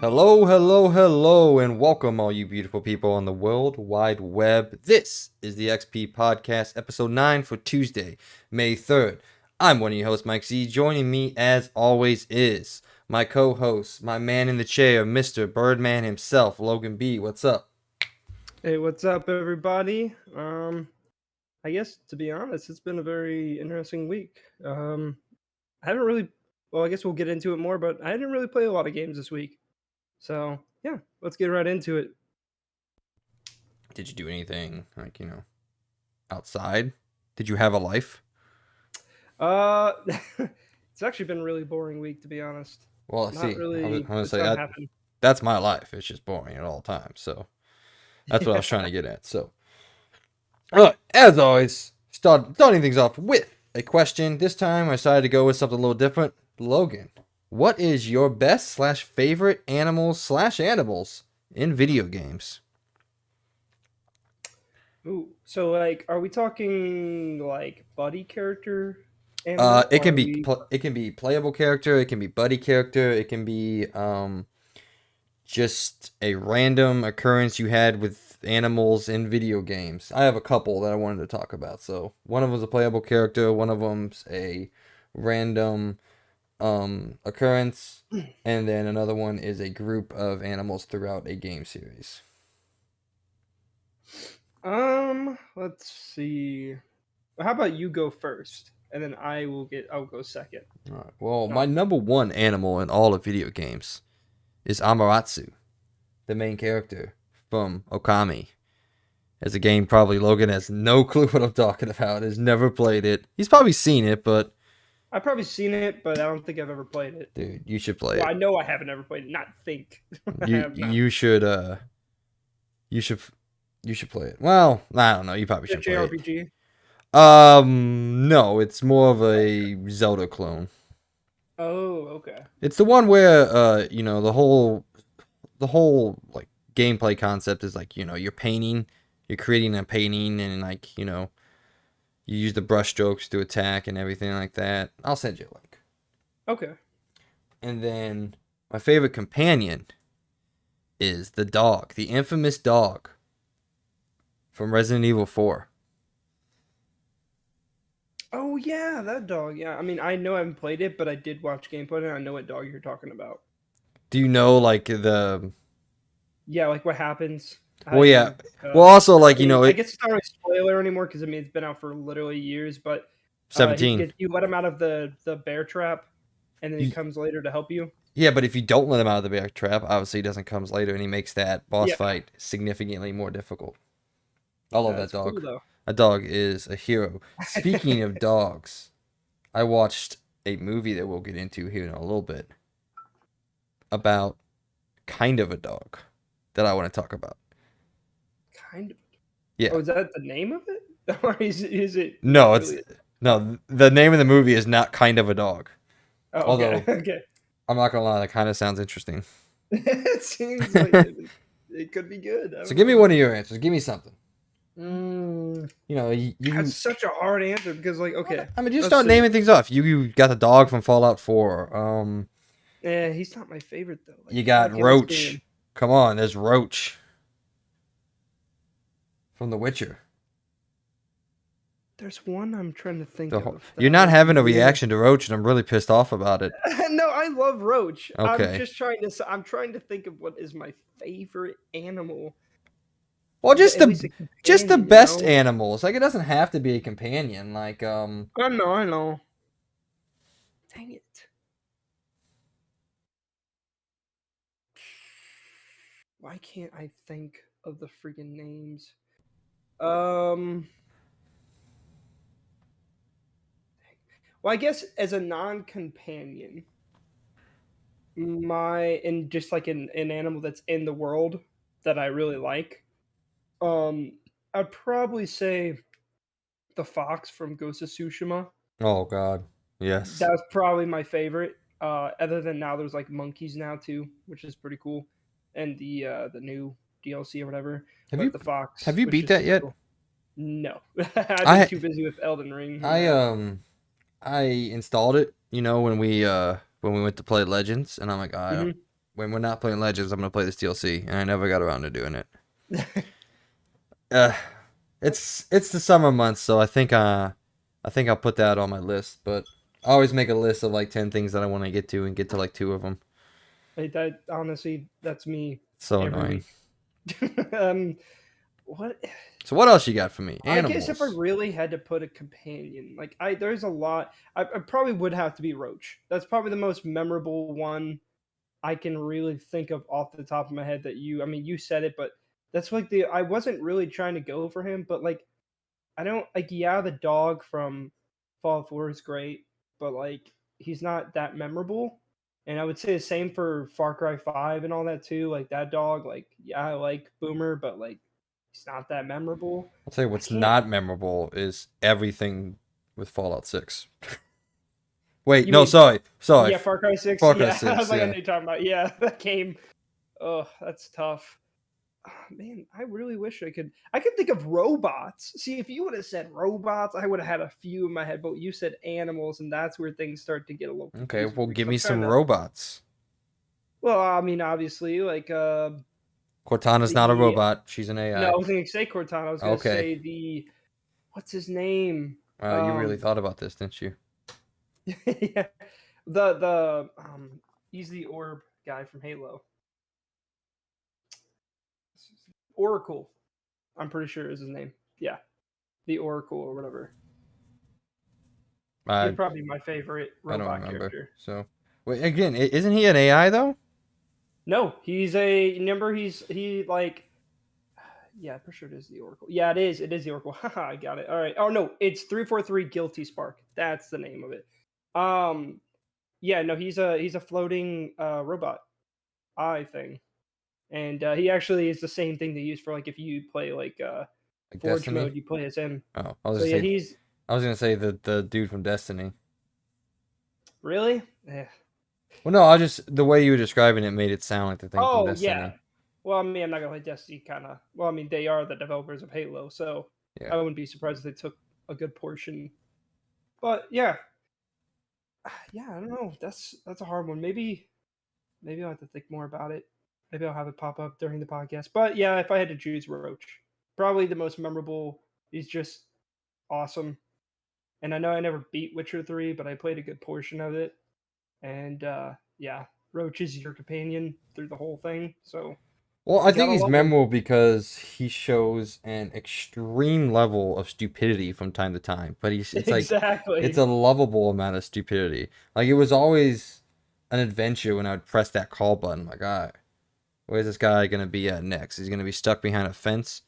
Hello, hello, hello, and welcome, all you beautiful people on the World Wide Web. This is the XP Podcast, episode 9 for Tuesday, May 3rd. I'm one of your hosts, Mike Z. Joining me, as always, is my co-host, my man in the chair, Mr. Birdman himself, Logan B. What's up? Hey, what's up, everybody? I guess to be honest, it's been a very interesting week. I haven't really, well, I guess we'll get into it more, but I didn't really play a lot of games this week. So yeah, let's get right into it. Did you do anything, outside? Did you have a life? Uh, it's actually been a really boring week, to be honest. Well, Not see, I was really going to a say ton that happened. that's my life. It's just boring at all times, so that's what I was trying to get at, so. As always, starting things off with a question. This time I decided to go with something a little different. Logan, what is your best / favorite animals in video games? Ooh, so like, are we talking like buddy character animal, It or can are be we? it can be playable character, it can be buddy character, it can be just a random occurrence you had with animals in video games. I have a couple that I wanted to talk about. So one of them's a playable character, one of them's a random occurrence, and then another one is a group of animals throughout a game series. Let's see. How about you go first, and then I'll go second. All right. Well, No. my number one animal in all of video games is Amaterasu, the main character from Okami. As a game, probably Logan has no clue what I'm talking about. Has never played it. He's probably seen it, but I've probably seen it, but I don't think I've ever played it. dude, you should play Well, I it. know I haven't ever played it. Not think. I You have not. you should you should you should play it. Well, I don't know. You probably The should play it. JRPG. No, it's more of a Zelda clone. Oh, okay. It's the one where the whole like gameplay concept is like, you're creating a painting and like, you use the brush strokes to attack and everything like that. I'll send you a link. Okay. And then my favorite companion is the dog, the infamous dog from Resident Evil 4. Oh yeah, that dog. Yeah, I mean, I know I haven't played it, but I did watch gameplay and I know what dog you're talking about. Do you know like the Yeah, like what happens. How well yeah. you. Well also I like, mean, I it guess it's not really a spoiler anymore because I mean it's been out for literally years. But 17. you let him out of the bear trap, and then he You, comes later to help you. yeah, but if you don't let him out of the bear trap, obviously he doesn't comes later and he makes that boss Yeah, fight significantly more difficult. I love that that's cool dog. though. A dog is a hero. Speaking of dogs, I watched a movie that we'll get into here in a little bit about kind of a dog that I want to talk about. Kind of. Yeah. Oh, is that the name of it? Or is it No, not it's really? no, the name of the movie is not kind of a dog. Oh, okay. Although Okay. I'm not gonna lie, that kind of sounds interesting. It seems like it could be good. I So don't give me know. one of your answers. Give me something. Mm, You that's such a hard answer because, like, okay, I mean, just let's start see. naming things off. You got the dog from Fallout 4. Yeah, he's not my favorite though. You Like, got okay, let's see. Roach. Come on, there's Roach from The Witcher. There's one I'm trying to think of that You're I not having a really. reaction to Roach, and I'm really pissed off about it. No, I love Roach. Okay. I'm trying to think of what is my favorite animal. Well, just At least a the companion, you best know. animals. Like it doesn't have to be a companion. Like I know. Dang it. Why can't I think of the freaking names? Um. Well, I guess as a non-companion, and just like an animal that's in the world that I really like. Um, I'd probably say the fox from Ghost of Tsushima. oh god, yes. That was probably my favorite. Other than now, there's like monkeys now too, which is pretty cool, and the new DLC or whatever. Have But you the fox, have you which beat is that super yet? cool. No, I've been I too busy with Elden Ring. I Yeah. I installed it. When we went to play Legends, and I'm like, Hmm. when we're not playing Legends, I'm gonna play this DLC, and I never got around to doing it. Uh, it's the summer months, so I think I'll put that on my list. But I always make a list of like 10 things that I want to get to, and get to like 2 of them. That honestly, that's me So every annoying. week. What? So what else you got for me? I guess if I Animals. really had to put a companion, like there's a lot. I probably would have to be Roach. That's probably the most memorable one I can really think of off the top of my head. That I mean, you said it, but that's like I wasn't really trying to go for him, but like, I don't like. Yeah, the dog from Fallout 4 is great, but like, he's not that memorable. And I would say the same for Far Cry 5 and all that too. Like that dog, like yeah, I like Boomer, but like, he's not that memorable. I'll tell you I what's can't. not memorable is everything with Fallout 6. Wait, You no, mean sorry, sorry. yeah, Far Cry 6? Far Cry Yeah, I was 6. like, I know Yeah. you're talking about. Yeah, that game. Oh, that's tough. Man, I really wish I could. I could think of robots. See, if you would have said robots, I would have had a few in my head. But you said animals, and that's where things start to get a little Okay, confusing well, for me give because me I'm trying some to. robots. Well, I mean, obviously, like Cortana's not a the. robot. She's an No, I AI. was going to say Cortana. I was going to Okay. say the. What's his name? You really thought about this, didn't you? Yeah, the he's the orb guy from Halo. Oracle. I'm pretty sure is his name. Yeah, the Oracle or whatever. He's I probably my favorite I don't robot remember. character. So, wait, again, isn't he an AI though? No, he's a number. He like yeah, I'm pretty sure it is the Oracle. Yeah, it is. It is the Oracle. Haha, I got it. All right. Oh no, it's 343 Guilty Spark. That's the name of it. Um, yeah, no, he's a floating robot eye thing, and he actually is the same thing they use for like if you play like Like Forge Destiny? mode, you play as him. Oh, So yeah, he's I was gonna say the dude from Destiny. really. Yeah. Well, no, I just the way you were describing it made it sound like the thing from Oh yeah. Destiny. Well, I mean, I'm not gonna play Destiny. Kind of. Well, I mean, they are the developers of Halo, so Yeah. I wouldn't be surprised if they took a good portion. But yeah, yeah, I don't know. That's a hard one. Maybe I'll have to think more about it. Maybe I'll have it pop up during the podcast. But yeah, if I had to choose Roach, probably the most memorable. He's just awesome. And I know I never beat Witcher 3, but I played a good portion of it. And yeah, Roach is your companion through the whole thing. So Well, I you think gotta he's love him. memorable because he shows an extreme level of stupidity from time to time, but it's like it's Exactly. a lovable amount of stupidity. Like it was always an adventure when I would press that call button. Like, all right, where's this guy gonna be at next? He's gonna be stuck behind a fence.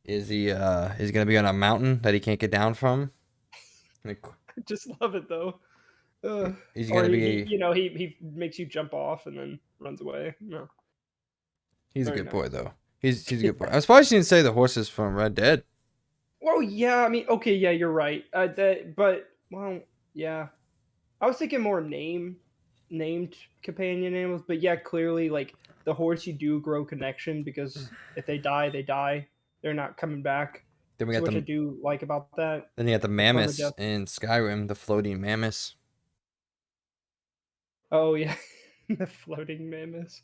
Is he gonna be on a mountain that he can't get down from? Like, I just love it though. is he Or gonna he be? you know he makes you jump off and then runs away. No, He's a very good boy nice. though. He's a good boy. I'm surprised you didn't say the horses from Red Dead. Well, yeah, I mean, okay, yeah, you're right. But well, yeah, I was thinking more named companion animals, but yeah, clearly like the horse, you do grow connection because if they die, they die. They're not coming back. Then we So got which I the do like about that. then you got the The mammoths permadeath. in Skyrim, the floating mammoths. Oh yeah, the floating mammoths.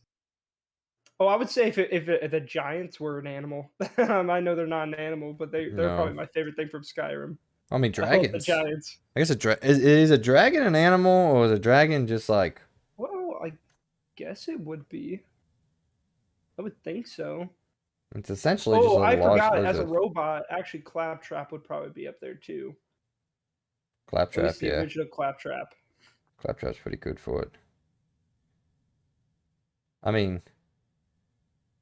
Oh, I would say if the giants were an animal. I know they're not an animal, but they're probably No, my favorite thing from Skyrim. I mean I love the dragons. giants. I guess is a dragon an animal or is a dragon just like Well, I guess it would be. I would think so. it's essentially just Oh, a I large forgot. As a lizard. robot, actually, Claptrap would probably be up there too. At least Claptrap, the yeah, original Claptrap. Claptrap's pretty good for it. I mean,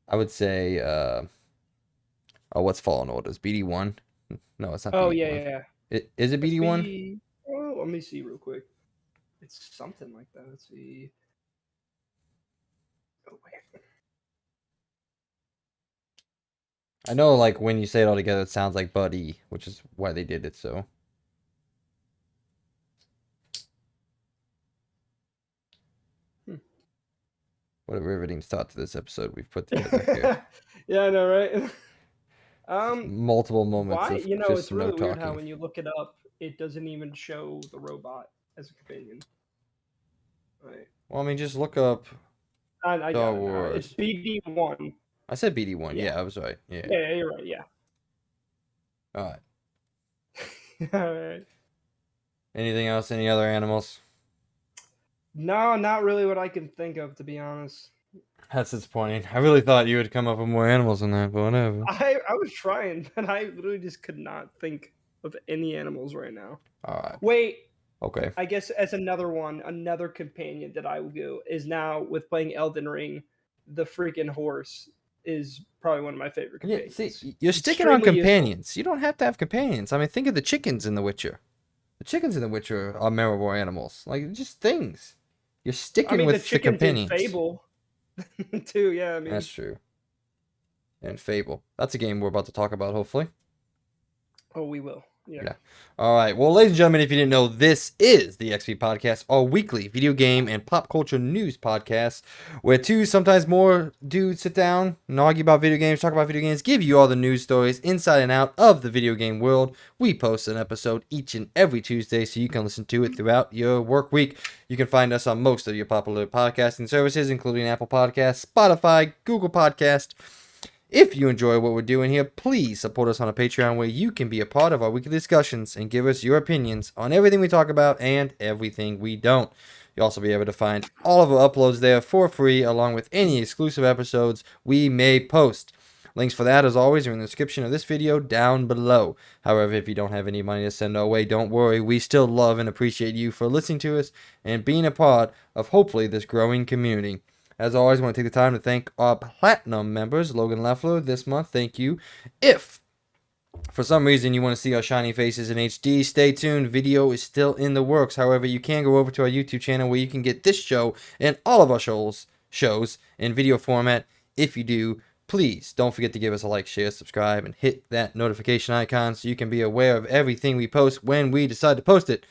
I would say oh, what's Fallen Orders? BD1? No, it's not Oh yeah, BD1. yeah, yeah. Is it That's BD1? B. Oh, let me see real quick. It's something like that. Let's see. Oh wait. I know, like when you say it all together, it sounds like Buddy, which is why they did it. So, Hmm. what a riveting start to this episode we've put together here. Yeah, I know, right? Just um, multiple moments why? of You know, just it's no really weird how talking. when you look it up, it doesn't even show the robot as a companion. Right. Well, I mean, just look up. I Star got it now. It's Wars. BD1. I said BD1. Yeah. Yeah, I was right. Yeah. Yeah, you're right. Yeah. All right. All right. Anything else? Any other animals? No, not really what I can think of, to be honest. That's disappointing. I really thought you would come up with more animals than that, but whatever. I was trying, but I literally just could not think of any animals right now. All right. Wait, Okay. I guess as another one, another companion that I will go is now with playing Elden Ring, the freaking horse is probably one of my favorite Yeah, companions. see, you're sticking on Extremely useful. companions. You don't have to have companions. I mean, think of the chickens in The Witcher. The chickens in The Witcher are memorable animals. Like, just things. You're I sticking mean, the with the chickens in companions. Fable, too. Yeah, I mean, That's true. And Fable. That's a game we're about to talk about, hopefully. oh, we will. Yeah. Yeah. All right. Well, ladies and gentlemen, if you didn't know, this is the XP Podcast, our weekly video game and pop culture news podcast, where two, sometimes more dudes sit down and argue about video games, talk about video games, give you all the news stories inside and out of the video game world. We post an episode each and every Tuesday, so you can listen to it throughout your work week. You can find us on most of your popular podcasting services, including Apple Podcasts, Spotify, Google Podcast. If you enjoy what we're doing here, please support us on a Patreon where you can be a part of our weekly discussions and give us your opinions on everything we talk about and everything we don't. You'll also be able to find all of our uploads there for free, along with any exclusive episodes we may post. Links for that, as always, are in the description of this video down below. However, if you don't have any money to send our way, don't worry. We still love and appreciate you for listening to us and being a part of, hopefully, this growing community. As always, I want to take the time to thank our Platinum members, Logan Leffler, this month. Thank you. If, for some reason, you want to see our shiny faces in HD, stay tuned. Video is still in the works. However, you can go over to our YouTube channel where you can get this show and all of our shows in video format. If you do, please don't forget to give us a like, share, subscribe, and hit that notification icon so you can be aware of everything we post when we decide to post it.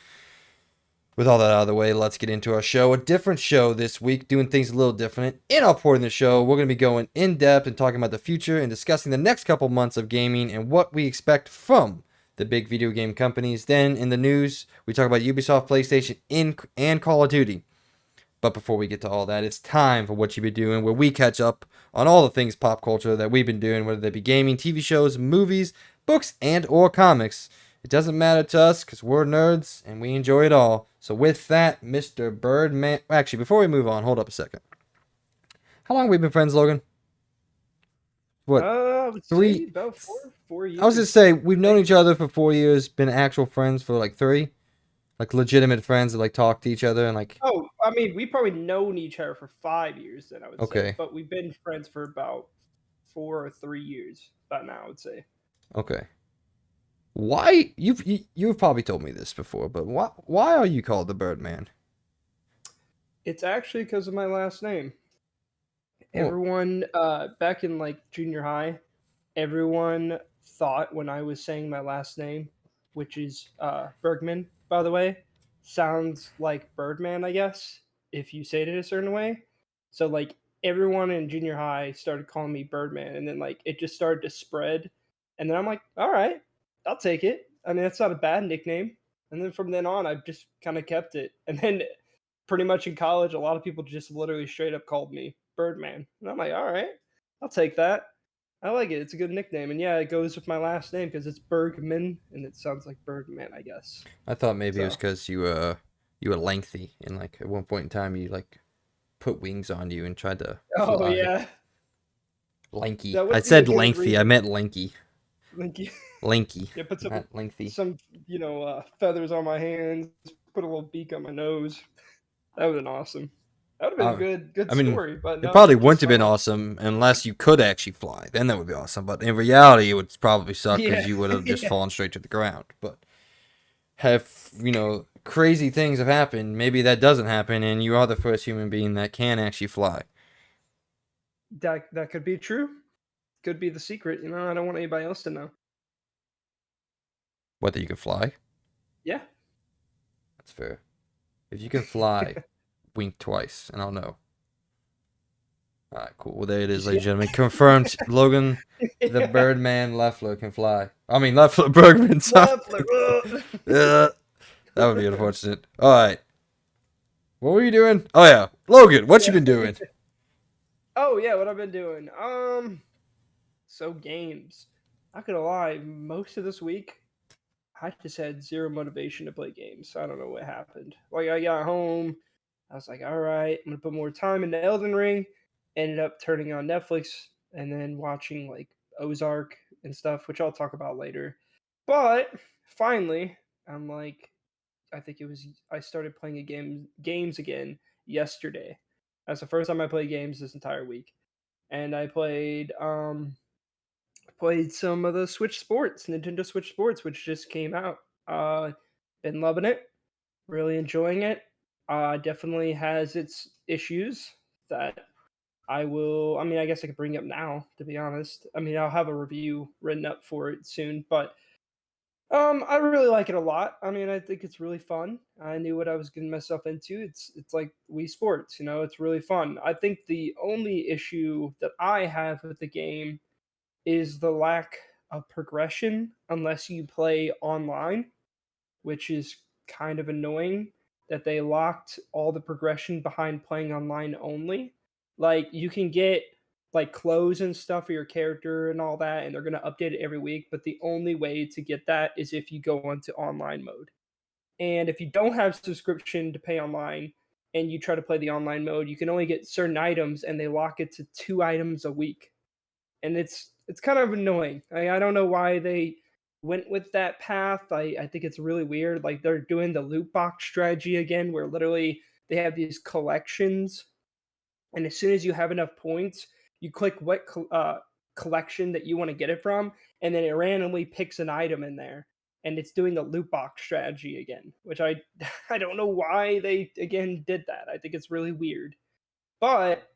With all that out of the way, let's get into our show. A different show this week, doing things a little different. In our part in the show, we're going to be going in depth and talking about the future and discussing the next couple months of gaming and what we expect from the big video game companies. Then in the news, we talk about Ubisoft, PlayStation, and Call of Duty. But before we get to all that, it's time for What You Been Doing, where we catch up on all the things pop culture that we've been doing, whether they be gaming, TV shows, movies, books, and or comics. It doesn't matter to us because we're nerds and we enjoy it all. So with that, Mr. Birdman... Actually, before we move on, hold up a second. How long have we been friends, Logan? What? Let's see, about 4 years. I was just say we've known each other for 4 years, been actual friends for like 3. Like legitimate friends that like talk to each other and like... Oh, I mean, we've probably known each other for 5 years then, I would Okay. say. But we've been friends for about 4 or 3 years by now, I would say. Okay. Why you've probably told me this before, but why are you called the Birdman? It's actually because of my last name. Oh. Everyone, back in like junior high, everyone thought when I was saying my last name, which is Bergman, by the way, sounds like Birdman, I guess, if you say it in a certain way. So like everyone in junior high started calling me Birdman, and then like it just started to spread, and then I'm like, all right, I'll take it. I mean, that's not a bad nickname. And then from then on, I've just kind of kept it. And then pretty much in college, a lot of people just literally straight up called me Birdman. And I'm like, all right, I'll take that. I like it. It's a good nickname. And yeah, it goes with my last name because it's Bergman, and it sounds like Birdman, I guess. I thought maybe it was because you were lengthy and like at one point in time you like put wings on you and tried to Oh, fly. yeah. Lanky. That would I be a said good lengthy. reason. I meant lanky. Lanky. Lanky. Yeah, put Not lengthy. some feathers on my hands, put a little beak on my nose. That would have been awesome. That would have been a good I mean, story. But it no, probably just wouldn't have been my- awesome unless you could actually fly. Then that would be awesome. But in reality, it would probably suck because Yeah. you would have just Yeah. fallen straight to the ground. But have crazy things have happened. Maybe that doesn't happen, and you are the first human being that can actually fly. That could be true. Could be the secret. I don't want anybody else to know. Whether you can fly, Yeah. that's fair. If you can fly, wink twice, and I'll know. All right, cool. Well, there it is, ladies and gentlemen. Confirmed. Logan, the Birdman Leffler can fly. I mean, Leffler Bergman. Sorry. Yeah, that would be unfortunate. All right. What were you doing? Oh, yeah. Logan, what you been doing? Oh yeah, what I've been doing. So games. Not gonna lie, most of this week I just had zero motivation to play games. I don't know what happened. Like I got home, I was like, all right, I'm gonna put more time into Elden Ring. Ended up turning on Netflix and then watching like Ozark and stuff, which I'll talk about later. But finally, I'm like, I think it was I started playing a games again yesterday. That's the first time I played games this entire week, and I played some of the Switch Sports, Nintendo Switch Sports, which just came out. Been loving it, really enjoying it. Definitely has its issues that I will. I mean, I guess I could bring up now. To be honest, I mean, I'll have a review written up for it soon, but I really like it a lot. I mean, I think it's really fun. I knew what I was getting myself into. It's like Wii Sports, you know. It's really fun. I think the only issue that I have with the game is the lack of progression unless you play online, which is kind of annoying that they locked all the progression behind playing online only. Like you can get like clothes and stuff for your character and all that, and they're gonna update it every week. But the only way to get that is if you go onto online mode. And if you don't have subscription to pay online and you try to play the online mode, you can only get certain items and they lock it to 2 items a week, and it's kind of annoying. I don't know why they went with that path. I think it's really weird. Like they're doing the loot box strategy again, where literally they have these collections, and as soon as you have enough points, you click what collection that you want to get it from, and then it randomly picks an item in there, and it's doing the loot box strategy again, which I I don't know why they again did that. I think it's really weird, but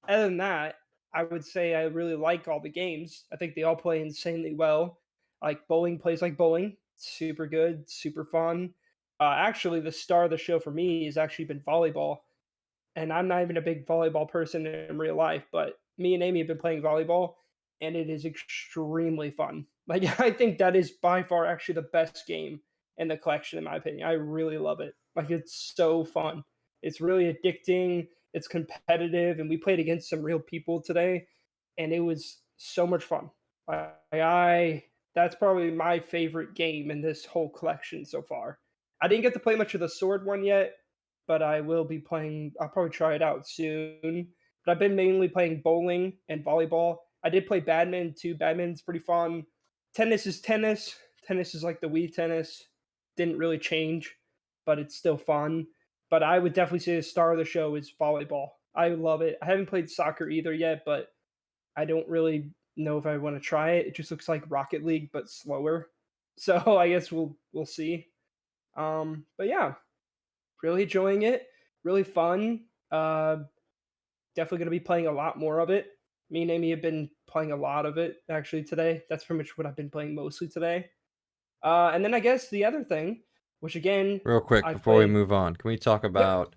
other than that, I would say I really like all the games. I think they all play insanely well. Like bowling plays like bowling, super good, super fun. Actually, the star of the show for me has actually been volleyball, and I'm not even a big volleyball person in real life, but me and Amy have been playing volleyball, and it is extremely fun. Like I think that is by far actually the best game in the collection, in my opinion. I really love it. Like it's so fun. It's really addicting. It's competitive, and we played against some real people today, and it was so much fun. I that's probably my favorite game in this whole collection so far. I didn't get to play much of the sword one yet, but I will be playing. I'll probably try it out soon. But I've been mainly playing bowling and volleyball. I did play badminton too. Badminton's pretty fun. Tennis is tennis. Tennis is like the Wii tennis. Didn't really change, but it's still fun. But I would definitely say the star of the show is volleyball. I love it. I haven't played soccer either yet, but I don't really know if I want to try it. It just looks like Rocket League but slower. So I guess we'll see. But yeah, really enjoying it. Really fun. Definitely going to be playing a lot more of it. Me and Amy have been playing a lot of it actually today. That's pretty much what I've been playing mostly today. And then I guess the other thing, which again Real quick, I've before we played. move on, can we talk Yep. about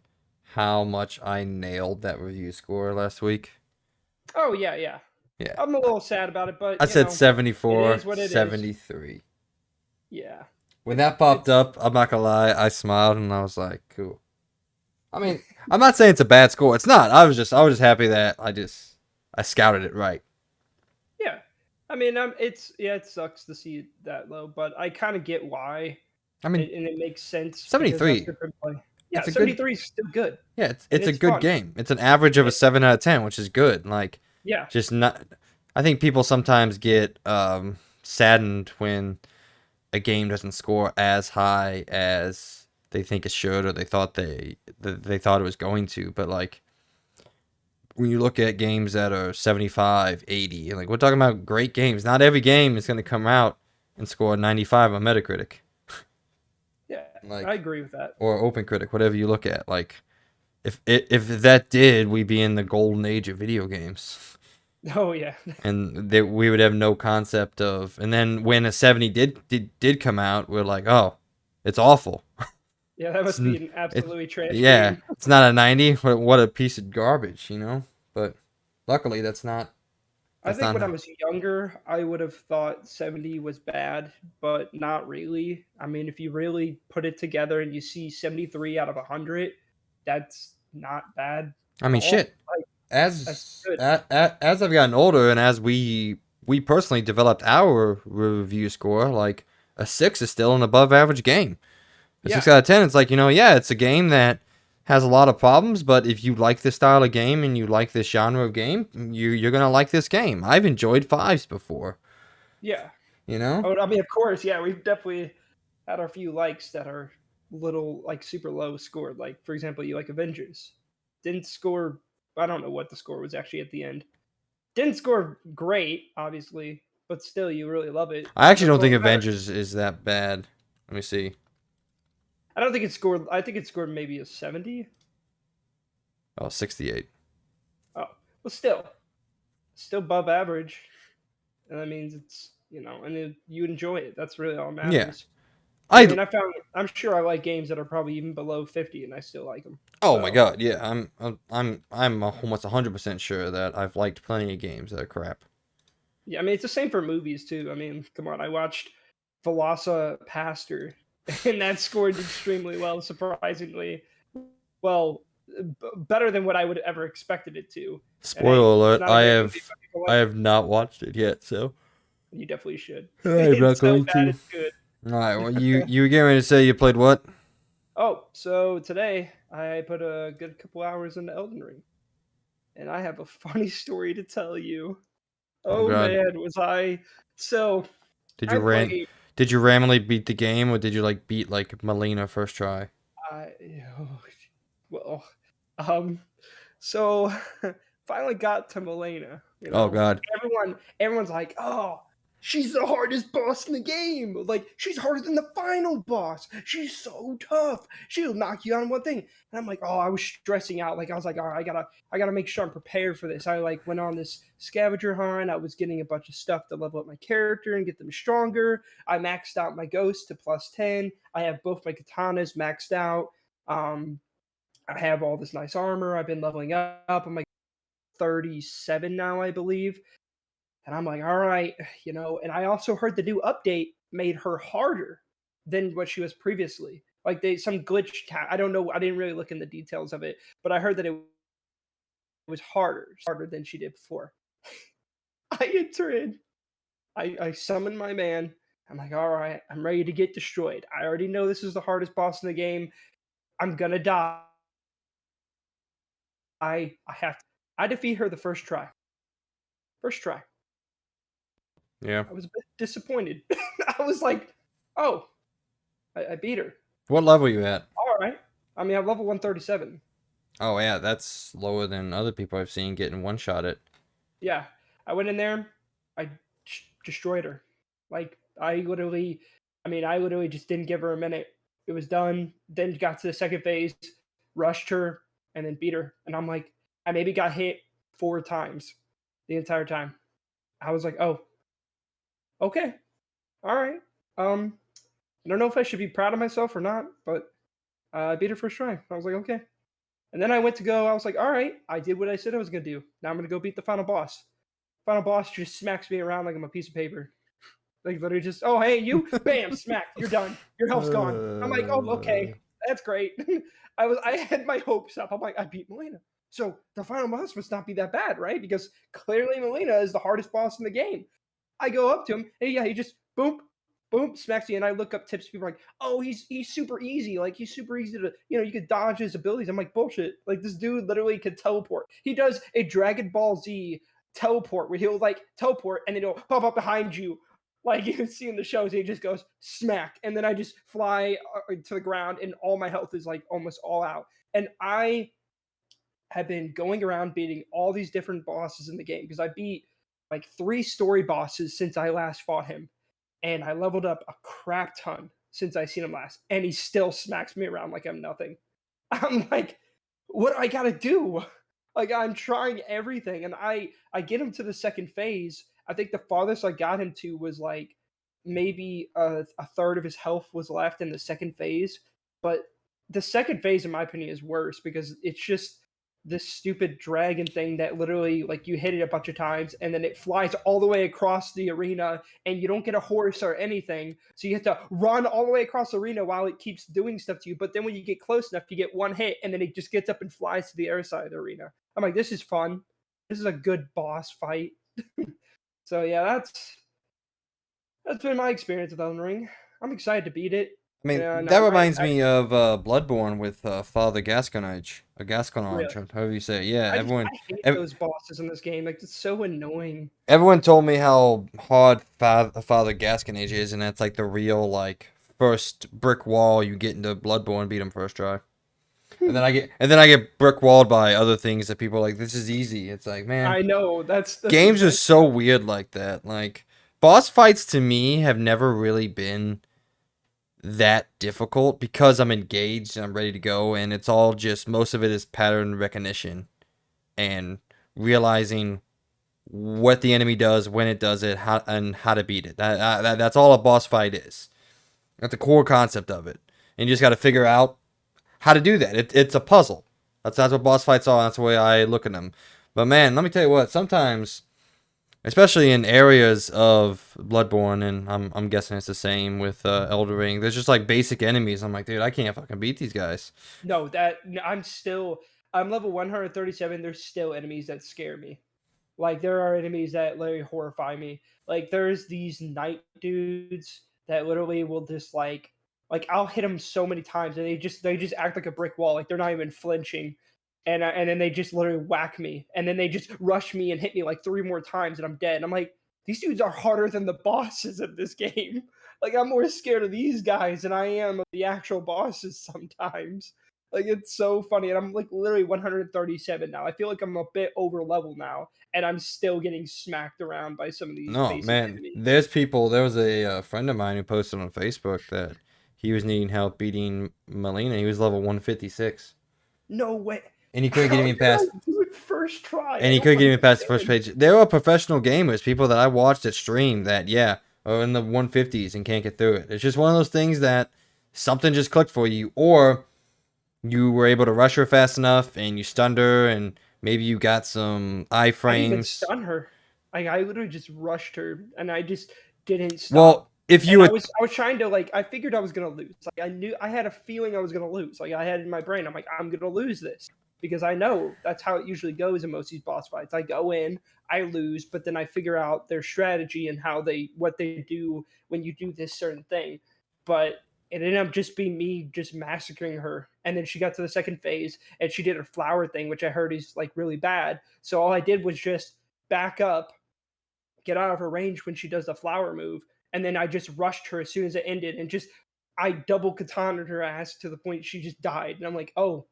how much I nailed that review score last week? Oh yeah, yeah. Yeah. I'm a little sad about it, I but said it 74, is what it is. 73. Yeah. When that popped It's up, I'm not gonna lie, I smiled and I was like, cool. I mean, I'm not saying it's a bad score. It's not. I was just happy that I scouted it right. Yeah. I mean, it's yeah, it sucks to see it that low, but I kind of get why, I mean, and it makes sense because I've 73. been playing. Yeah, It's a good 73 is still good, Yeah, it's and it's a it's good fun. game. It's an average of a It, 7 out of 10, which is good. Like yeah, just not I think people sometimes get saddened when a game doesn't score as high as they think it should or they thought it was going to, but like when you look at games that are 75, 80, and like we're talking about great games. Not every game is going to come out and score 95 on Metacritic. yeah, I Like agree with that. or OpenCritic, whatever you look at. Like if that did, we'd be in the golden age of video games. Oh yeah, And we would have no concept of. And then when a 70 did come out, we're like, oh, it's awful. yeah, that It's must be an it absolutely trash yeah, game. it's not a 90. What a piece of garbage, you know. But luckily, that's not I that's think not. when I was younger, I would have thought 70 was bad, but not really. I mean, if you really put it together and you see 73 out of 100, that's not bad I at mean, all. shit. That's as good. as I've gotten older and as we personally developed our review score, like a 6 is still an above average game. A Yeah. 6 out of 10, it's like, yeah, it's a game that has a lot of problems, but if you like this style of game and you like this genre of game, you're gonna like this game. I've enjoyed fives before, Yeah. you know? Oh, I mean, of course, yeah, we've definitely had our few likes that are little, like, super low scored. Like, for example, you like Avengers. Didn't score, I don't know what the score was actually at the end. Didn't score great, obviously, but still, you really love it. I actually That's don't all think that matters. Avengers is that bad. Let me see. I don't think it scored, I think it scored maybe a 70. Oh, 68. Oh, well, still above average. And that means it's, and you enjoy it. That's really all that Yeah. matters. Because I I mean, I'm sure I like games that are probably even below 50, and I still like them. Oh my So god, yeah. I'm almost 100% sure that I've liked plenty of games that are crap. yeah, I mean, it's the same for movies too. I mean, come on, I watched Pastor, and that scored extremely well, surprisingly well, better than what I would ever expected it to. And hey, Spoiler it's alert, not a great movie, but people I like it. have not watched it yet, so You definitely should. I'm not It's so going bad, to. it's good. All right, well you were getting ready to say you played what? Oh, so today I put a good couple hours into Elden Ring, and I have a funny story to tell you. Oh Oh god. man, was I so Did you I ran played did you randomly beat the game or did you like beat like Melina first try? I oh, well, um so finally got to Milena, Oh god. everyone's like, "Oh, she's the hardest boss in the game. Like she's harder than the final boss. She's so tough. She'll knock you on one thing." And I'm like, "Oh, I was stressing out. Like I was like, "All right, I got to make sure I'm prepared for this." I like went on this scavenger hunt. I was getting a bunch of stuff to level up my character and get them stronger. I maxed out my ghost to plus 10. I have both my katanas maxed out. Um I have all this nice armor. I've been leveling up. I'm like 37 now, I believe. And I'm like, all right, And I also heard the new update made her harder than what she was previously. Like some glitch. I don't know. I didn't really look in the details of it, but I heard that it was harder than she did before. I enter in. I summon my man. I'm like, all right, I'm ready to get destroyed. I already know this is the hardest boss in the game. I'm gonna die. I have to. I defeat her the first try. First try. Yeah. I was a bit disappointed. I was like, "Oh, I beat her. What level you at? All right." I mean, I'm level 137. Oh yeah, that's lower than other people I've seen getting one shot it. Yeah, I went in there. I destroyed her. Like I literally just didn't give her a minute. It was done. Then got to the second phase, rushed her, and then beat her. And I'm like, I maybe got hit 4 times the entire time. I was like, "Oh, okay, all right." Um, I don't know if I should be proud of myself or not, but I beat her first try. I was like, okay. And then I went to go. I was like, all right, I did what I said I was gonna do. Now I'm gonna go beat the final boss. Final boss just smacks me around like I'm a piece of paper. Like literally just, oh hey you, bam, smack, you're done. Your health's gone. I'm like, oh okay, that's great. I had my hopes up. I'm like, I beat Melina. So the final boss must not be that bad, right? Because clearly Melina is the hardest boss in the game. I go up to him, and yeah, he just boom, boom, smacks me, and I look up tips. People are like, "Oh, he's super easy. Like he's super easy to, you could dodge his abilities." I'm like, bullshit. Like this dude literally could teleport. He does a Dragon Ball Z teleport where he'll like teleport and then he'll pop up behind you, like you can see in the shows. He just goes smack, and then I just fly to the ground, and all my health is like almost all out. And I have been going around beating all these different bosses in the game because I beat like 3 story bosses since I last fought him, and I leveled up a crap ton since I seen him last, and he still smacks me around like I'm nothing. I'm like, what do I gotta do? Like I'm trying everything, and I get him to the second phase. I think the farthest I got him to was like maybe a third of his health was left in the second phase. But the second phase, in my opinion, is worse because it's just this stupid dragon thing that literally like you hit it a bunch of times and then it flies all the way across the arena and you don't get a horse or anything. So you have to run all the way across the arena while it keeps doing stuff to you. But then when you get close enough, you get one hit and then it just gets up and flies to the other side of the arena. I'm like, this is fun. This is a good boss fight. So yeah, that's been my experience with Elden Ring. I'm excited to beat it. I mean, And that reminds me of Bloodborne with Father Gasconage, or really, Gasconage, or however you say it. Yeah, I hate ev- those bosses in this game. Like it's so annoying. everyone told me how hard Father Gasconage is, and that's like the real like first brick wall you get into Bloodborne, beat him first try. And then I get brick walled by other things that people are like, this is easy. It's like, man, I know that's games are exactly. so weird like that. Like boss fights to me have never really been that difficult because I'm engaged and I'm ready to go, and it's all just most of it is pattern recognition and realizing what the enemy does, when it does it, how to beat it. That's all a boss fight is. That's the core concept of it, and you just got to figure out how to do that. It's a puzzle. That's what boss fights are. That's the way I look at them. But man, let me tell you what. Sometimes, especially in areas of Bloodborne, and I'm guessing it's the same with Elden Ring. There's just like basic enemies. I'm like, dude, I can't fucking beat these guys. No, I'm level 137. There's still enemies that scare me. Like there are enemies that literally horrify me. Like there's these night dudes that literally will just like I'll hit them so many times and they just act like a brick wall. Like they're not even flinching. And then they just literally whack me and then they just rush me and hit me like three more times and I'm dead. And I'm like, these dudes are harder than the bosses of this game. Like I'm more scared of these guys than I am of the actual bosses sometimes. Like it's so funny, and I'm like literally 137 now. I feel like I'm a bit over level now, and I'm still getting smacked around by some of these No, basic man. enemies. There's people. There was a friend of mine who posted on Facebook that he was needing help beating Melina. He was level 156, No way. and he couldn't get How even did I past. do it first try? And I he don't couldn't get even past the first understand. page. There are professional gamers, people that I watched at stream that, yeah, are in the 150s and can't get through it. It's just one of those things that something just clicked for you, or you were able to rush her fast enough and you stunned her, and maybe you got some I didn't even iframes. stun her. Like I literally just rushed her, and I just didn't Well, stop. if you And I would, was trying to like I figured I was gonna lose. Like I knew I had a feeling I was gonna lose. Like I had in my brain, I'm like I'm gonna lose this because I know that's how it usually goes in most of these boss fights. I go in, I lose, but then I figure out their strategy and what they do when you do this certain thing. But it ended up just being me just massacring her. And then she got to the second phase and she did her flower thing, which I heard is like really bad. So all I did was just back up, get out of her range when she does the flower move, and then I just rushed her as soon as it ended, and just I double katanaed her ass to the point she just died. And I'm like, oh,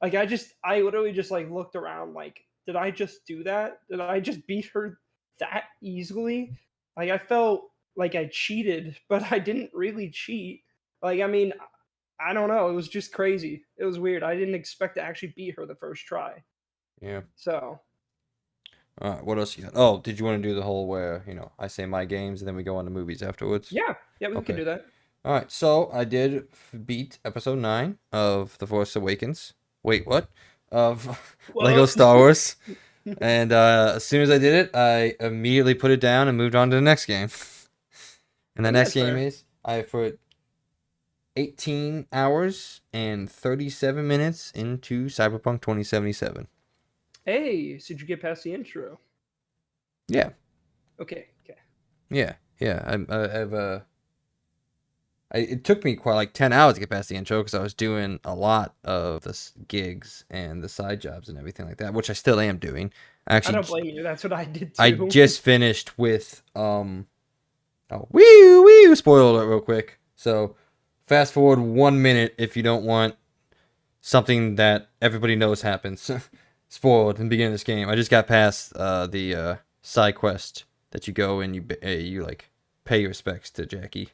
like I literally just like looked around, like, did I just do that? Did I just beat her that easily? Like I felt like I cheated, but I didn't really cheat. Like I mean, I don't know. It was just crazy. It was weird. I didn't expect to actually beat her the first try. yeah. So All right, what else you got? Oh, did you want to do the whole where, I say my games and then we go on to movies afterwards? yeah, yeah, we can Okay. do that. All right, so I did beat episode 9 of The Force Awakens. Wait, what? Of Lego What? Star Wars. And as soon as I did it, I immediately put it down and moved on to the next game. And the I mean, next that's game fair. is I put 18 hours and 37 minutes into Cyberpunk 2077. Hey, so did you get past the intro? Yeah, Okay, okay. yeah. It took me quite like 10 hours to get past the intro because I was doing a lot of the gigs and the side jobs and everything like that, which I still am doing. I Actually, don't blame you. That's what I did I too. just finished with oh, wee spoiled it real quick. So fast forward 1 minute if you don't want something that everybody knows happens. Spoiled in the beginning of this game. I just got past the side quest that you go and you like pay your respects to Jackie.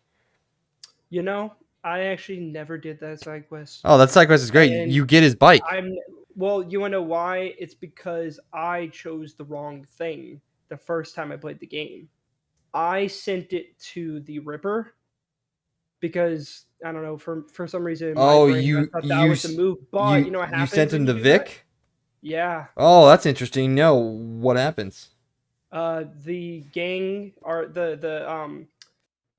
You know, I actually never did that side quest. Oh, that side quest is great. And You get his bike. I'm well, you wanna know why? It's because I chose the wrong thing the first time I played the game. I sent it to the Ripper because I don't know, for some reason in my Oh, brain I thought that was the move, but you know what you happens sent when him you to do that? Vic. Yeah. Oh, that's interesting. No, what happens? The gang are the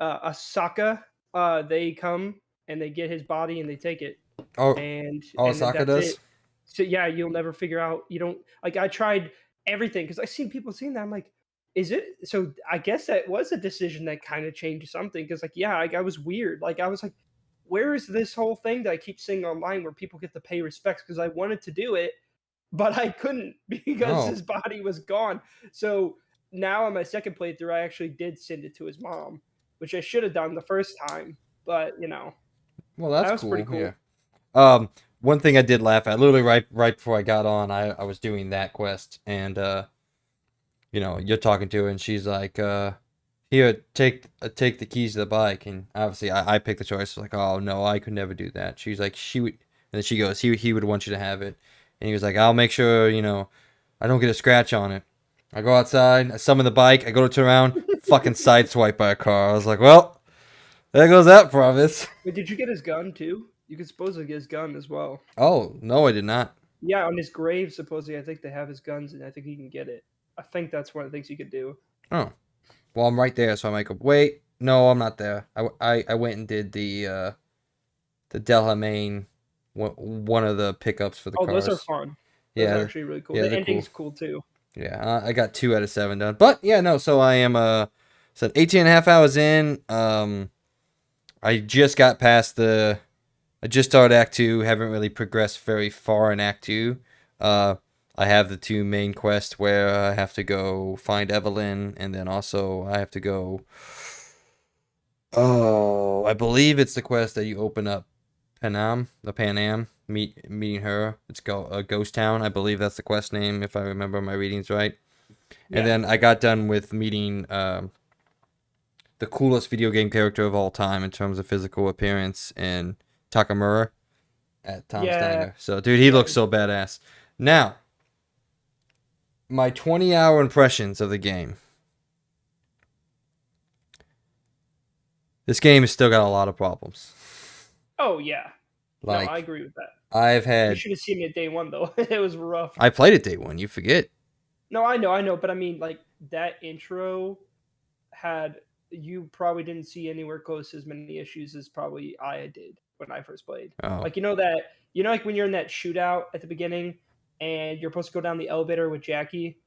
Asaka. They come and they get his body and they take it, Oh, and then Osaka that's does? it. So yeah, you'll never figure out. You don't like. I tried everything because I seen people saying that. I'm like, is it? So I guess that was a decision that kind of changed something. Because like, yeah, I was weird. Like I was like, where is this whole thing that I keep seeing online where people get to pay respects? Because I wanted to do it, but I couldn't because Oh, his body was gone. So now on my second playthrough, I actually did send it to his mom, which I should have done the first time. But well, that's that was pretty cool. Yeah. cool. One thing I did laugh at, literally right before I got on, I was doing that quest, and you're talking to her, and she's like, here, take the keys to the bike, and obviously I picked the choice. Like, oh no, I could never do that. She's like, she would, and then she goes, he would want you to have it, and he was like, I'll make sure I don't get a scratch on it. I go outside, I summon the bike, I go to turn around, fucking sideswiped by a car. I was like, well, there goes that promise. Wait, did you get his gun too? You could supposedly get his gun as well. Oh no, I did not. Yeah, on his grave, supposedly, I think they have his guns, and I think you can get it. I think that's one of the things you could do. Oh. Well, I'm right there, so I'm like, wait, no, I'm not there. I went and did the Delamain, one of the pickups for the Oh, those are cars. fun. Those are Yeah, actually really cool. yeah, The they're cool. ending's cool too. Yeah, I got 2 out of 7 done. But yeah, no, so I am so 18 and a half hours in. I just got past I just started Act 2. Haven't really progressed very far in Act 2. Uh, I have the two main quests where I have to go find Evelyn, and then also I have to go. Oh, I believe it's the quest that you open up the Pan Am, meeting her. It's a ghost town. I believe that's the quest name, if I remember my readings right. And Yeah. then I got done with meeting the coolest video game character of all time in terms of physical appearance in Takamura at Tom's Yeah. Diner. So, dude, he Yeah. looks so badass. Now, my 20-hour impressions of the game. This game has still got a lot of problems. Oh yeah. No, I Like, agree with that. I've You had. should have seen me at day one though. It was rough. I played it day one, you forget. No, I know, but I mean, like that intro had you probably didn't see anywhere close as many issues as probably I did when I first played. Oh. Like like when you're in that shootout at the beginning and you're supposed to go down the elevator with Jackie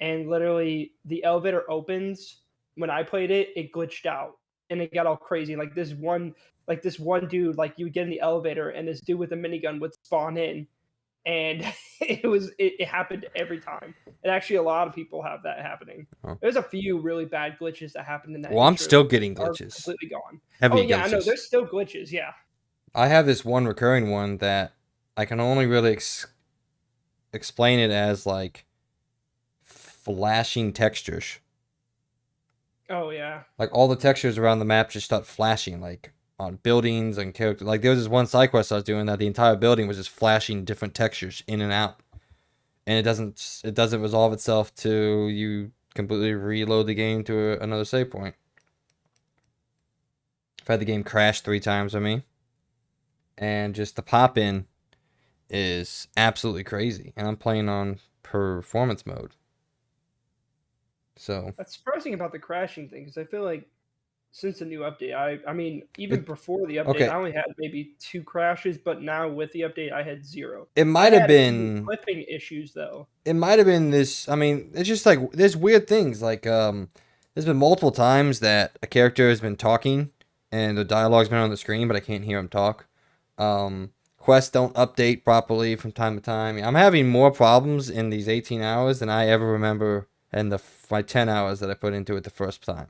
and literally the elevator opens. When I played it, it glitched out and it got all crazy. This one dude, like you would get in the elevator and this dude with a minigun would spawn in and it happened every time. And actually, a lot of people have that happening. Oh. There's a few really bad glitches that happened in that Well, I'm intro still getting are glitches. completely gone. Oh Heavy yeah, I know. glitches. There's still glitches. Yeah. I have this one recurring one that I can only really explain it as like flashing textures. Oh yeah. Like all the textures around the map just start flashing, like on buildings and characters. Like there was this one side quest I was doing that the entire building was just flashing different textures in and out, and it doesn't resolve itself to you completely reload the game to another save point. I've had the game crash 3 times on me, and just the pop in is absolutely crazy, and I'm playing on performance mode. So That's surprising about the crashing thing because I feel like since the new update, I mean even it before the update, okay. I only had maybe 2 crashes, but now with the update, I had 0. It I might have had a few been clipping issues though. it might have been this. I mean, it's just like there's weird things. Like there's been multiple times that a character has been talking and the dialogue's been on the screen, but I can't hear him talk. Quests don't update properly from time to time. I'm having more problems in these 18 hours than I ever remember in my 10 hours that I put into it the first time.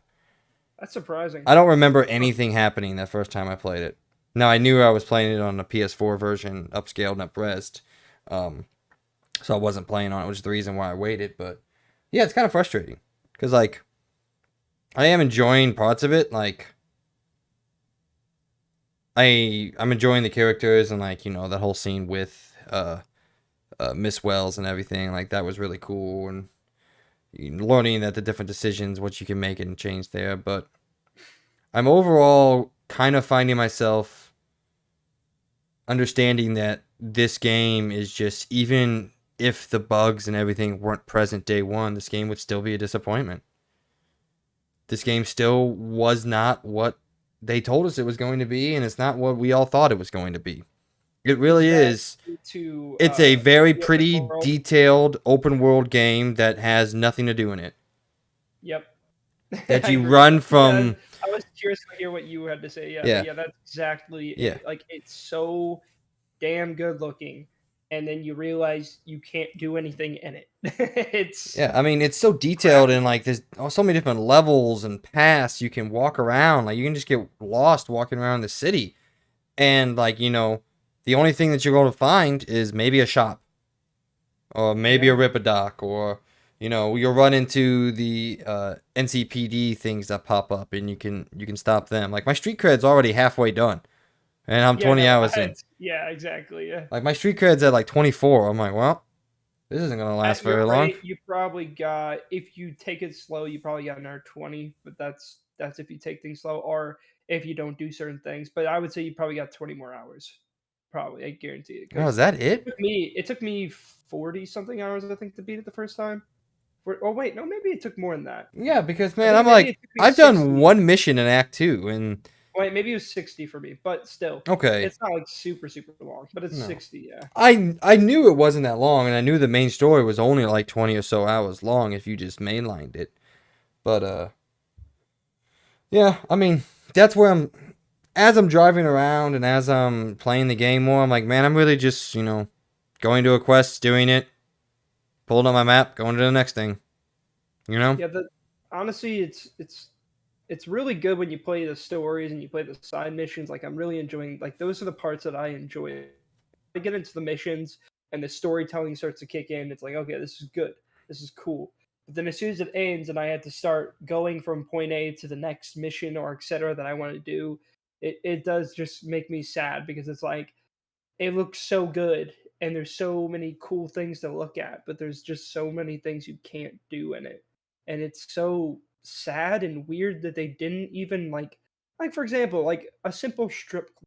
That's surprising. I don't remember anything happening that first time I played it. Now I knew I was playing it on a PS4 version, upscaled and upresed. So I wasn't playing on it, which is the reason why I waited. But yeah, it's kind of frustrating because like I am enjoying parts of it. Like I'm enjoying the characters and like that whole scene with Miss Wells and everything. Like that was really cool and learning that the different decisions, what you can make and change there. But I'm overall kind of finding myself understanding that this game is just even if the bugs and everything weren't present day one, this game would still be a disappointment. This game still was not what they told us it was going to be, and it's not what we all thought it was going to be. It Is really that is. due to It's a very the open pretty world? detailed open world game that has nothing to do in it. Yep. That I you agree. run Yeah, from. I was curious to hear what you had to say. Yeah, but Yeah, yeah, that's exactly yeah, it. Like it's so damn good looking, and then you realize you can't do anything in it. It's yeah. I mean, it's so detailed crappy. and like there's so many different levels and paths you can walk around. Like you can just get lost walking around the city, and like the only thing that you're going to find is maybe a shop or maybe a Yeah, Ripidoc, or you'll run into the NCPD things that pop up, and you can stop them. Like my street cred's already halfway done, and I'm yeah, 20 no, hours in. yeah, exactly. Yeah, Like my street cred's at like 24. I'm like, well, this isn't gonna last at your very long. rate, you probably got if you take it slow, you probably got another 20. But that's if you take things slow or if you don't do certain things. But I would say you probably got 20 more hours. Probably, I guarantee it. Oh, is Because that it? it took me 40 something hours, I think, to beat it the first time. Oh wait, no, maybe it took more than that. Yeah, because I man, think I'm maybe like, it took me I've done 60. one mission in Act Two, and Wait, maybe it was 60 for me, but still, okay, it's not like super super long, but it's no. 60. Yeah, I knew it wasn't that long, and I knew the main story was only like 20 or so hours long if you just mainlined it. But yeah, I mean, that's where as I'm driving around and as I'm playing the game more, I'm like, man, I'm really just, going to a quest, doing it, pulling up my map, going to the next thing, you know? yeah. The honestly, it's really good when you play the stories and you play the side missions. Like I'm really enjoying. Like those are the parts that I enjoy. I get into the missions and the storytelling starts to kick in. It's like, okay, this is good. This is cool. But then as soon as it ends and I had to start going from point A to the next mission or etc. that I want to do, it does just make me sad because it's like it looks so good and there's so many cool things to look at, but there's just so many things you can't do in it. And it's so sad and weird that they didn't even like for example, like a simple strip club.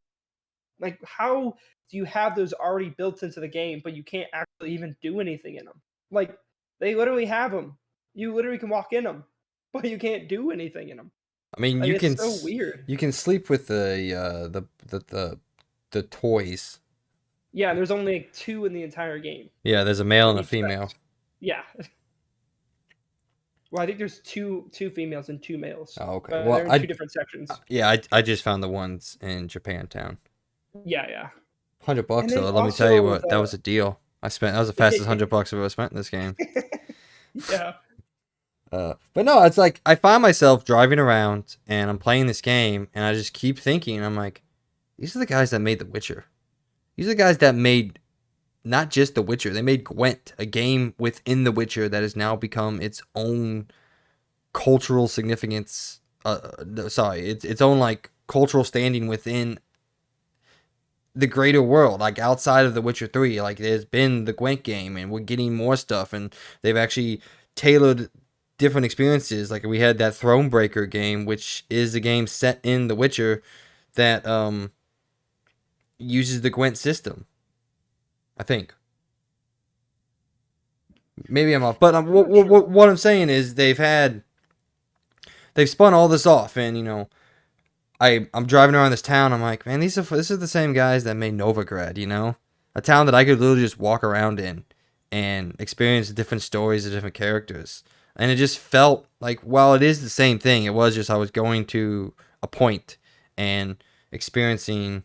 Like how do you have those already built into the game but you can't actually even do anything in them? Like they literally have them. You literally can walk in them, but you can't do anything in them. I mean, Like it's so weird. you can sleep with the toys. Yeah, and there's only like two in the entire game Yeah, there's a male in and a each female. sex. Yeah. Well, I think there's two females and two males, Oh, okay. but Well, they're in two different sections. yeah, I just found the ones in Japantown. Yeah, yeah. And $100 then though. Let me tell you also what, that was a deal. That was the fastest $100 I've ever spent in this game. yeah, But no, it's like I find myself driving around and I'm playing this game and I just keep thinking, I'm like, these are the guys that made The Witcher. These are the guys that made not just The Witcher, they made Gwent, a game within The Witcher that has now become its own cultural significance. Sorry, its own like cultural standing within the greater world, like outside of The Witcher 3. Like there's been the Gwent game and we're getting more stuff and they've actually tailored different experiences. Like we had that Thronebreaker game, which is a game set in The Witcher that uses the Gwent system. I think. Maybe I'm off. But I'm not sure. what I'm saying is they've spun all this off and I'm driving around this town. I'm like, man, this is the same guys that made Novigrad. A town that I could literally just walk around in and experience different stories of different characters. And it just felt like, while it is the same thing, it was just I was going to a point and experiencing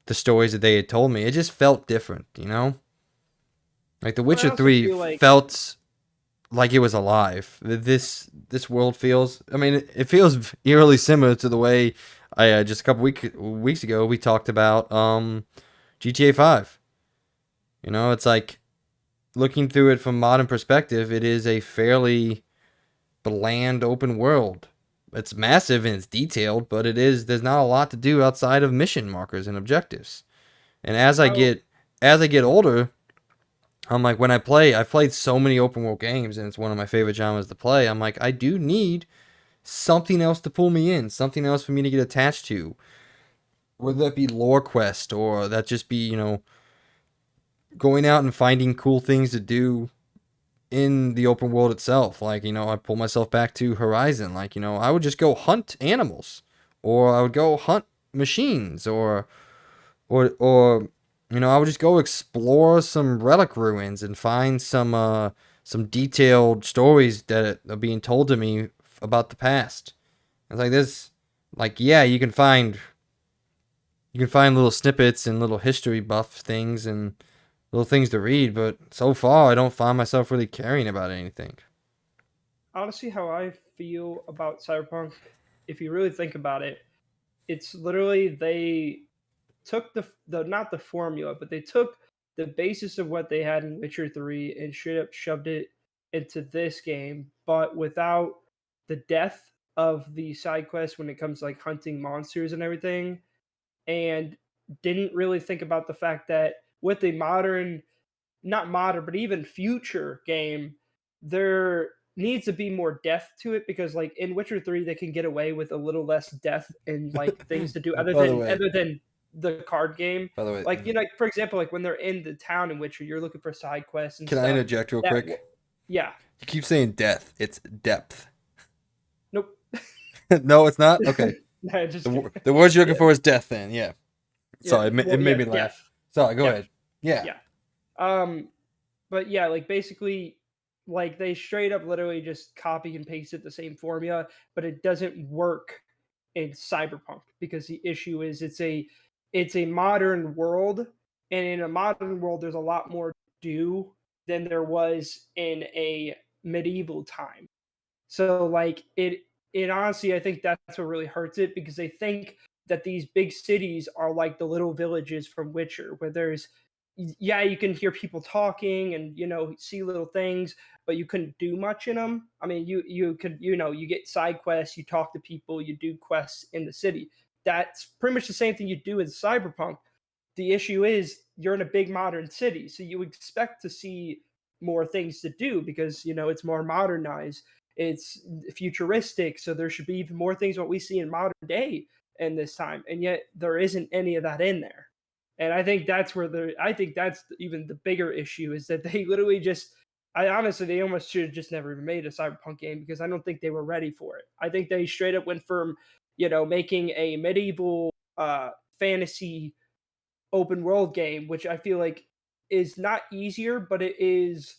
the stories that they had told me. It just felt different. Like The Well, I Witcher also 3 feel like felt like it was alive. This world feels. I mean, it feels eerily similar to the way I just a couple weeks ago we talked about GTA 5. It's like looking through it from modern perspective, it is a fairly bland open world. It's massive and it's detailed, but there's not a lot to do outside of mission markers and objectives. And well, as I get older, I'm like, when I've played so many open world games and it's one of my favorite genres to play. I'm like, I do need something else to pull me in, something else for me to get attached to. Whether that be lore quest or that just be, going out and finding cool things to do in the open world itself. Like, I pull myself back to Horizon. Like, I would just go hunt animals, or I would go hunt machines, or I would just go explore some relic ruins and find some detailed stories that are being told to me about the past. It's like this, like, yeah, you can find little snippets and little history buff things and little things to read, but so far I don't find myself really caring about anything. Honestly, how I feel about Cyberpunk, if you really think about it, it's literally they took the not the formula, but they took the basis of what they had in Witcher 3 and straight up shoved it into this game, but without the depth of the side quests when it comes to like hunting monsters and everything, and didn't really think about the fact that with a modern, not modern, but even future game, there needs to be more depth to it because like in Witcher 3 they can get away with a little less depth and like things to do other By the than way, the card game. by the way, Like like for example, like when they're in the town in Witcher, you're looking for side quests and can I stuff. interject real That quick? yeah. You keep saying death. It's depth. Nope. No, it's not. Okay. No, just kidding. The words you're looking Yeah. for is death. Then, yeah. Yeah. Sorry, it Well, made yeah, me depth. laugh. Sorry, go Depth. ahead. Yeah. Yeah. Um but yeah, like basically, like they straight up literally just copy and pasted the same formula, but it doesn't work in Cyberpunk because the issue is it's a modern world, and in a modern world, there's a lot more to do than there was in a medieval time. So like it honestly, I think that's what really hurts it because they think that these big cities are like the little villages from Witcher, where there's yeah, you can hear people talking and see little things, but you couldn't do much in them. I mean, you could you get side quests, you talk to people, you do quests in the city. That's pretty much the same thing you do in Cyberpunk. The issue is you're in a big modern city, so you expect to see more things to do because it's more modernized, it's futuristic, so there should be even more things what we see in modern day in this time, and yet there isn't any of that in there. And I think that's even the bigger issue is that they literally just I honestly they almost should have just never even made a cyberpunk game because I don't think they were ready for it. I think they straight up went from making a medieval fantasy open world game, which I feel like is not easier, but it's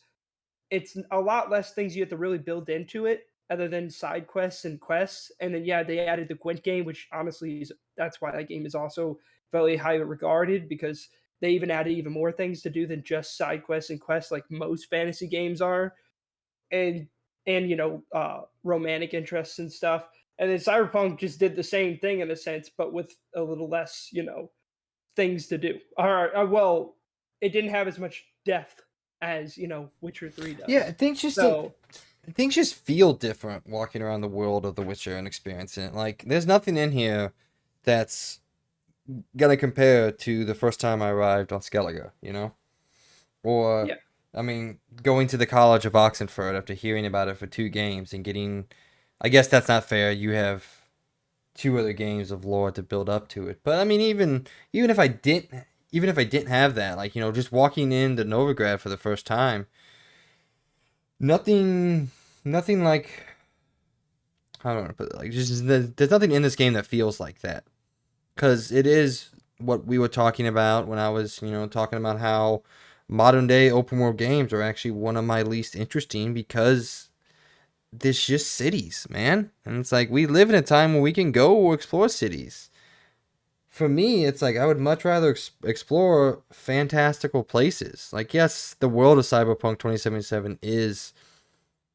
a lot less things you have to really build into it other than side quests and quests. And then yeah, they added the Gwent game, which honestly is that's why that game is also very highly regarded because they even added even more things to do than just side quests and quests like most fantasy games are. And romantic interests and stuff. And then Cyberpunk just did the same thing in a sense, but with a little less, things to do. All right, well, it didn't have as much depth as Witcher 3 Yeah, does. So things just feel different walking around the world of The Witcher and experiencing it. Like, there's nothing in here that's gonna compare to the first time I arrived on Skellige. Or, yeah, I mean, going to the College of Oxenford after hearing about it for 2 games and getting. I guess that's not fair. You have 2 other games of lore to build up to it. But I mean, even if I didn't, even if I didn't have that, like just walking into Novigrad for the first time, nothing, nothing like I don't know, but like just there's nothing in this game that feels like that because it is what we were talking about when I was talking about how modern day open world games are actually one of my least interesting because there's just cities, man. And it's like we live in a time where we can go explore cities. For me, it's like I would much rather explore fantastical places. Like, yes, the world of Cyberpunk 2077 is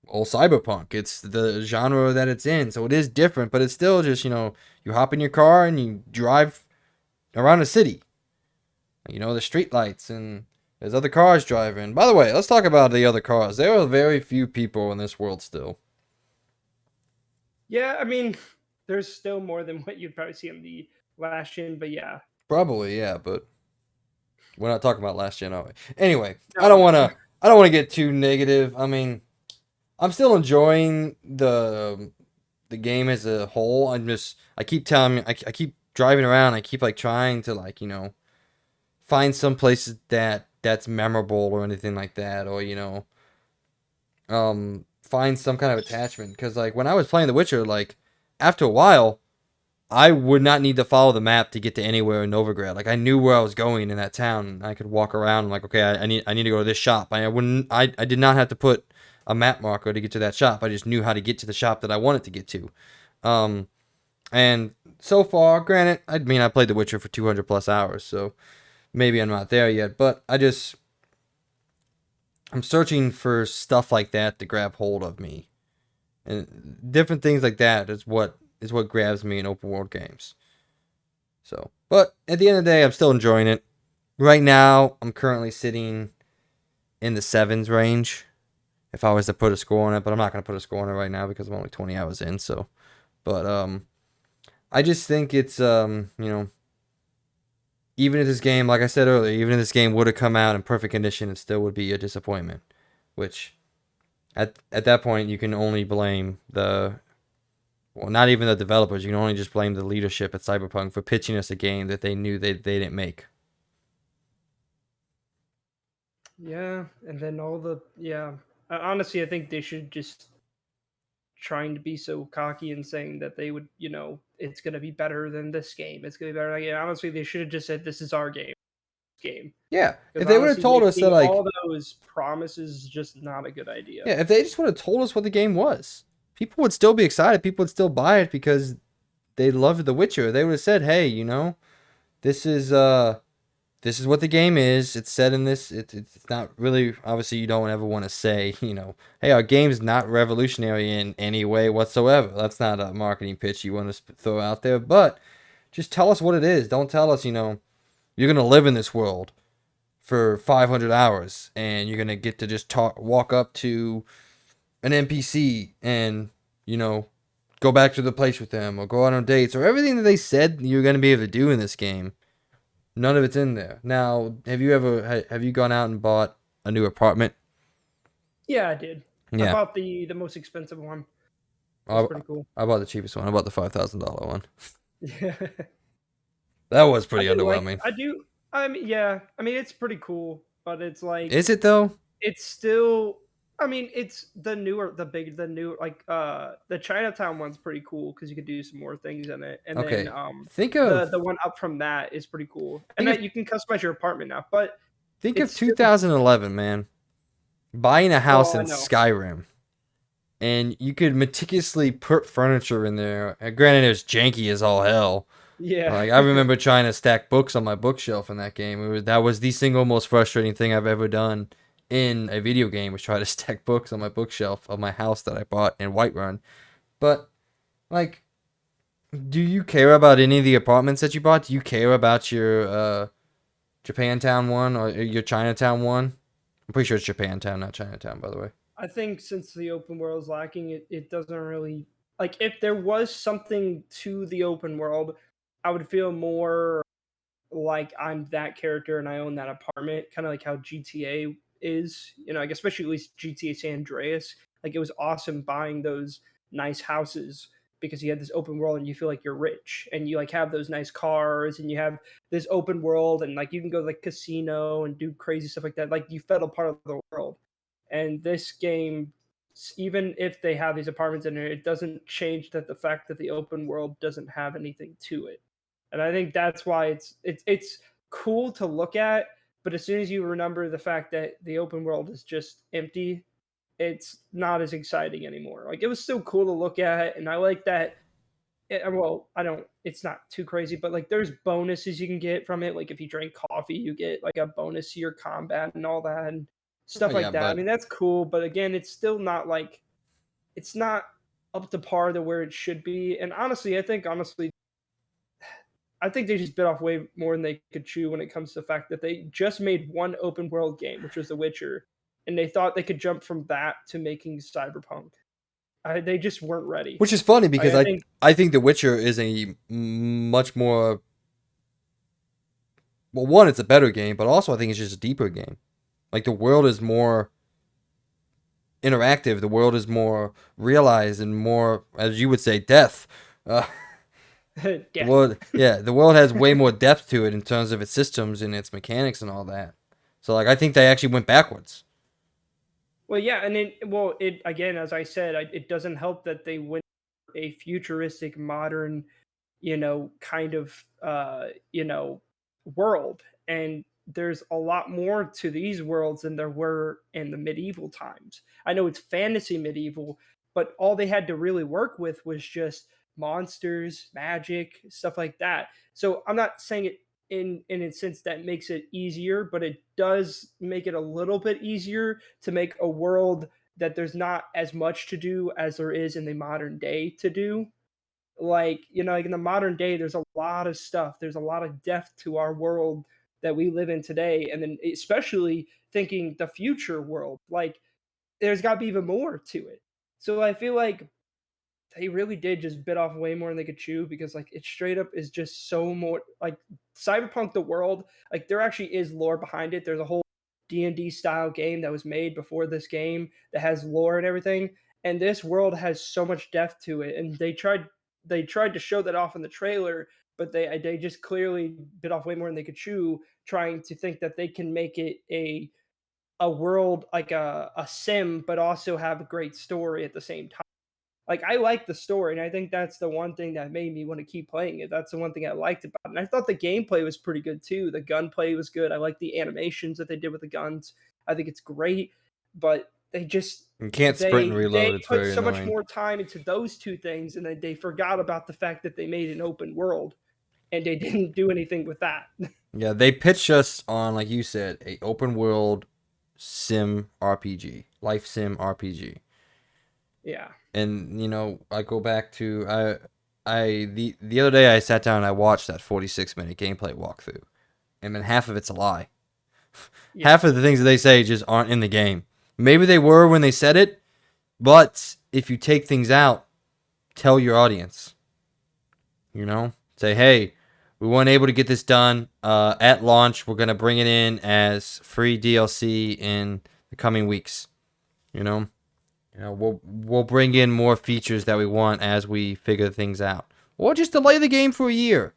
all cyberpunk. It's the genre that it's in, so it is different, but it's still just, you hop in your car and you drive around a city. The street lights and there's other cars driving. By the way, let's talk about the other cars. There are very few people in this world still. yeah. I mean, there's still more than what you'd probably see on the last gen, but yeah, Probably, yeah, but we're not talking about last gen, are we? Anyway, I no, don't no, want to. I don't want to get too negative. I mean, I'm still enjoying the game as a whole. I keep telling me I keep driving around. I keep like trying to like find some places that that's memorable or anything like that, or find some kind of attachment. Because like when I was playing The Witcher, like after a while, I would not need to follow the map to get to anywhere in Novigrad. Like I knew where I was going in that town. And I could walk around. And like, okay, I need to go to this shop. I did not have to put a map marker to get to that shop. I just knew how to get to the shop that I wanted to get to. Um, and so far, granted, I mean I played The Witcher for 200 plus hours, so maybe I'm not there yet. But I'm searching for stuff like that to grab hold of me, and different things like that is what grabs me in open world games. So, but at the end of the day, I'm still enjoying it. Right now, I'm currently sitting in the sevens range. If I was to put a score on it, but I'm not gonna put a score on it right now because I'm only 20 hours in. So, but I just think it's even if this game, like I said earlier, even if this game would have come out in perfect condition, it still would be a disappointment. Which at that point, you can only blame not even the developers. You can only just blame the leadership at Cyberpunk for pitching us a game that they knew they didn't make. Yeah, and then all the yeah. Honestly, I think they should just trying to be so cocky and saying that they would, it's gonna be better than this game. It's gonna be better. Like, yeah, honestly, they should have just said this is our game. Yeah, if Because they would have honestly, told us that, making like, all those promises is just not a good idea. yeah, if they just would have told us what the game was, people would still be excited. People would still buy it because they loved The Witcher. They would have said, "Hey, this is this is what the game is. It's set in this. It's not really. Obviously, you don't ever want to say, hey, our game's not revolutionary in any way whatsoever. That's not a marketing pitch you want to throw out there. But just tell us what it is. Don't tell us, you're gonna live in this world for 500 hours and you're gonna get to just walk up to an NPC and go back to the place with them or go out on dates or everything that they said you're gonna be able to do in this game. None of it's in there. Now, have you gone out and bought a new apartment? Yeah, I did. I Yeah, bought the most expensive one. It was I, pretty cool. I bought the cheapest one. I bought the $5,000 one. Yeah. That was I pretty do like underwhelming. I do I mean, yeah, I mean, it's pretty cool, but it's like Is it though? it's still I mean, it's the new the Chinatown one's pretty cool because you could do some more things in it, and then Okay. Think the of one up from that is pretty cool, and think of that you can customize your apartment now. But think of it's still 2011, man. Buying a house well, I in know, Skyrim, and you could meticulously put furniture in there. Granted, it was janky as all hell. yeah, Like I remember trying to stack books on my bookshelf in that game. That was the single most frustrating thing I've ever done in a video game was try to stack books on my bookshelf of my house that I bought in Whiterun. But like, do you care about any of the apartments that you bought? Do you care about your Japantown one or your Chinatown one? I'm pretty sure it's Japantown, not Chinatown, by the way. I think since the open world is lacking, it doesn't really like if there was something to the open world, I would feel more like I'm that character and I own that apartment, kind of like how GTA is, like especially at least GTA San Andreas. Like it was awesome buying those nice houses because you had this open world and you feel like you're rich and you like have those nice cars and you have this open world and like you can go to like casino and do crazy stuff like that. Like you felt a part of the world. And this game, even if they have these apartments in there, it doesn't change that the fact that the open world doesn't have anything to it. And I think that's why it's cool to look at, but as soon as you remember the fact that the open world is just empty, it's not as exciting anymore. Like it was still cool to look at, and I like that. Well, I don't. It's not too crazy, but like there's bonuses you can get from it. Like if you drink coffee, you get like a bonus to your combat and all that and Oh stuff yeah, like that. I but mean that's cool, but again, it's still not like it's not up to par to where it should be. And honestly, I think they just bit off way more than they could chew when it comes to the fact that they just made one open world game, which was The Witcher, and they thought they could jump from that to making Cyberpunk. They just weren't ready. which is funny because I I think I think The Witcher is a much more, well, one, it's a better game, but also I think it's just a deeper game. Like the world is more interactive, the world is more realized and more, as you would say, depth. Uh, death. the world has way more depth to it in terms of its systems and its mechanics and all that. So like I think they actually went backwards. Well, yeah, and it again, as I said, it doesn't help that they went a futuristic, modern, kind of, world, and there's a lot more to these worlds than there were in the medieval times. I know it's fantasy medieval, but all they had to really work with was just monsters, magic, stuff like that. So I'm not saying it in a sense that makes it easier, but it does make it a little bit easier to make a world that there's not as much to do as there is in the modern day to do. Like, like in the modern day, there's a lot of stuff, there's a lot of depth to our world that we live in today, and then especially thinking the future world, like there's got to be even more to it. So I feel like they really did just bit off way more than they could chew, because like it straight up is just so more like Cyberpunk the world. Like there actually is lore behind it. There's a whole D&D style game that was made before this game that has lore and everything, and this world has so much depth to it, and they tried to show that off in the trailer, but they just clearly bit off way more than they could chew, trying to think that they can make it a world like a sim, but also have a great story at the same time. Like I like the story, and I think that's the one thing that made me want to keep playing it. That's the one thing I liked about it. And I thought the gameplay was pretty good too. The gunplay was good. I like the animations that they did with the guns. I think it's great, but they just You can't sprint and they reload. It's put very so much annoying. more time into those two things, and then they forgot about the fact that they made an open world, and they didn't do anything with that. Yeah, they pitched us on, like you said, a open world sim RPG, life sim RPG. Yeah. And I go back to the other day I sat down and I watched that 46-minute gameplay walkthrough, and then half of it's a lie. Yeah. Half of the things that they say just aren't in the game. Maybe they were when they said it, but if you take things out, tell your audience. Say, hey, we weren't able to get this done at launch. We're gonna bring it in as free DLC in the coming weeks. You know, we'll bring in more features that we want as we figure things out, or just delay the game for a year.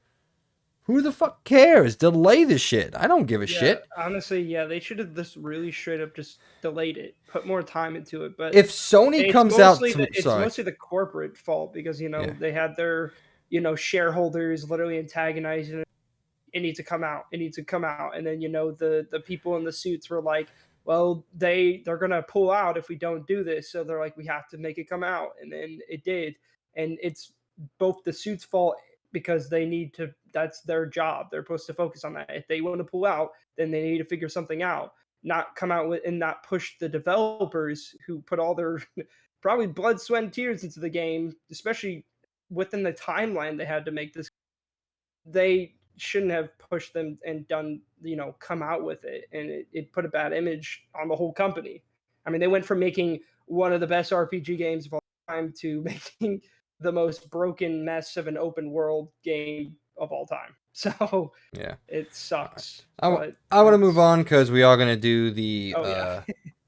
Who the fuck cares? Delay this shit. I don't give a Yeah, shit. honestly, yeah, they should have just really straight up just delayed it, put more time into it. But If Sony it's comes out mostly to sorry, the corporate fault, because yeah, they had their shareholders literally antagonizing it. It needs to come out. It needs to come out. And then the people in the suits were like, well, they're gonna pull out if we don't do this. So they're like, we have to make it come out, and then it did. And it's both the suits' fault, because they need to. That's their job. They're supposed to focus on that. If they want to pull out, then they need to figure something out. Not come out with and not push the developers who put all their probably blood, sweat, and tears into the game, especially within the timeline they had to make this. They shouldn't have pushed them and done, come out with it, and it put a bad image on the whole company. I mean, they went from making one of the best RPG games of all time to making the most broken mess of an open world game of all time. So yeah. it All right. sucks, I, w- but I want to move that's on because we are gonna do the oh yeah.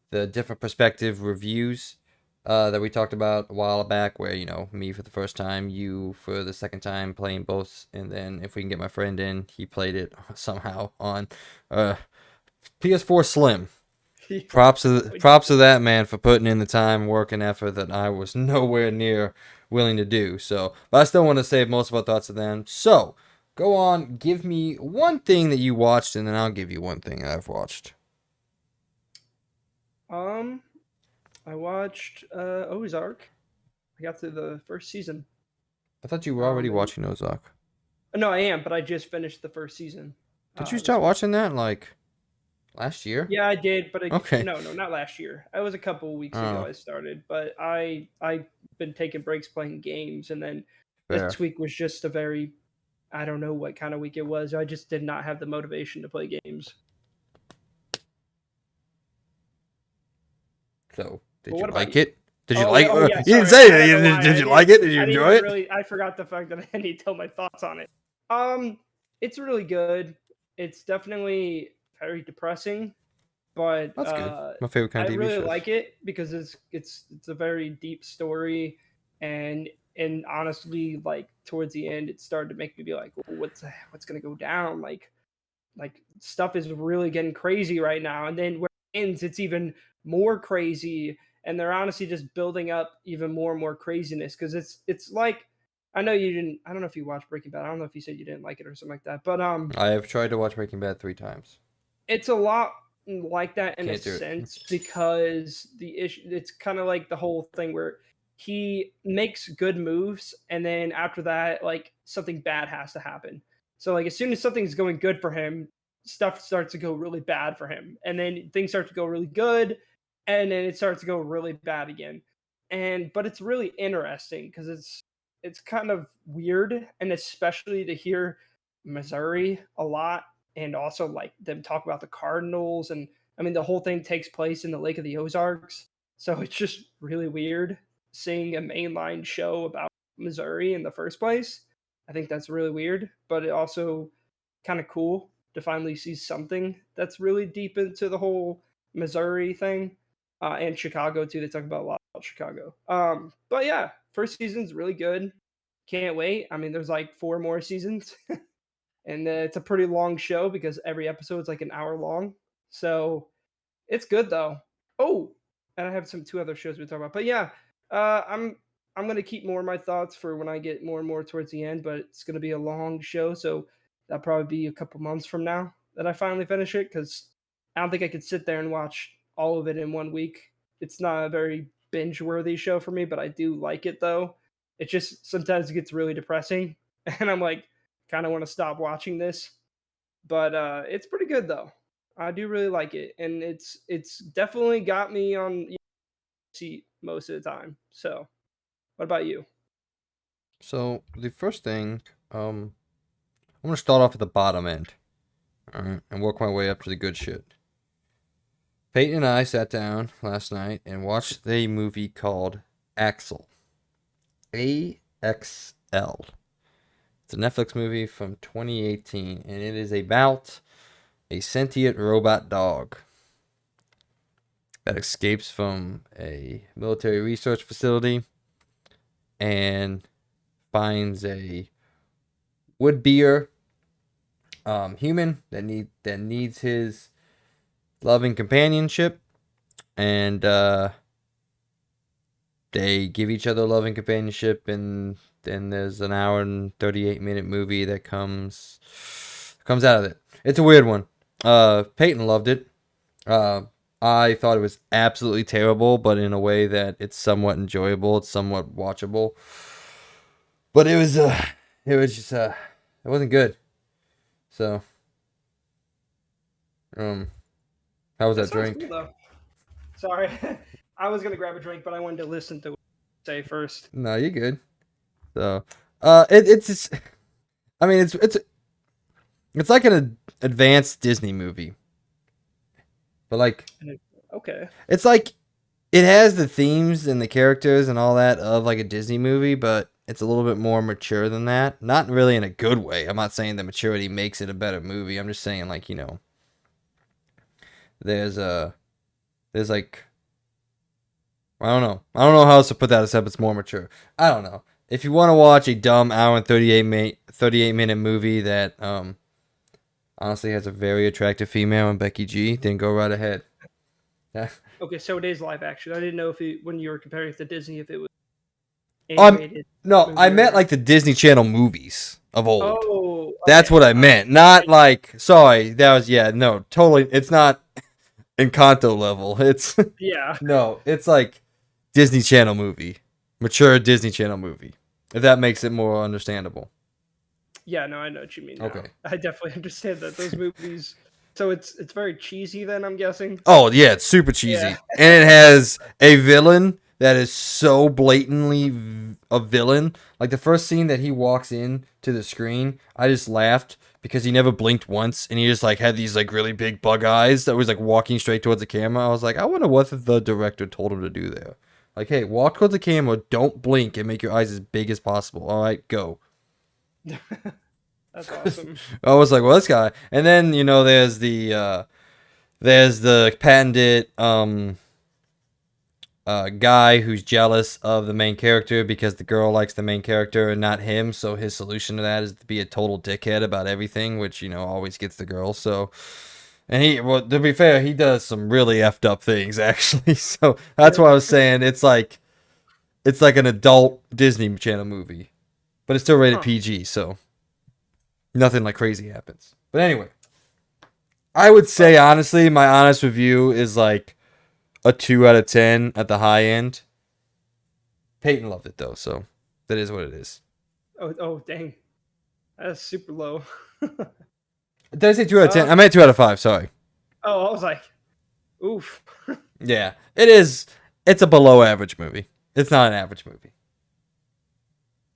the different perspective reviews that we talked about a while back, where me for the first time, you for the second time, playing both, and then if we can get my friend in, he played it somehow on uh, PS4 Slim. Yeah. Props to that man for putting in the time, work, and effort that I was nowhere near willing to do. So, but I still want to save most of our thoughts to them. So, go on, give me one thing that you watched, and then I'll give you one thing I've watched. um I watched Ozark. I got through the first season. I thought you were already And watching Ozark. no, I am, but I just finished the first season Did you this start week. watching that like last year? Yeah, I did, but Okay. no, not last year. It was a couple of weeks ago Oh, I started, but I've been taking breaks playing games, and then fair. this week was just a very, I don't know what kind of week it was. I just did not have the motivation to play games. So, But did you what about like you? it? Did you Oh like? yeah, oh yeah. You didn't Sorry, say I had to it. lie. Did you like it? Did you I didn't enjoy even it? really. I forgot the fact that I need to tell my thoughts on it. Um, it's really good. It's definitely very depressing, but That's good. My favorite kind I of TV really shows. like it because it's a very deep story, and honestly, like towards the end, it started to make me be like, well, what's gonna go down? Like like stuff is really getting crazy right now, and then where it ends, it's even more crazy, and they're honestly just building up even more and more craziness because it's like I know you didn't. I don't know if you watched Breaking Bad. I don't know if you said you didn't like it or something like that, but I have tried to watch Breaking Bad 3 times. it's a lot like that in a Can't do it. sense because the issue it's kind of like the whole thing where he makes good moves and then after that like something bad has to happen. So like as soon as something's going good for him, stuff starts to go really bad for him. And then things start to go really good and then it starts to go really bad again. And but it's really interesting because it's kind of weird and especially to hear Missouri a lot and also like them talk about the Cardinals and I mean the whole thing takes place in the Lake of the Ozarks. So it's just really weird seeing a mainline show about Missouri in the first place. I think that's really weird, but it also kind of cool to finally see something that's really deep into the whole Missouri thing. And Chicago too. They talk about a lot about Chicago. But yeah, first season's really good. Can't wait. I mean, there's like 4 more seasons. And it's a pretty long show because every episode's like an hour long. So it's good though. Oh, and I have some 2 other shows we talk about. But yeah, I'm gonna keep more of my thoughts for when I get more and more towards the end. But it's gonna be a long show, so that'll probably be a couple months from now that I finally finish it because I don't think I could sit there and watch all of it in one week. It's not a very binge worthy show for me, but I do like it though. It just sometimes it gets really depressing, and I'm like, kind of want to stop watching this. But it's pretty good though. I do really like it, and it's definitely got me on seat most of the time. So, what about you? So the first thing, I'm gonna start off at the bottom end, all right, and work my way up to the good shit. Peyton and I sat down last night and watched a movie called Axel. AXL. It's a Netflix movie from 2018, and it is about a sentient robot dog that escapes from a military research facility and finds a wood beer human that needs his loving companionship, and they give each other loving companionship, and then there's an hour and 38-minute movie that comes out of it. It's a weird one. Peyton loved it. Uh, I thought it was absolutely terrible, but in a way that it's somewhat enjoyable. It's somewhat watchable. But it was just it wasn't good. So, um, how was That that sounds drink? cool though. Sorry, I was gonna grab a drink, but I wanted to listen to what you say first. No, you're good. So, it's just, I mean, it's like an advanced Disney movie, but like, Okay. it's like it has the themes and the characters and all that of like a Disney movie, but it's a little bit more mature than that. Not really in a good way. I'm not saying the maturity makes it a better movie. I'm just saying like, there's a there's like I don't know. I don't know how else to put that except it's more mature. I don't know. If you want to watch a dumb hour and 38-minute movie that honestly has a very attractive female and Becky G, then go right ahead. Yeah. Okay, so it is live action. I didn't know if it, when you were comparing it to Disney, if it was Um animated no, I movie meant or. like the Disney Channel movies of old. Oh, That's okay. what I meant. Not like sorry, that was yeah, no, totally it's not Encanto level. It's Yeah, no, it's like Disney Channel movie. Mature Disney Channel movie. If that makes it more understandable. yeah. No, I know what you mean now. Okay. I definitely understand that those movies. So it's very cheesy. Then I'm guessing. Oh yeah, it's super Yeah. cheesy, and it has a villain that is so blatantly a villain. Like the first scene that he walks in to the screen, I just laughed because he never blinked once, and he just like had these like really big bug eyes that was like walking straight towards the camera. I was like, I wonder what the director told him to do there. Like, hey, walk towards the camera, don't blink, and make your eyes as big as possible. All right, go. That's awesome. I was like, well, this guy, and then there's the patented guy who's jealous of the main character because the girl likes the main character and not him. So his solution to that is to be a total dickhead about everything, which always gets the girl. So, and well, to be fair, he does some really effed up things actually. So that's why I was saying it's like an adult Disney Channel movie, but it's still rated Huh. PG. So nothing like crazy happens. But anyway, I would say honestly, my honest review is like a 2 out of 10 at the high end. Peyton loved it though, so that is what it is. Oh, dang. That's super low. Did I say 2 out of 10? uh, I meant 2 out of 5, sorry. oh, I was like, oof. Yeah, it is. It's a below average movie. It's not an average movie.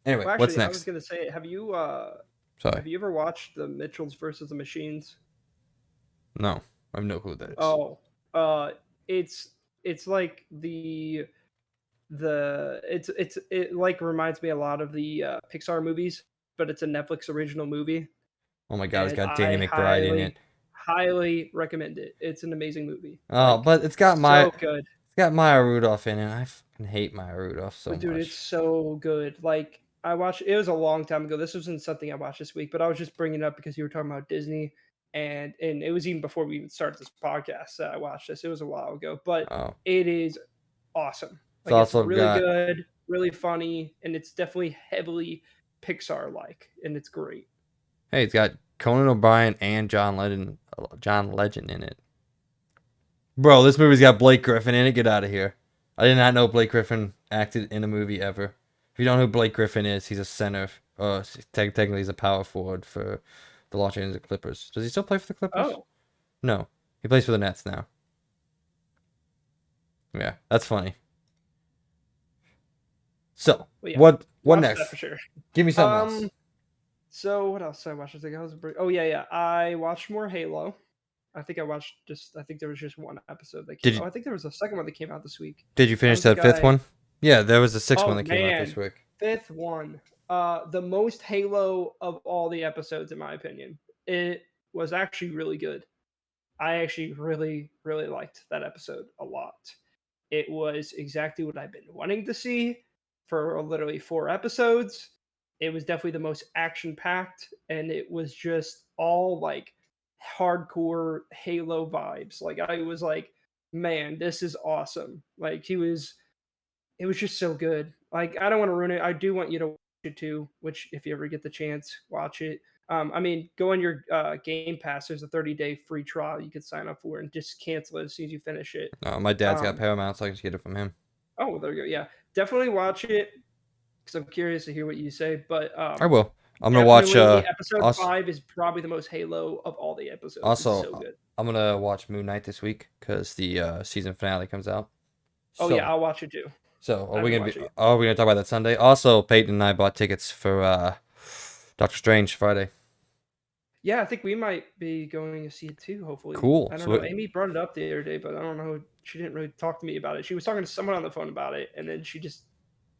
Anyway, Well, what's actually, I was next? gonna say, Sorry. have you ever watched the Mitchells versus the Machines? No, I have no clue what that is. Oh, uh, it's like it like reminds me a lot of the Pixar movies, but it's a Netflix original movie, Oh my god, it's and got Danny I McBride in it. highly recommend it. It's an amazing movie, Oh, like but so good. it's got Maya Rudolph in it. I fucking hate Maya Rudolph so But dude, it's much. so good. Like I watched it was a long time ago. This wasn't something I watched this week, but I was just bringing it up because you were talking about Disney, and it was even before we even started this podcast that I watched this. It was a while ago, but Oh, it is awesome. it's Like it's also really got good, really funny, and it's definitely heavily Pixar like, and it's great. hey, it's got Conan O'Brien and John Legend in it. Bro, this movie's got Blake Griffin in it. Get out of here. I did not know Blake Griffin acted in a movie ever. If you don't know who Blake Griffin is, he's a center. Technically, he's a power forward for the Los Angeles Clippers. Does he still play for the Clippers? Oh, No, he plays for the Nets now. Yeah, that's funny. So, well, yeah, what watch that for next? sure. Give me something else. Um, so what else did I watch? I think I was. Oh yeah. I watched more Halo. I think there was just one episode that came Did out. you Oh, I think there was a second one that came out this week. did you I finish don't that think fifth I. one? Yeah, there was a sixth one Oh that came out this man, week. fifth one. The most Halo of all the episodes, in my opinion. It was actually really good. I actually really, really liked that episode a lot. It was exactly what I've been wanting to see for literally 4 episodes. It was definitely the most action packed, and it was just all like hardcore Halo vibes. Like I was like, man, this is awesome. Like it was just so good. Like I don't want to ruin it. I do want you to watch it too. Which if you ever get the chance, watch it. I mean, go on your Game Pass. There's a 30-day free trial you could sign up for, and just cancel it as soon as you finish it. My dad's got Um, Paramount, so I can just get it from him. oh, well, there you go. Yeah, definitely watch it because I'm curious to hear what you say. But I will. I'm gonna watch. definitely, episode Also, 5 is probably the most Halo of all the episodes. It's also, so good. I'm gonna watch Moon Knight this week because the season finale comes out. Oh yeah, So, I'll watch it too. so I are we haven't gonna be? watched it yet. Are we gonna talk about that Sunday? Also, Peyton and I bought tickets for Doctor Strange Friday. Yeah, I think we might be going to see it too. Hopefully, Cool. I don't So, know. Amy brought it up the other day, but I don't know. She didn't really talk to me about it. She was talking to someone on the phone about it, and then she just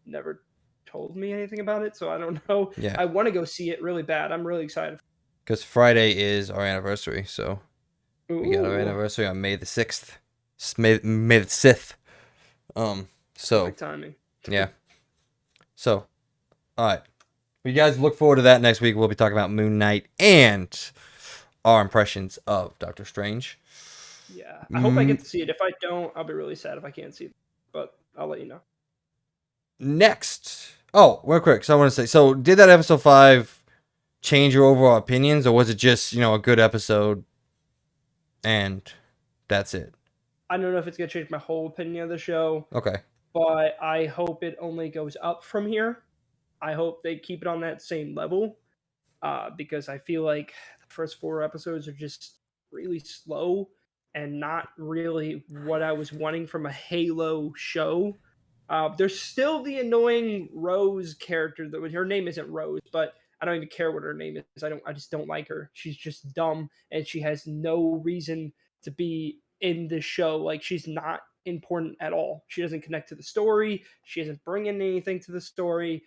never told me anything about it. So I don't know. yeah, I want to go see it really bad. I'm really excited. because Friday is our anniversary, so we got our Ooh, anniversary on May the 6th. May the 6th. So perfect timing. yeah. So, all right. You guys look forward to that next week. We'll be talking about Moon Knight and our impressions of Doctor Strange. Yeah, I hope I Mm, get to see it. If I don't, I'll be really sad if I can't see it. But I'll let you know. next. Oh, real quick. So I want to say, so did that episode 5 change your overall opinions, or was it just, a good episode and that's it? I don't know if it's gonna change my whole opinion of the show, Okay. but I hope it only goes up from here. I hope they keep it on that same level because I feel like the first 4 episodes are just really slow and not really what I was wanting from a Halo show. There's still the annoying Rose character. That her name isn't Rose, but I don't even care what her name is. I just don't like her. She's just dumb, and she has no reason to be in this show. Like she's not important at all. She doesn't connect to the story. She isn't bringing anything to the story.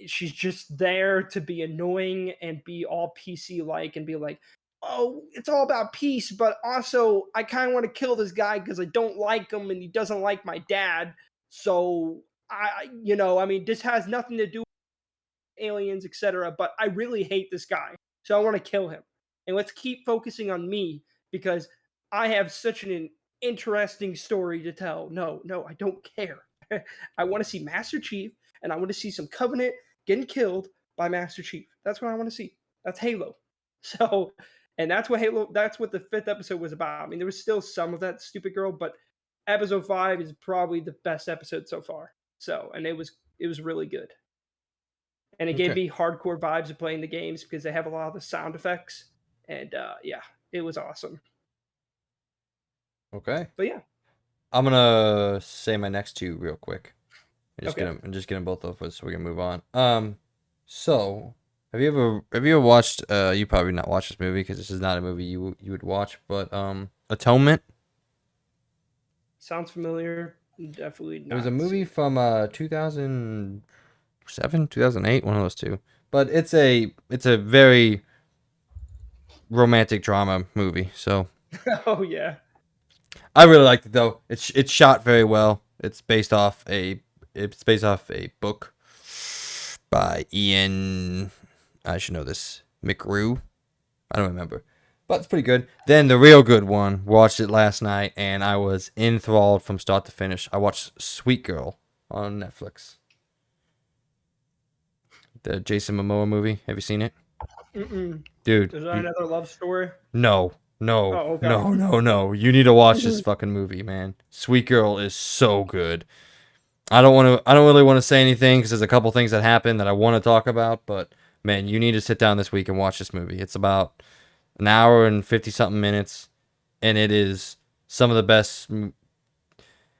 She's just there to be annoying and be all PC like and be like, oh, it's all about peace, but also I kind of want to kill this guy because I don't like him and he doesn't like my dad. So I mean, this has nothing to do with aliens, etc. But I really hate this guy, so I want to kill him. And let's keep focusing on me because I have such an interesting story to tell. No, no, I don't care. I want to see Master Chief, and I want to see some Covenant getting killed by Master Chief. That's what I want to see. That's Halo. So, and that's what Halo. That's what the 5th episode was about. I mean, there was still some of that stupid girl, but episode 5 is probably the best episode so far. So, and it was really good, and it gave Okay. me hardcore vibes of playing the games because they have a lot of the sound effects, and yeah, it was awesome. Okay. But yeah, I'm gonna say my next two real quick. okay. I'm just getting both of us so we can move on. So have you ever watched? You probably not watched this movie because this is not a movie you would watch, but Atonement. Sounds familiar. Definitely It was a not movie seen. from 2007, 2008, one of those two. But it's a very romantic drama movie. So Oh yeah. I really liked it though. It's shot very well. It's based off a book by Ian. I should know this. McRue. I don't remember, but it's pretty good. Then the real good one. Watched it last night, and I was enthralled from start to finish. I watched Sweet Girl on Netflix. The Jason Momoa movie. Have you seen it, Mm-mm. dude? Is that another love story? No, no, Oh, okay. no, no, no. You need to watch this fucking movie, man. Sweet Girl is so good. I don't want to. I don't really want to say anything because there's a couple things that happen that I want to talk about. But man, you need to sit down this week and watch this movie. It's about an hour and 50 something minutes, and it is some of the best.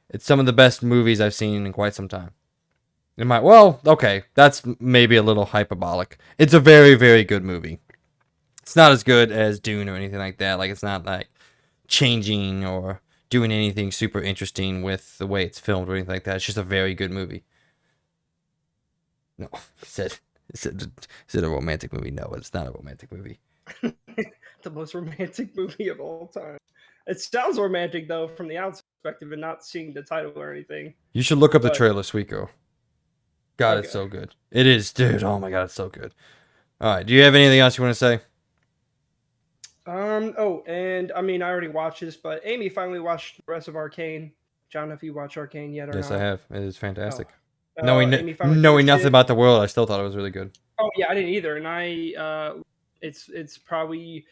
It's some of the best movies I've seen in quite some time. Well, okay, that's maybe a little hyperbolic. It's a very, very good movie. It's not as good as Dune or anything like that. Like, it's not like changing or doing anything super interesting with the way it's filmed or anything like that. It's just a very good movie. No, is it a romantic movie? No, it's not a romantic movie. The most romantic movie of all time. It sounds romantic though from the outside perspective and not seeing the title or anything. You should look up the But trailer, Sweet Girl. God, it's okay. so good. It is, dude. Oh my God, it's so good. All right, do you have anything else you want to say? Oh, and I mean, I already watched this, but Amy finally watched the rest of Arcane. John, if you watch Arcane yet or Yes, I not. have. It is Oh, fantastic. Knowing Amy finally knowing finished nothing it. about the world, I still thought it was really good. Oh yeah, I didn't either, and it's probably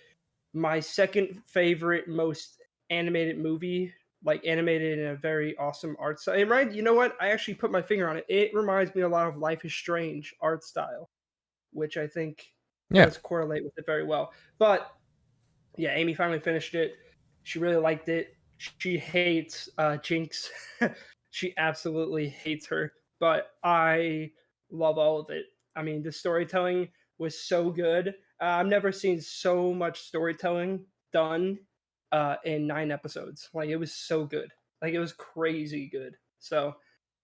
my second favorite most animated movie, like animated in a very awesome art style. And right, you know what? I actually put my finger on it. It reminds me a lot of Life is Strange art style, which I think Yeah. does correlate with it very well. But yeah, Amy finally finished it. She really liked it. She hates Jinx. She absolutely hates her, but I love all of it. I mean, the storytelling was so good. I've never seen so much storytelling done in 9 episodes. Like it was so good. Like it was crazy good. So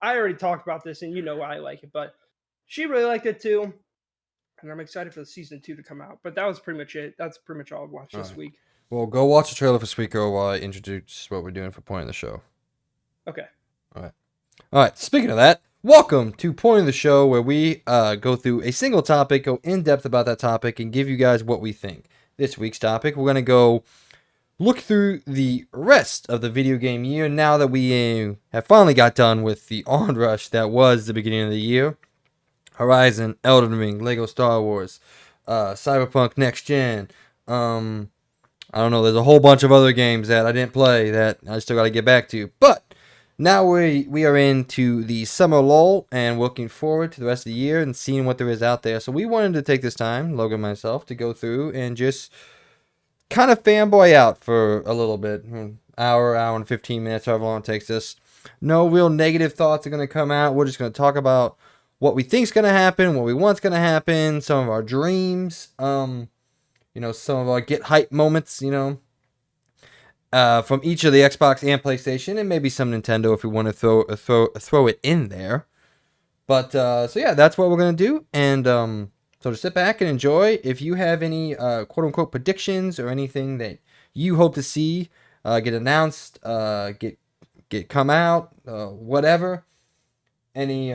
I already talked about this, and you know why I like it, but she really liked it too. And I'm excited for the season 2 to come out. But that was pretty much it. That's pretty much all I've watched All this right. week. Well, go watch the trailer for Sweet Girl while I introduce what we're doing for Point of the Show. Okay. All right. All right. Speaking of that, welcome to Point of the Show, where we go through a single topic, go in depth about that topic, and give you guys what we think. This week's topic, we're gonna go look through the rest of the video game year now that we have finally got done with the onrush that was the beginning of the year. Horizon, Elden Ring, Lego Star Wars, Cyberpunk Next Gen. I don't know. There's a whole bunch of other games that I didn't play that I still got to get back to. But now we are into the summer lull and looking forward to the rest of the year and seeing what there is out there. So we wanted to take this time, Logan and myself, to go through and just kind of fanboy out for a little bit. Hour and 15 minutes, however long it takes us. No real negative thoughts are going to come out. We're just going to talk about what we think's going to happen, what we want's going to happen, some of our dreams, some of our get hype moments, from each of the Xbox and PlayStation, and maybe some Nintendo if we want to throw it in there. But so yeah, that's what we're gonna do. And So just sit back and enjoy. If you have any quote-unquote predictions or anything that you hope to see get announced, get come out, whatever, any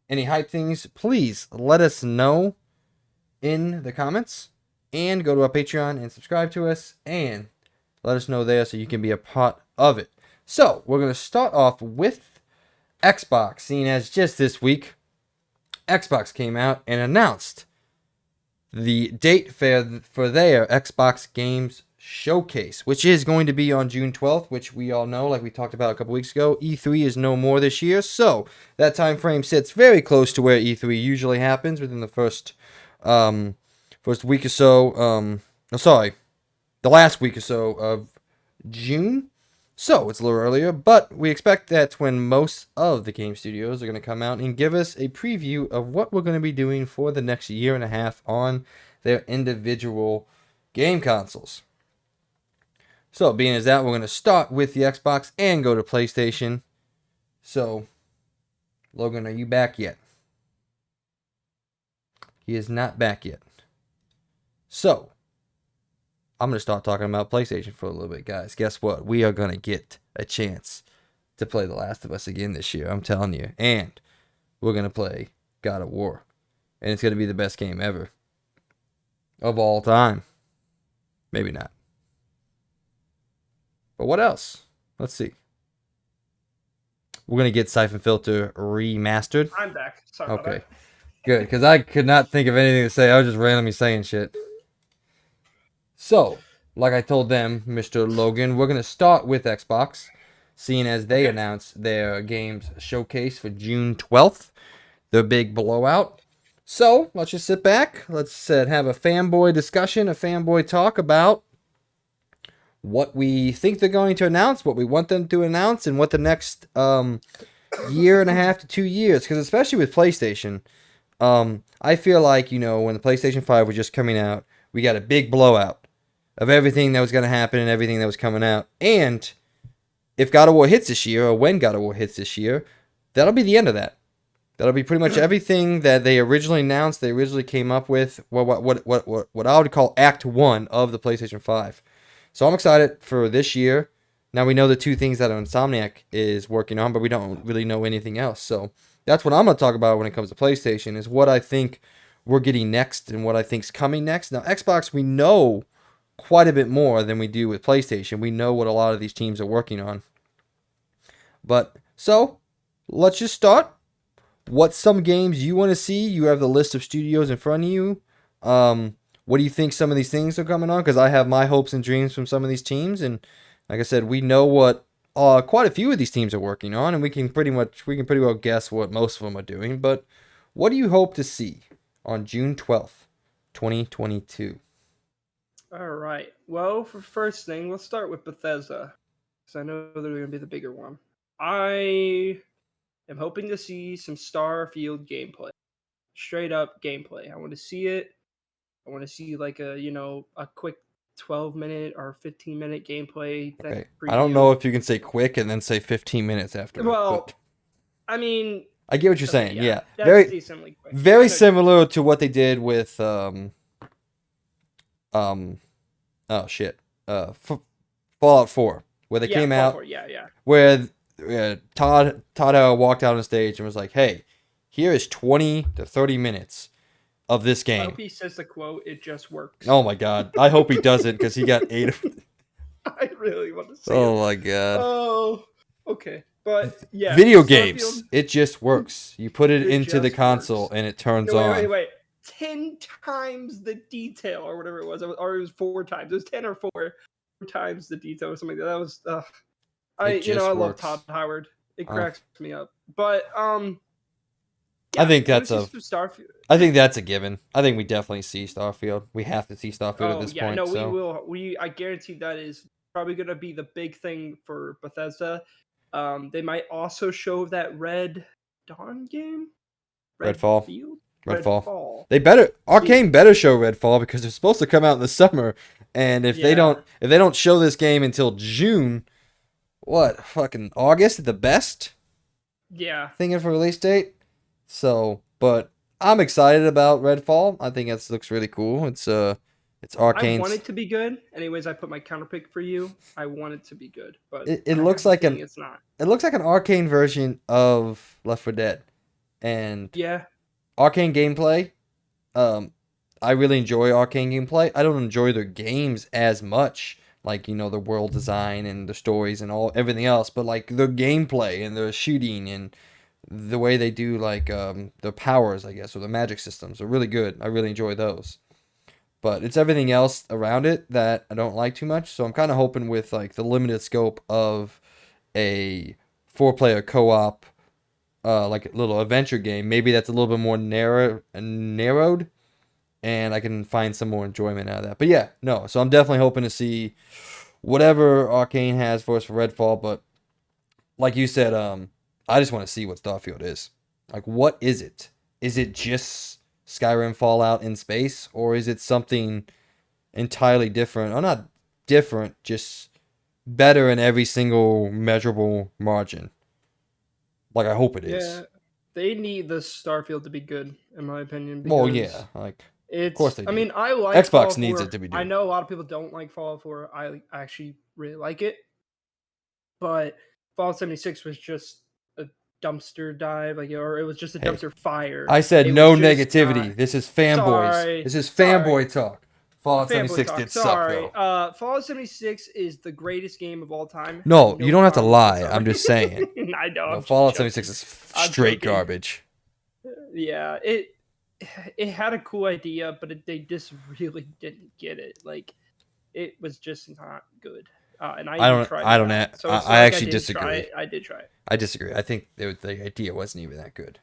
hype things, please let us know in the comments, and go to our Patreon and subscribe to us and let us know there so you can be a part of it. So we're going to start off with Xbox, seeing as just this week Xbox came out and announced the date for their Xbox Games Showcase, which is going to be on June 12th, which we all know, like we talked about a couple weeks ago, E3 is no more this year, so that time frame sits very close to where E3 usually happens, within the first week or so, the last week or so of June. So it's a little earlier, but we expect that's when most of the game studios are going to come out and give us a preview of what we're going to be doing for the next year and a half on their individual game consoles. So being as that, we're going to start with the Xbox and go to PlayStation. So, Logan, are you back yet? He is not back yet. So, I'm going to start talking about PlayStation for a little bit, guys. Guess what? We are going to get a chance to play The Last of Us again this year. I'm telling you. And we're going to play God of War. And it's going to be the best game ever. Of all time. Maybe not. But what else? Let's see. We're going to get Siphon Filter remastered. I'm back. Sorry about that. Good, because I could not think of anything to say. I was just randomly saying shit. So, like I told them, Mr. Logan, we're going to start with Xbox, seeing as they announced their games showcase for June 12th, their big blowout. So, let's just sit back. Let's have a fanboy discussion, a fanboy talk about what we think they're going to announce, what we want them to announce, and what the next year and a half to 2 years, because especially with PlayStation, I feel like, when the PlayStation 5 was just coming out, we got a big blowout of everything that was going to happen and everything that was coming out. And if God of War hits this year, or when God of War hits this year, that'll be the end of that. That'll be pretty much everything that they originally announced, they originally came up with, what I would call Act 1 of the PlayStation 5. So I'm excited for this year. Now we know the two things that Insomniac is working on, but we don't really know anything else. So that's what I'm going to talk about when it comes to PlayStation, is what I think we're getting next and what I think's coming next. Now, Xbox, we know quite a bit more than we do with PlayStation. We know what a lot of these teams are working on. But, so, let's just start. What's some games you want to see? You have the list of studios in front of you. What do you think some of these things are coming on? Because I have my hopes and dreams from some of these teams. And, like I said, we know what quite a few of these teams are working on. And we can pretty well guess what most of them are doing. But what do you hope to see on June 12th, 2022? All right. Well, for first thing, let's start with Bethesda, because I know they're going to be the bigger one. I am hoping to see some Starfield gameplay, straight up gameplay. I want to see it. I want to see like a quick 12-minute or 15-minute gameplay. Okay. I don't know if you can say quick and then say 15 minutes after. Well, I mean, I get what you're saying. Yeah. That's Very decently quick. Very similar to what they did with Fallout 4, where they came out, where Todd walked out on stage and was like, "Hey, here is 20 to 30 minutes of this game." I hope he says the quote, "It just works." Oh my god, I hope he doesn't, because he got 8 of it. I really want to say Oh my god. Oh, okay. But yeah, video games, it just works. You put it into the console and it turns on. Wait. 10 times the detail, or whatever it was, or it was 4 times. It was 10 or 4 times the detail, or something like that. That was I love Todd Howard. It cracks me up. But I think that's I think that's a given. I think we definitely see Starfield. We have to see Starfield at this point. No, we will. I guarantee that is probably going to be the big thing for Bethesda. They might also show that Red Dawn game. Redfall. Arcane better show Redfall, because it's supposed to come out in the summer, and if they don't show this game until June, fucking August at the best? Yeah. Thinking for release date. So, but I'm excited about Redfall. I think it looks really cool. It's I want Arcane's. it to be good. Anyways, I put my counterpick for you. I want it to be good, but It I looks have a like feeling it's not. it looks like an Arcane version of Left 4 Dead, and Yeah, Arcane gameplay. Um, I really enjoy Arcane gameplay. I don't enjoy their games as much, like the world design and the stories and all everything else, but like the gameplay and the shooting and the way they do like the powers, I guess, or the magic systems are really good. I really enjoy those. But it's everything else around it that I don't like too much. So I'm kind of hoping with like the limited scope of a four-player co-op, like a little adventure game, maybe that's a little bit more narrowed, and I can find some more enjoyment out of that. But yeah, no. So I'm definitely hoping to see whatever Arcane has for us for Redfall. But like you said, I just want to see what Starfield is. Like, what is it? Is it just Skyrim Fallout in space, or is it something entirely different? Or not different, just better in every single measurable margin. Like I hope it is. yeah. They need the Starfield to be good, in my opinion, Well, because yeah, like of course it's. they I do. mean, I like Xbox Fallout needs 4. it to be I do. know a lot of people don't like Fallout 4. I actually really like it, but Fallout 76 was just a dumpster dive, like, or it was just a Hey, dumpster fire. I said It was no just not. negativity. This is fanboys. Sorry, This is sorry. fanboy talk. Fallout Fanboy 76 talk. did suck Sorry. though. Fallout 76 is the greatest game of all time. Have No, you no don't have to problem lie. I'm whatsoever. just saying. I know. No, I'm Fallout 76 joking. is I'm straight joking. garbage. Yeah, it had a cool idea, but they just really didn't get it. Like, it was just not good. And I even tried I it don't out. I So it's not I like I actually didn't try disagree. it. I did try it. I disagree. I think the idea wasn't even that good.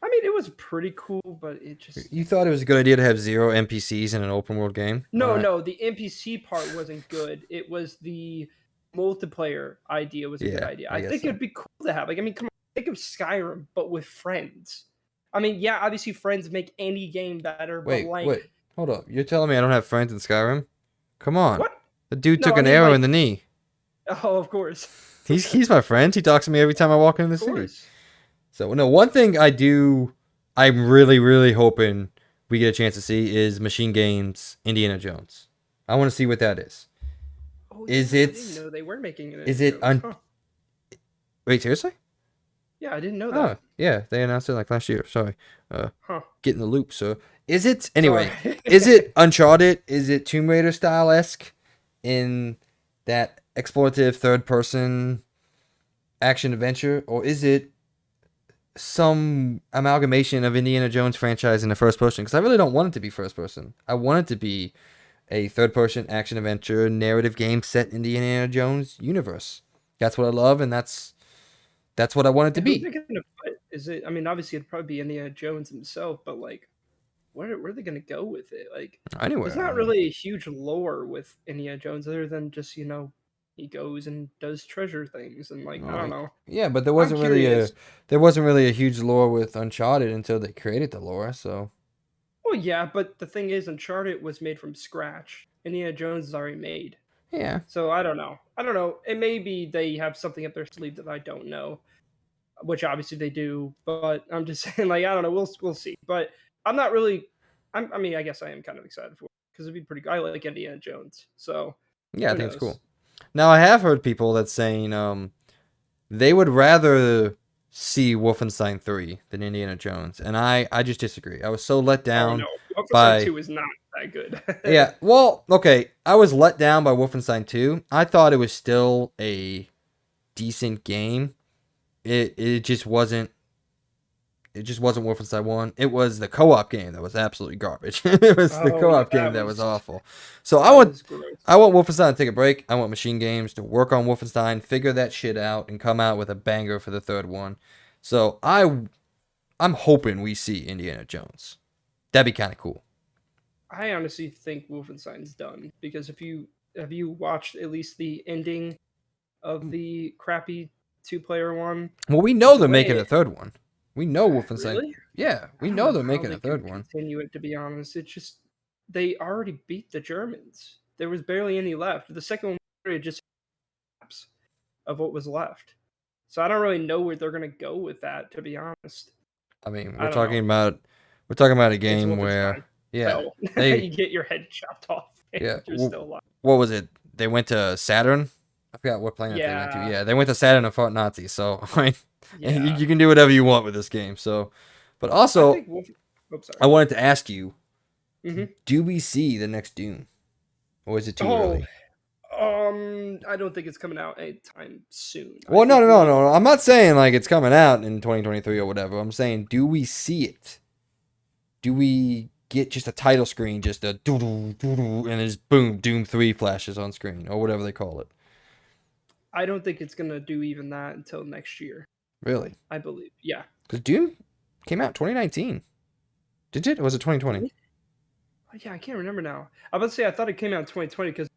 I mean, it was pretty cool, but it just You thought it was a good idea to have zero NPCs in an open world game? All no, right. no. The NPC part wasn't good. It was the multiplayer idea was a good Yeah, idea. I I guess think so. it'd be cool to have. Like, I mean, come on, think of Skyrim, but with friends. I mean, yeah, obviously friends make any game better, but like, Wait. Hold up. You're telling me I don't have friends in Skyrim? Come on. what? The dude No, took I an mean, arrow in the like, knee. oh, of course, He's my friend. He talks to me every time I walk into the of city. course. So no, one thing I'm really hoping we get a chance to see is Machine Games Indiana Jones. I want to see what that is. Oh Is yeah, I didn't it know they were making it is in it Jones, huh? wait, seriously? Yeah, I didn't know Oh, that, yeah, they announced it like last year. Sorry. Uh huh? get in the loop, so is it Sorry. anyway, is it Uncharted? Is it Tomb Raider style esque in that explorative third person action adventure? Or is it some amalgamation of Indiana Jones franchise in the first person? Because I really don't want it to be first person. I want it to be a third person action adventure narrative game set in the Indiana Jones universe. That's what I love, and that's what I want it to And who's be. it gonna put? Is it? I mean, obviously it'd probably be Indiana Jones himself, but like, where are they gonna go with it? Like, there's Anywhere. not really a huge lore with Indiana Jones other than just he goes and does treasure things and like I don't know. Yeah, but I'm curious. there wasn't really a huge lore with Uncharted until they created the lore. So Well, yeah, but the thing is, Uncharted was made from scratch. Indiana Jones is already made, yeah, so I don't know. I don't know. It may be they have something up their sleeve that I don't know, which obviously they do. But I'm just saying, like I don't know. We'll see. But I'm not really. I mean, I guess I am kind of excited for it because it'd be pretty good. I like Indiana Jones, so yeah, I who think it's knows? cool. Now I have heard people that saying they would rather see Wolfenstein 3 than Indiana Jones, and I just disagree. I was so let Oh down no, Wolfenstein by 2 is not that good. yeah. Well, okay, I was let down by Wolfenstein 2. I thought it was still a decent game. It just wasn't Wolfenstein 1. It was the co-op game that was absolutely garbage. It was the Oh yeah, co-op game that was awful. So that was I gross. want Wolfenstein to take a break. I want Machine Games to work on Wolfenstein, figure that shit out, and come out with a banger for the third one. So I'm hoping we see Indiana Jones. That'd be kind of cool. I honestly think Wolfenstein's done because if you have you watched at least the ending of the crappy two-player one, Well, we know the they're way making a third one. We know Wolfenstein. really, Yeah, I we don't know know they're how making a they third could one. continue it. To be honest, it's just they already beat the Germans. There was barely any left. The second one just of what was left. So I don't really know where they're gonna go with that. To be honest. I mean, I don't know. we're talking about a It's game where Wolfenstein. yeah, Well, they you get your head chopped off and yeah, you're still alive. what was it? They went to Saturn. I forgot what planet they went to. Yeah, Yeah, they went to Saturn and fought Nazis. So I mean, and yeah. you can do whatever you want with this game. So, but I also think Wolf. Oh, sorry. I wanted to ask you, Hmm. do we see the next Doom, or is it too Oh, early? I don't think it's coming out anytime soon. I Well, no, think no, no, we'll. no. I'm not saying like it's coming out in 2023 or whatever. I'm saying, do we see it? Do we get just a title screen, just a doo doo doo doo, and just boom, Doom 3 flashes on screen, or whatever they call it? I don't think it's gonna do even that until next year. Really? I believe. Yeah. Because Doom came out 2019. Did it? Or was it 2020? Really? Oh, yeah, I can't remember now. I was about to say I thought it came out in 2020 because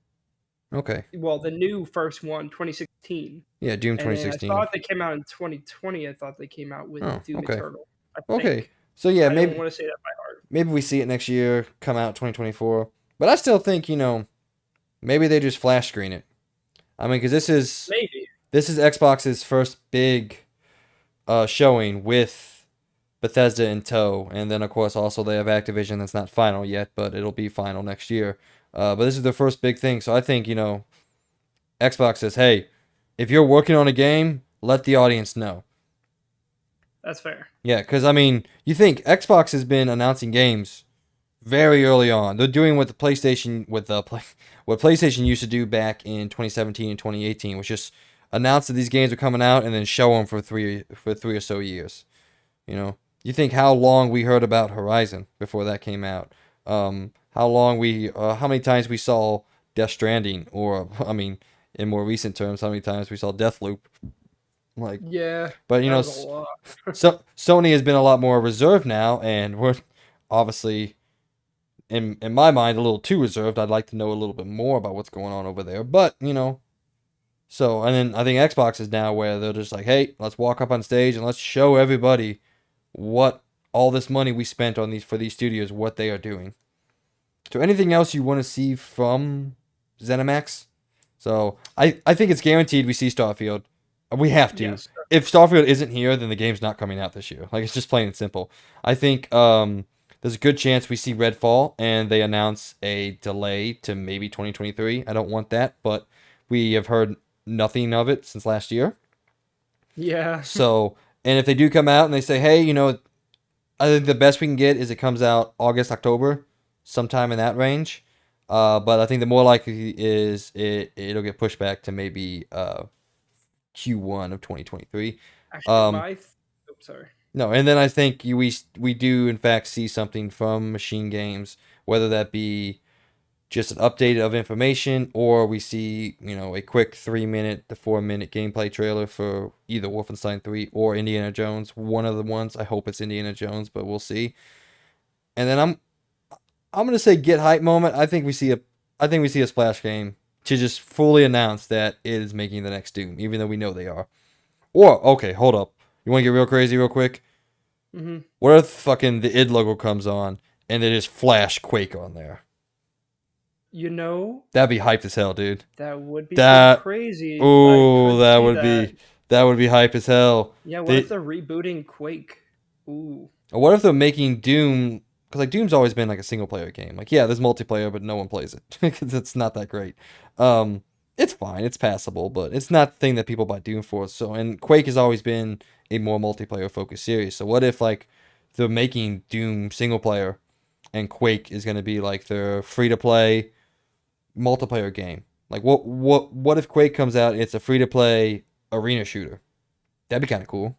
Okay. well, the new first one, 2016, Yeah, Doom and then I 2016. thought they came out in 2020. I thought they came out with Oh, Doom okay. Eternal. I Okay. think. So yeah, I don't maybe want to say that by heart. maybe we see it next year, come out 2024. But I still think, maybe they just flash screen it. I mean, because Maybe. this is Xbox's first big showing with Bethesda in tow, and then of course also they have Activision that's not final yet, but it'll be final next year. But this is their first big thing, so I think Xbox says, hey, if you're working on a game, let the audience know. That's fair. Yeah, because I mean, you think Xbox has been announcing games very early on. They're doing what the PlayStation what PlayStation used to do back in 2017 and 2018, was just announce that these games are coming out and then show them for 3 or so years. You think how long we heard about Horizon before that came out? How many times we saw Death Stranding, or I mean, in more recent terms, how many times we saw Deathloop? Like, Yeah, but that was a lot. so Sony has been a lot more reserved now, and we're obviously, in my mind, a little too reserved. I'd like to know a little bit more about what's going on over there, but so, and then I think Xbox is now where they're just like, hey, let's walk up on stage and let's show everybody what all this money we spent on these studios, what they are doing. So anything else you want to see from ZeniMax? So I think it's guaranteed we see Starfield. We have to. Yes. If Starfield isn't here, then the game's not coming out this year. Like, it's just plain and simple. I think there's a good chance we see Redfall and they announce a delay to maybe 2023. I don't want that, but we have heard nothing of it since last year. Yeah. So, and if they do come out and they say, hey, I think the best we can get is it comes out August, October, sometime in that range. But I think the more likely is it'll get pushed back to maybe Q1 of 2023. Actually, Um, oh, sorry. no, and then I think we do in fact see something from Machine Games, whether that be just an update of information, or we see a quick 3 minute to 4 minute gameplay trailer for either Wolfenstein 3 or Indiana Jones. One of the ones. I hope it's Indiana Jones, but we'll see. And then I'm gonna say get hype moment. I think we see a splash game to just fully announce that it is making the next Doom, even though we know they are. Or okay, hold up. You want to get real crazy real quick? Hmm. What if fucking the id logo comes on and they just flash Quake on there? You know, That'd be hype as hell, dude. that would be pretty That crazy. I ooh, could see that. that would be hype as hell. Yeah, what if They they're rebooting Quake? Ooh. or what if they're making Doom? Because like Doom's always been like a single player game. Like yeah, there's multiplayer, but no one plays it because it's not that great. Um, it's fine, it's passable, but it's not the thing that people buy Doom for. So and Quake has always been a more multiplayer focused series. So what if like they're making Doom single player and Quake is going to be like their free to play multiplayer game? Like what if Quake comes out and it's a free to play arena shooter? That'd be kind of cool.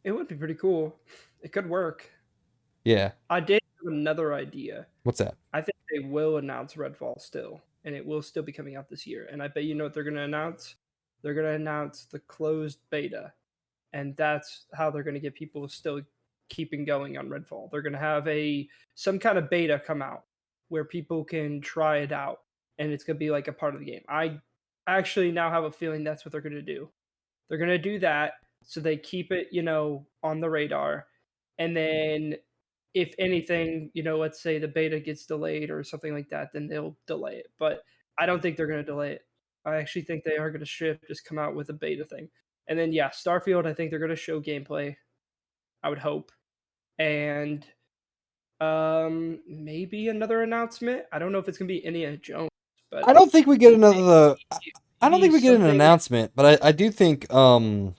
It would be pretty cool. It could work. Yeah. I did have another idea. What's that? I think they will announce Redfall still, and it will still be coming out this year. And I bet you know what they're going to announce? They're going to announce the closed beta, and that's how they're going to get people still keeping going on Redfall. They're going to have some kind of beta come out where people can try it out, and it's going to be like a part of the game. I actually now have a feeling that's what they're going to do. They're going to do that so they keep it, on the radar. And then if anything, let's say the beta gets delayed or something like that, then they'll delay it. But I don't think they're going to delay it. I actually think they are going to just come out with a beta thing. And then yeah, Starfield, I think they're going to show gameplay. I would hope. and maybe another announcement. I don't know if it's gonna be Indiana Jones, but I don't think we get another. I don't maybe think we get an something. announcement, but I do think Arcane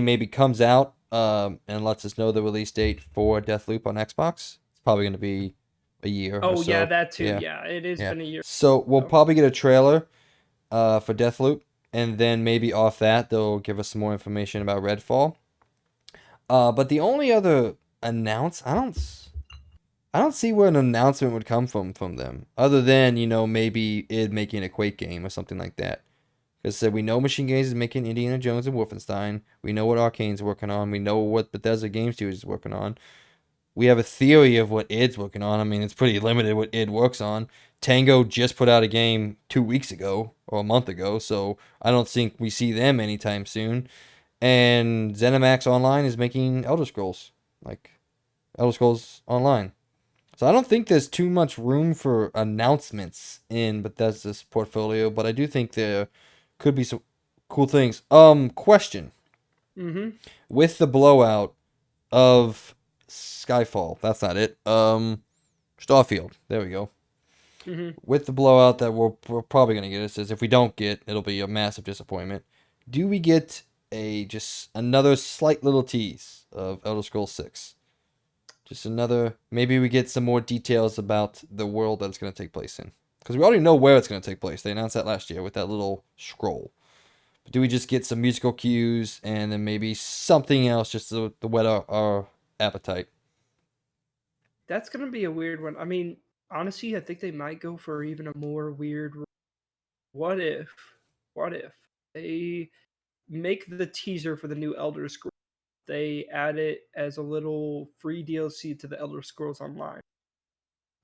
maybe comes out and lets us know the release date for Deathloop on Xbox. It's probably going to be a year or Oh yeah, so. that too. Yeah, Yeah, it has yeah. been a year. So we'll So. probably get a trailer for Deathloop, and then maybe off that they'll give us some more information about Redfall. But the only other I don't see where an announcement would come from them, other than maybe it making a Quake game or something like that. Because said we know Machine Games is making Indiana Jones and Wolfenstein. We know what Arcane's working on. We know what Bethesda Game Studios is working on. We have a theory of what id's working on. I mean, it's pretty limited what id works on. Tango just put out a game 2 weeks ago or a month ago, so I don't think we see them anytime soon. And ZeniMax Online is making Elder Scrolls, like Elder Scrolls Online. So I don't think there's too much room for announcements in Bethesda's portfolio, but I do think there could be some cool things. Question. Mm-hmm. With the blowout of Skyfall, that's not it. Starfield. There we go. Mm-hmm. With the blowout that we're probably gonna get, it says if we don't get, it'll be a massive disappointment. Do we get a just another slight little tease of Elder Scrolls 6? Just another. Maybe we get some more details about the world that it's going to take place in. Because we already know where it's going to take place. They announced that last year with that little scroll. But do we just get some musical cues and then maybe something else just to whet our appetite? That's gonna be a weird one. I mean, honestly, I think they might go for even a more weird. What if? What if they make the teaser for the new Elder Scrolls? They add it as a little free DLC to the Elder Scrolls Online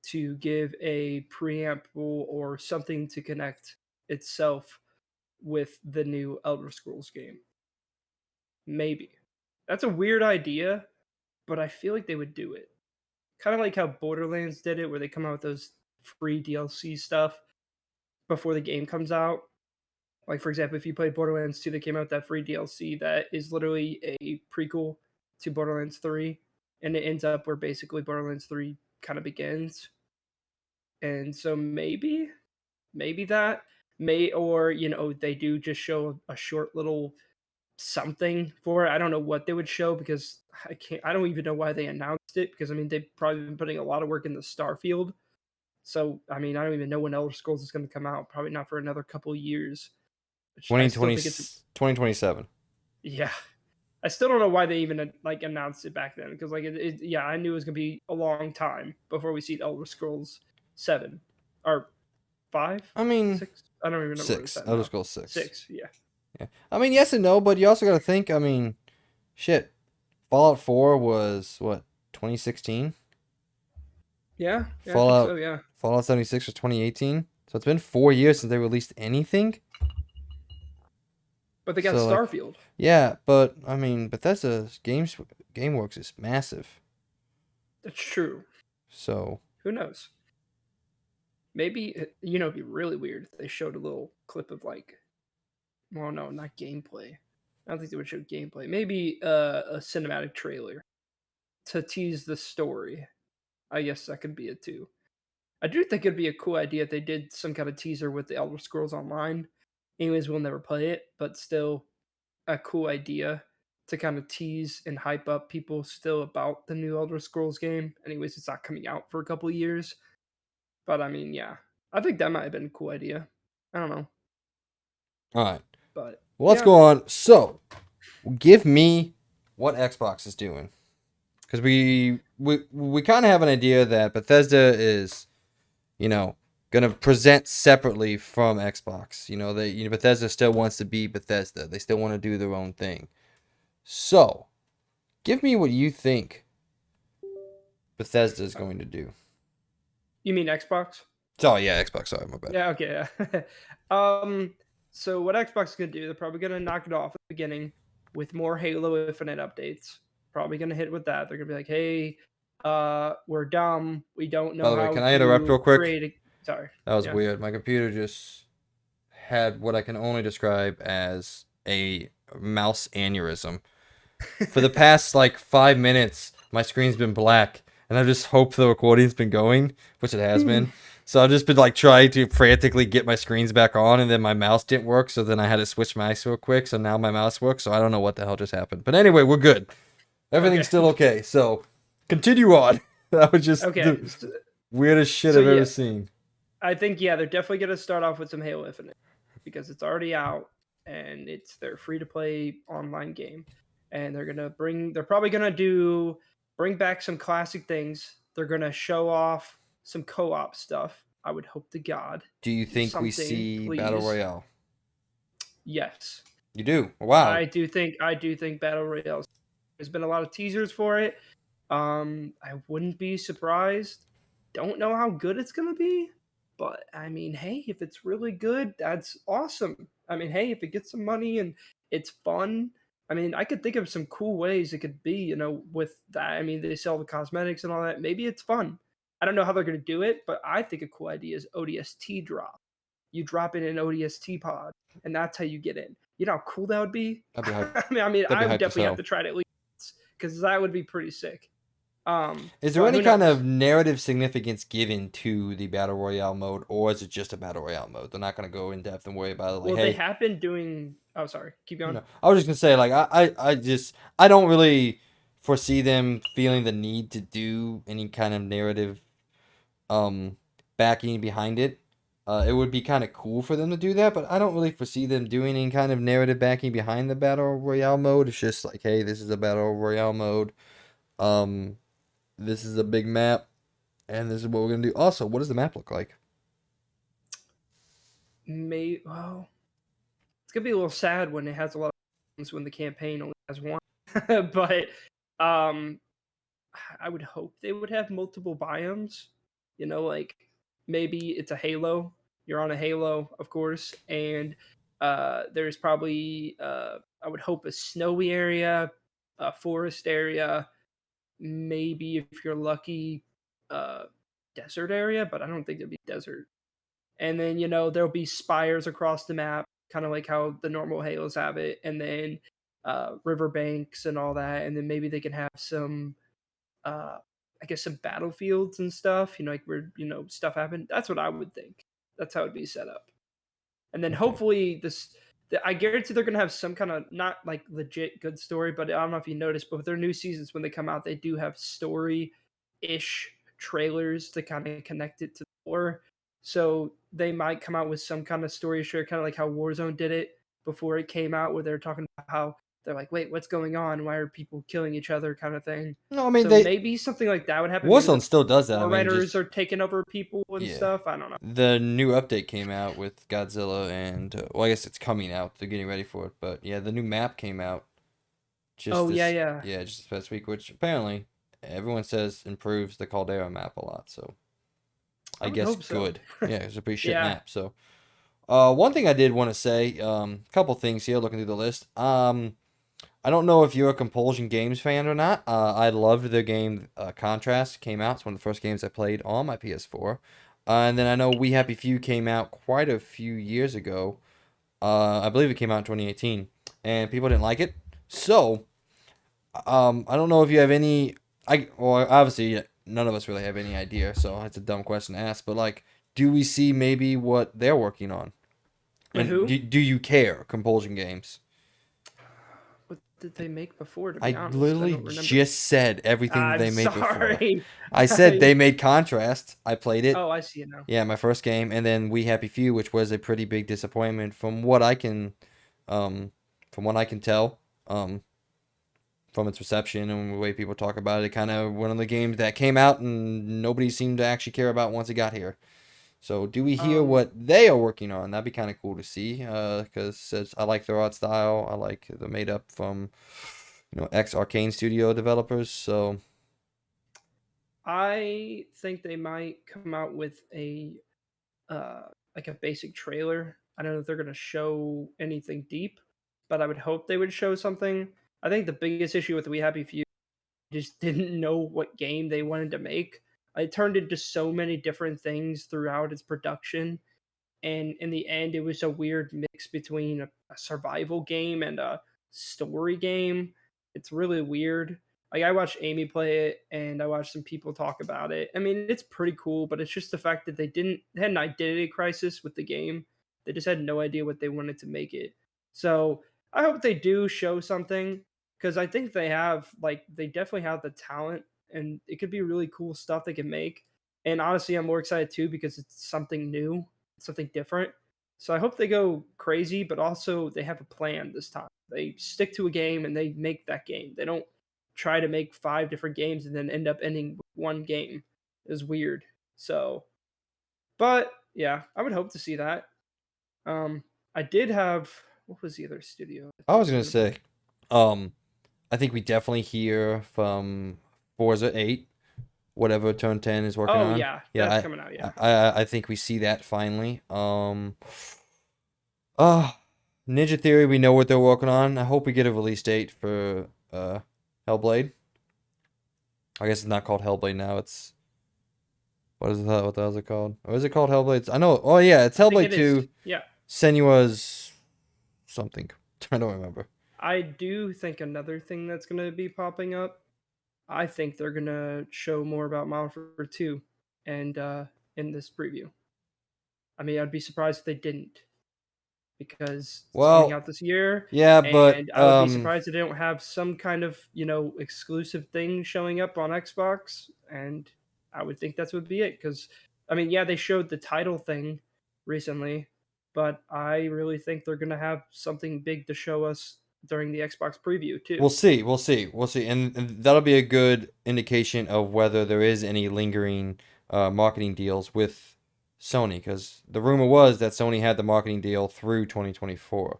to give a preamble or something to connect itself with the new Elder Scrolls game. Maybe. That's a weird idea, but I feel like they would do it. Kind of like how Borderlands did it, where they come out with those free DLC stuff before the game comes out. Like, for example, if you played Borderlands 2, they came out with that free DLC that is literally a prequel to Borderlands 3, and it ends up where basically Borderlands 3 kind of begins. And so maybe that may, or they do just show a short little something for it. I don't know what they would show because I don't even know why they announced it, because I mean they've probably been putting a lot of work in the Starfield. So I mean I don't even know when Elder Scrolls is going to come out. Probably not for another couple years. Which I still 2020, think it's 2027. yeah. I still don't know why they even like announced it back then, because like yeah, I knew it was gonna be a long time before we see Elder Scrolls 7 or 5, I mean, 6. I don't even remember where it's 6. at Elder now. Scrolls 6. 6, yeah. Yeah. I mean, yes and no, but you also got to think, I mean, shit. Fallout 4 was, what, 2016? Yeah, I think so. Fallout Yeah, Fallout 76 was 2018. So it's been 4 years since they released anything. but they got So like, Starfield. yeah, but I mean, Bethesda's GameWorks is massive. That's true. So Who knows? Maybe it'd be really weird if they showed a little clip of like, well, no, not gameplay. I don't think they would show gameplay. Maybe a cinematic trailer to tease the story. I guess that could be it too. I do think it'd be a cool idea if they did some kind of teaser with the Elder Scrolls Online. Anyways, we'll never play it, but still a cool idea to kind of tease and hype up people still about the new Elder Scrolls game. Anyways, it's not coming out for a couple of years. But I mean, yeah. I think that might have been a cool idea. I don't know. all right, But well, let's yeah. go on. So give me what Xbox is doing, because we kind of have an idea that Bethesda is, gonna present separately from Xbox. Bethesda still wants to be Bethesda. They still want to do their own thing. So give me what you think Bethesda is going to do. You mean Xbox? Oh yeah, Xbox. Sorry, my bad. Yeah, okay. Yeah. So what Xbox is gonna do, they're probably gonna knock it off at the beginning with more Halo Infinite updates. Probably gonna hit with that. They're gonna be like, hey, we're dumb. We don't By know the way, how can I interrupt to real quick? create a sorry. That was Yeah. weird. My computer just had what I can only describe as a mouse aneurysm. For the past like 5 minutes, my screen's been black, and I just hope the recording's been going, which it has been. So I've just been like trying to frantically get my screens back on, and then my mouse didn't work. So then I had to switch mice real quick. So now my mouse works. So I don't know what the hell just happened. But anyway, we're good. Everything's Okay. still okay. So continue on. That was just Okay. the weirdest shit So I've ever yeah, seen. I think they're definitely gonna start off with some Halo Infinite because it's already out and it's their free to play online game, and they're probably gonna bring back some classic things. They're gonna show off some co-op stuff. I would hope to God Do you think we something, see Battle please. Royale? Yes, You do? Wow. I do think Battle Royale. There's been a lot of teasers for it. I wouldn't be surprised. Don't know how good it's gonna be, but I mean, hey, if it's really good, that's awesome. I mean, hey, if it gets some money and it's fun, I mean, I could think of some cool ways it could be. With that, I mean, they sell the cosmetics and all that. Maybe it's fun. I don't know how they're gonna do it, but I think a cool idea is ODST drop. You drop in an ODST pod, and that's how you get in. You know how cool that would be? That'd be hype. I mean, That'd be I would hype to definitely have sell. to try it at least because that would be pretty sick. Is there But any who kind knows? of narrative significance given to the Battle Royale mode, or is it just a Battle Royale mode? They're not going to go in depth and worry about it. Like, Well, they hey, have been doing. Oh, sorry. Keep going. I was just gonna say, like, I don't really foresee them feeling the need to do any kind of narrative, um, backing behind it. It would be kind of cool for them to do that, but I don't really foresee them doing any kind of narrative backing behind the Battle Royale mode. It's just like, hey, this is a Battle Royale mode. Um, this is a big map, and this is what we're gonna do. Also, what does the map look like? Well, it's gonna be a little sad when it has a lot of problems when the campaign only has one. But um, I would hope they would have multiple biomes. Like maybe it's a Halo. You're on a Halo, of course, and there's probably I would hope a snowy area, a forest area, maybe if you're lucky, uh, desert area. But I don't think there'd be desert. And then there'll be spires across the map, kind of like how the normal Halos have it, and then riverbanks and all that, and then maybe they can have some uh I guess some battlefields and stuff, like where stuff happened. That's what I would think. That's how it'd be set up. And then Okay. hopefully I guarantee they're gonna have some kind of not like legit good story, but I don't know if you noticed, but with their new seasons when they come out, they do have story ish trailers to kind of connect it to the lore. So they might come out with some kind of story share, kind of like how Warzone did it before it came out, where they're talking about how they're like, wait, what's going on? Why are people killing each other, kind of thing. No, I mean So they maybe something like that would happen. Maybe Warzone the still does that. I lore mean, writers just are taking over people and yeah. stuff. I don't know. The new update came out with Godzilla, and well, I guess it's coming out. They're getting ready for it, but yeah, the new map came out Oh yeah, yeah. just this past week, which apparently everyone says improves the Caldera map a lot. So I I would guess hope so. good. Yeah, it's a pretty shit Yeah. map. So one thing I did want to say, couple things here, looking through the list. I don't know if you're a Compulsion Games fan or not. I loved their game Contrast. Came out. It's one of the first games I played on my PS4. And then I know We Happy Few came out quite a few years ago. I believe it came out in 2018, and people didn't like it. So, I don't know if you have any. Well, obviously none of us really have any idea. So it's a dumb question to ask. But like, do we see maybe what they're working on? And Who? do you care? Compulsion Games. What did they make before, to be I honest? I literally don't remember. just said everything that I'm they made before. sorry. I said they made Contrast. I played it. Oh, I see it now. Yeah, my first game, and then We Happy Few, which was a pretty big disappointment um, from what I can tell, from its reception and the way people talk about it. Kind of one of the games that came out and nobody seemed to actually care about once it got here. So, do we hear Um, what they are working on? That'd be kind of cool to see, because I like their art style. I like the made up from, ex Arcane Studio developers. So, I think they might come out with like a basic trailer. I don't know if they're gonna show anything deep, but I would hope they would show something. I think the biggest issue with We Happy Few just didn't know what game they wanted to make. It turned into so many different things throughout its production, and in the end, it was a weird mix between a survival game and a story game. It's really weird. Like I watched Amy play it, and I watched some people talk about it. I mean, it's pretty cool, but it's just the fact that they had an identity crisis with the game. They just had no idea what they wanted to make it. So I hope they do show something because I think they definitely have the talent, and it could be really cool stuff they can make. And honestly, I'm more excited too because it's something new, something different. So I hope they go crazy, but also they have a plan this time. They stick to a game and they make that game. They don't try to make 5 different games and then end up ending with one game. It was weird. So, but yeah, I would hope to see that. I did have what was the other studio I I thought was was gonna going to be? say, I think we definitely hear from Forza 8, whatever Turn 10 is working Oh on. yeah, that's Yeah, coming out. Yeah, I think we see that finally. Uh, Ninja Theory, we know what they're working on. I hope we get a release date for Hellblade. I guess it's not called Hellblade now. It's what is that? What the hell is it called? Or is it called Hellblade? I know. Oh yeah, it's I think Hellblade it is. 2. Yeah, Senua's something. I don't remember. I do think another thing that's going to be popping up. I think they're going to show more about Modern Warfare 2 and in this preview. I mean, I'd be surprised if they didn't because it's coming Well, out this year, yeah, but and I would be surprised if they don't have some kind of exclusive thing showing up on Xbox, and I would think that's would be it. Because I mean, yeah, they showed the title thing recently, but I really think they're gonna have something big to show us during the Xbox preview we'll too. see. We'll see. We'll see. And that'll be a good indication of whether there is any lingering marketing deals with Sony, because the rumor was that Sony had the marketing deal through 2024.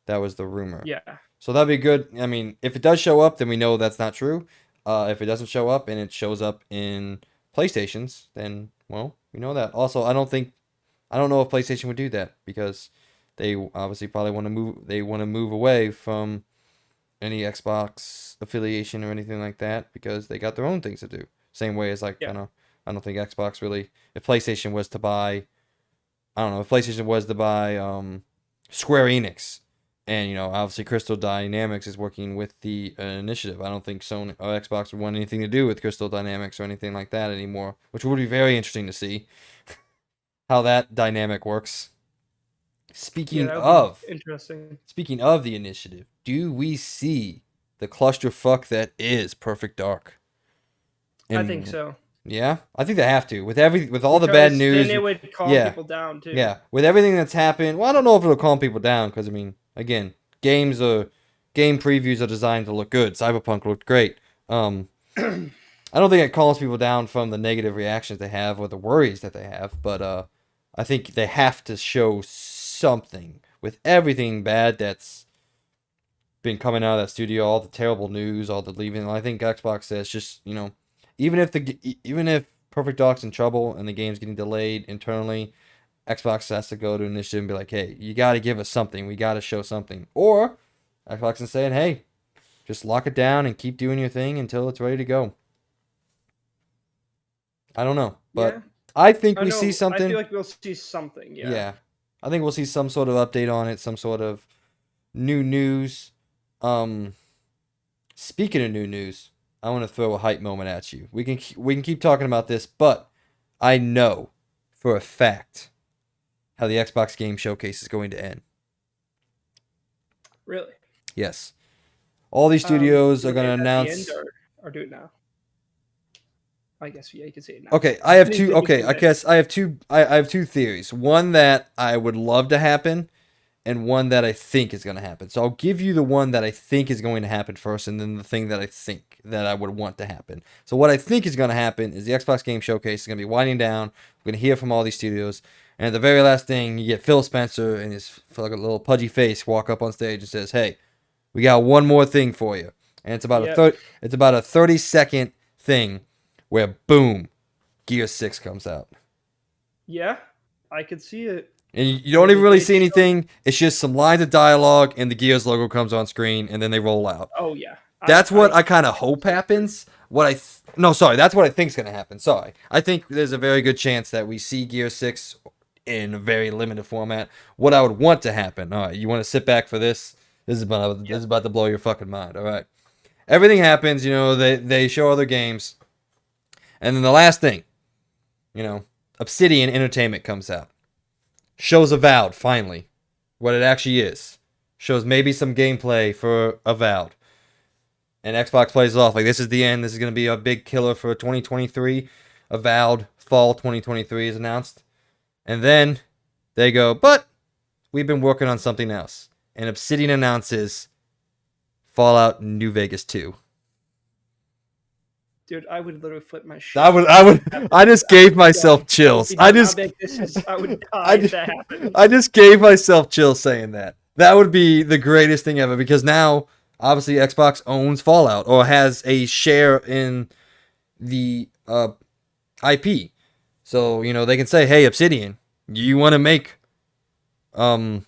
That was the rumor. Yeah, So that'd be good. I mean, if it does show up, then we know that's not true. If it doesn't show up and it shows up in PlayStations, then well, we know that. Also, I don't know if PlayStation would do that because they obviously probably want to move. They want to move away from any Xbox affiliation or anything like that because they got their own things to do. Same way as like yeah, I don't think Xbox really. If PlayStation was to buy, I don't know, if PlayStation was to buy Square Enix, and obviously Crystal Dynamics is working with the initiative. I don't think Sony or Xbox would want anything to do with Crystal Dynamics or anything like that anymore, which would be very interesting to see how that dynamic works. yeah, Speaking that would be of interesting. Speaking of the initiative, do we see the clusterfuck that is Perfect Dark? I think And so yeah, I think they have to with all the bad because then news. it would calm Yeah, people down too. yeah, with everything that's happened. Well, I don't know if it'll calm people down because I mean, again, game previews are designed to look good. Cyberpunk looked great. I don't think it calms people down from the negative reactions they have or the worries that they have, but I think they have to show something with everything bad that's been coming out of that studio, all the terrible news, all the leaving. I think Xbox says just even if Perfect Dark's in trouble and the game's getting delayed internally, Xbox has to go to initiative and be like, hey, you got to give us something. We got to show something. Or Xbox is saying, hey, just lock it down and keep doing your thing until it's ready to go. I don't know, Yeah, but I think I we see know. I feel something. like we'll see something. Yeah. Yeah, I think we'll see some sort of update on it, some sort of new news. Um, Speaking of new news, I want to throw a hype moment at you. We can keep talking about this, but I know for a fact how the Xbox Game Showcase is going to end. Really? Yes, all these studios You are want going to to end at the end announce. or do it now? I guess yeah, you can say it now. Okay, I have two. Anything you Okay, can I say. guess I have two. I have two theories. One that I would love to happen, and one that I think is going to happen. So I'll give you the one that I think is going to happen first, and then the thing that I think that I would want to happen. So what I think is going to happen is the Xbox Game Showcase is going to be winding down. We're going to hear from all these studios, and at the very last thing, you get Phil Spencer and his like a little pudgy face walk up on stage and says, "Hey, we got one more thing for you," and Yep. it's about a 30-second thing where boom, Gear 6 comes out. Yeah, I could see it. And you I don't mean, even they really did see show. anything. It's just some lines of dialogue, and the Gears logo comes on screen, and then they roll out. Oh yeah, That's what I kind of I hope so agree. happens. No, sorry, that's what I think is going to happen. Sorry, I think there's a very good chance that we see Gear 6 in a very limited format. What I would want to happen. All right, you want to sit back for this? This is about Yeah. to blow your fucking mind. All right. Everything happens, they show other games. And then the last thing, Obsidian Entertainment comes out. Shows Avowed, finally. What it actually is. Shows maybe some gameplay for Avowed. And Xbox plays it off like this is the end. This is going to be a big killer for 2023. Avowed fall 2023 is announced. And then they go, but we've been working on something else. And Obsidian announces Fallout New Vegas 2. Dude, I would literally flip my shit. I just gave myself chills. I would die if that happened. I just gave myself chills saying that. That would be the greatest thing ever because now, obviously, Xbox owns Fallout or has a share in the IP. So, they can say, hey, Obsidian, you want to make Fallout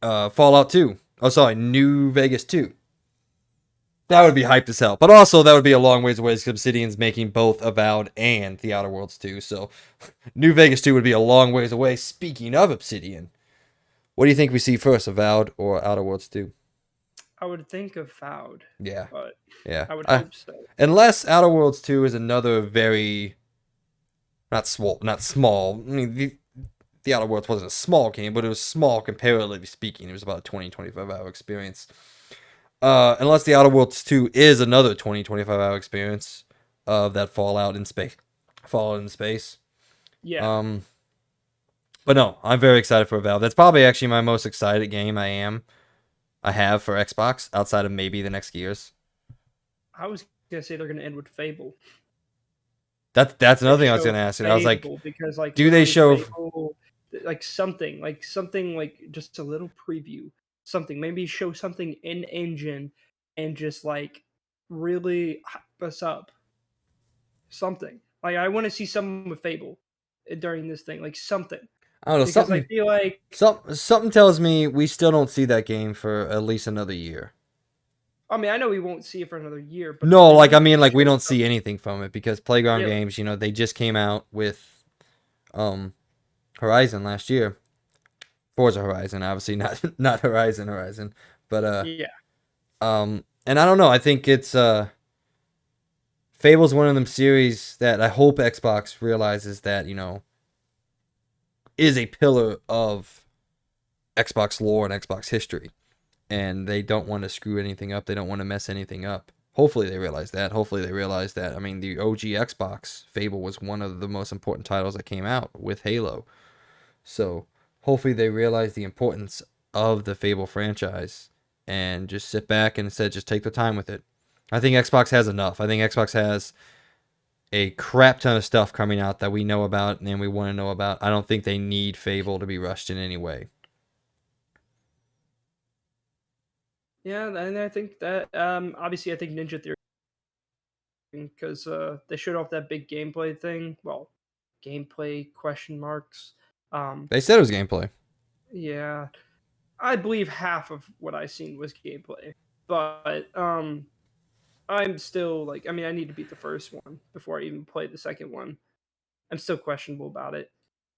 2? Oh, sorry, New Vegas 2. That would be hyped as hell. But also, that would be a long ways away because Obsidian's making both Avowed and The Outer Worlds 2. So, New Vegas 2 would be a long ways away. Speaking of Obsidian, what do you think we see first, Avowed or Outer Worlds 2? I would think Avowed. Yeah. But Yeah. I would hope so. Unless Outer Worlds 2 is another very... Not small. I mean, the Outer Worlds wasn't a small game, but it was small comparatively speaking. It was about a 20, 25-hour experience. Unless the Outer Worlds 2 is another 20, 25-hour experience of that Fallout in space. Yeah. But no, I'm very excited for Valve. That's probably actually my most excited game I have for Xbox outside of maybe the next Gears. I was gonna say they're gonna end with Fable. That's another thing I was gonna ask. I was like, because like, do they show Fable, like something like just a little preview, something maybe show something in engine, and just like really hype us up. Something like I want to see someone with Fable during this thing, like something. I don't know. Because I feel like something tells me we still don't see that game for at least another year. I mean, I know we won't see it for another year, but no, like I mean, like we don't see anything from it because Playground Really? Games, they just came out with Horizon last year. Forza Horizon, obviously not Horizon, but yeah, and I don't know. I think it's Fable's one of them series that I hope Xbox realizes that is a pillar of Xbox lore and Xbox history, and they don't want to screw anything up. They don't want to mess anything up. Hopefully they realize that. I mean, the OG Xbox Fable was one of the most important titles that came out with Halo. So hopefully they realize the importance of the Fable franchise and just sit back and instead just take the time with it. I think Xbox has enough. I think Xbox has a crap ton of stuff coming out that we know about and we want to know about. I don't think they need Fable to be rushed in any way. yeah, and I think that obviously I think Ninja Theory, because they showed off that big gameplay thing. Well, gameplay question marks. They said it was gameplay. Yeah, I believe half of what I seen was gameplay, but I'm still like, I mean, I need to beat the first one before I even play the second one. I'm still questionable about it.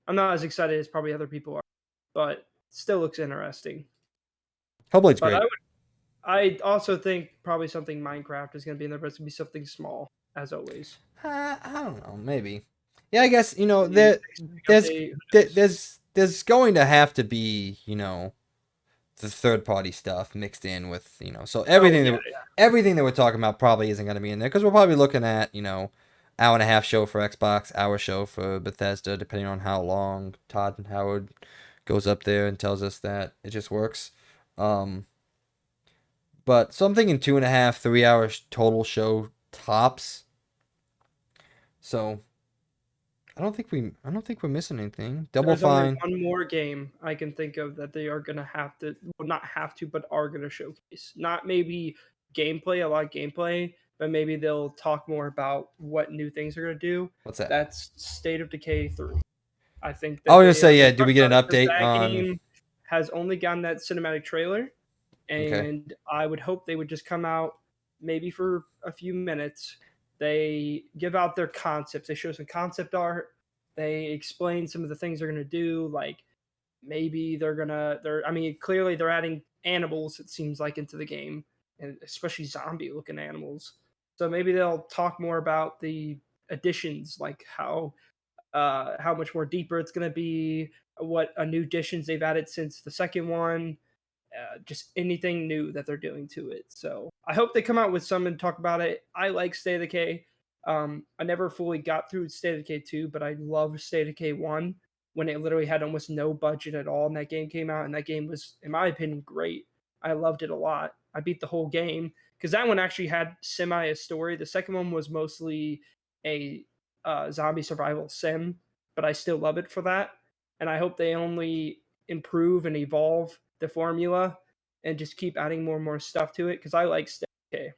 I'm not as excited as probably other people are, but still looks interesting. Hellblade's But great. I also think probably something Minecraft is going to be in there, but it's going to be something small as always. I don't know, maybe. Yeah, I guess Update, there's going to have to be the third party stuff mixed in with so everything that we're talking about probably isn't going to be in there because we're probably looking at hour and a half show for Xbox, hour show for Bethesda, depending on how long Todd and Howard goes up there and tells us that it just works. But so I'm thinking 2.5, 3 hours total show tops. So I don't think we're missing anything. Double there's only Fine. one more game I can think of that they are going to have to, well, not have to, but are going to showcase. Not maybe gameplay, a lot of gameplay, but maybe they'll talk more about what new things they're going to do. What's that? That's State of Decay 3. I think I was gonna say, yeah. Do we get an update that on? game has only gotten that cinematic trailer, Okay. and I would hope they would just come out maybe for a few minutes. They give out their concepts. They show some concept art. They explain some of the things they're gonna do. Like maybe they're. I mean, clearly they're adding animals. It seems like into the game, and especially zombie-looking animals. So maybe they'll talk more about the additions, like how much more deeper it's going to be, what new additions they've added since the second one, just anything new that they're doing to it. So I hope they come out with some and talk about it. I like State of Decay. I never fully got through State of Decay 2, but I love State of Decay 1 when it literally had almost no budget at all and that game came out, and that game was, in my opinion, great. I loved it a lot. I beat the whole game because that one actually had semi a story. The second one was mostly a zombie survival sim, but I still love it for that. And I hope they only improve and evolve the formula and just keep adding more and more stuff to it because I like State of Decay.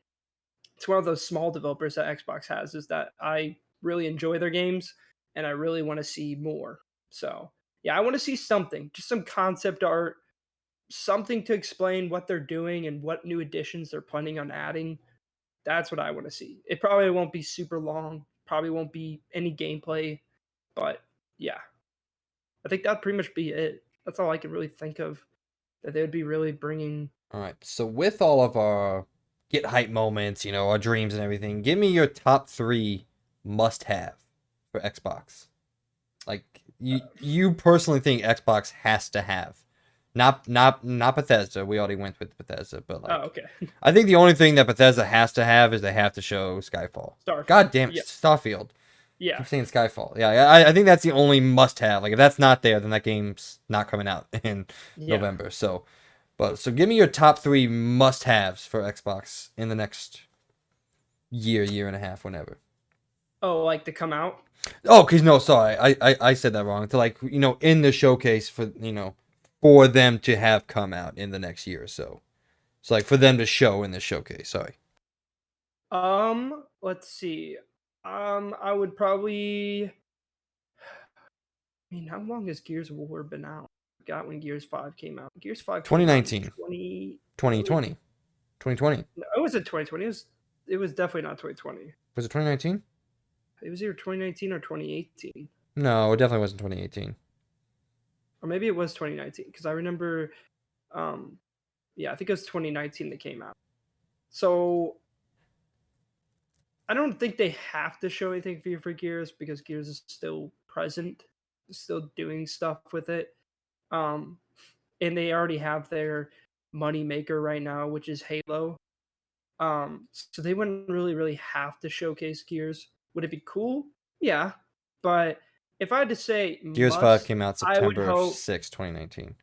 It's one of those small developers that Xbox has, is that I really enjoy their games and I really want to see more. So yeah, I want to see something, just some concept art, something to explain what they're doing and what new additions they're planning on adding. That's what I want to see. It probably won't be super long, probably won't be any gameplay, but yeah, I think that'd pretty much be it. That's all I can really think of that they would be really bringing. All right. So with all of our get hype moments, our dreams and everything, give me your top 3 must have for Xbox. Like you personally think Xbox has to have. Not Bethesda. We already went with Bethesda, but Oh, okay. I think the only thing that Bethesda has to have is they have to show Skyfall. Starfield. God damn it, Yeah. Starfield. Yeah. Keep saying Skyfall. Yeah, I think that's the only must have. Like if that's not there, then that game's not coming out in November. So give me your top 3 must haves for Xbox in the next year and a half, whenever. Oh, like to come out? Oh, cause no, sorry, I said that wrong. To in the showcase for them to have come out in the next year or so. So for them to show in the showcase. Sorry. Let's see. I would probably. I mean, how long has Gears of War been out? I forgot when Gears 5 came out. Gears 5 came out 2019. 2020. 2020. No, it was in 2020. It was definitely not 2020. Was it 2019? It was either 2019 or 2018. No, it definitely wasn't 2018. Or maybe it was 2019 because I remember yeah, I think it was 2019 that came out. So I don't think they have to show anything for Gears because Gears is still present, still doing stuff with it. And they already have their money maker right now, which is Halo. So they wouldn't really have to showcase Gears. Would it be cool? Yeah, but if I had to say Gears 5 came out I would September hope 6, 2019.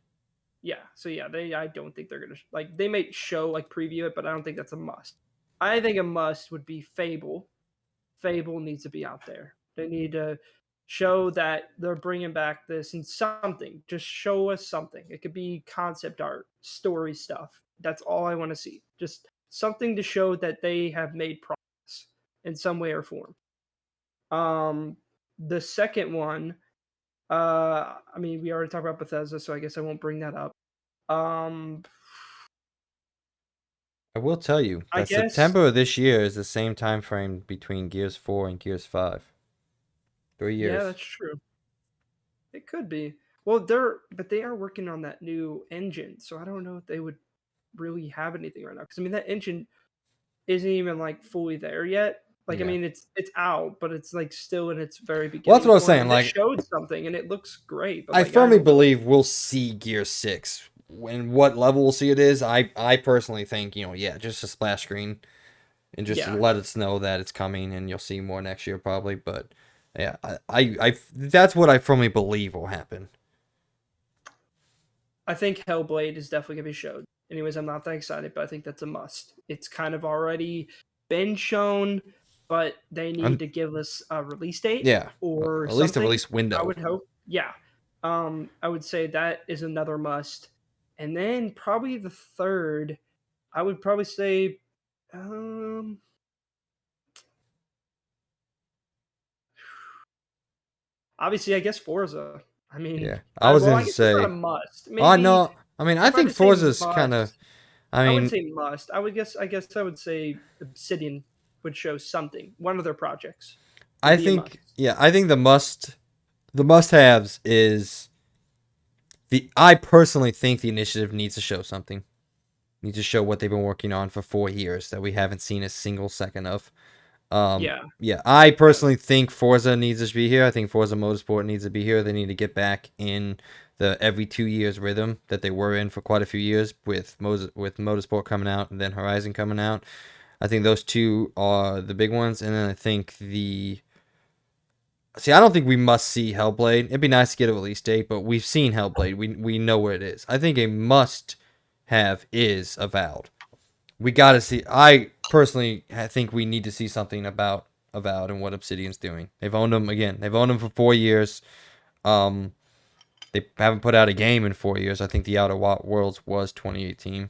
yeah. So yeah, I don't think they're gonna like they may show like preview it, but I don't think that's a must. I think a must would be Fable. Fable needs to be out there. They need to show that they're bringing back this and something. Just show us something. It could be concept art, story stuff. That's all I want to see. Just something to show that they have made progress in some way or form. The second one, I mean, we already talked about Bethesda, so I guess I won't bring that up. Um, I will tell you I that guess September of this year is the same time frame between Gears 4 and Gears 5. 3 years. yeah, that's true. It could be. Well, they are working on that new engine, so I don't know if they would really have anything right now. Because I mean, that engine isn't even like fully there yet. Like, I Yeah. mean, it's out, but it's like still in its very beginning. Well, that's what I was saying. And Like, they showed something, and it looks great. But I like, firmly don't- believe we'll see Gear 6. When what level we'll see it is, I personally think, just a splash screen and just Yeah. let us know that it's coming, and you'll see more next year probably. But yeah, I that's what I firmly believe will happen. I think Hellblade is definitely gonna be showed. Anyways, I'm not that excited, but I think that's a must. It's kind of already been shown, but they need to give us a release date. Yeah, Or at least a something, release window. I would hope. Yeah. I would say that is another must. And then probably the third, I would probably say obviously I guess Forza. I mean, Yeah, I was gonna guess it's say. not a must. Maybe, Oh no, I mean I if I think had to say Forza's kind of. must, I I mean, wouldn't say must. I guess I would say Obsidian would show something. One of their projects. I think the must-haves is I personally think the initiative needs to show something. needs to show what they've been working on for 4 years that we haven't seen a single second of. Yeah. Yeah, I personally think Forza needs to be here. I think Forza Motorsport needs to be here. They need to get back in the every 2 years rhythm that they were in for quite a few years with Motorsport coming out and then Horizon coming out. I think those two are the big ones, and then I think I don't think we must see Hellblade. It'd be nice to get a release date, but we've seen Hellblade. We know where it is. I think a must have is Avowed. We got to see. I personally think we need to see something about Avowed and what Obsidian's doing. They've owned them again. They've owned them for 4 years. Um, they haven't put out a game in 4 years. I think the Outer Worlds was 2018.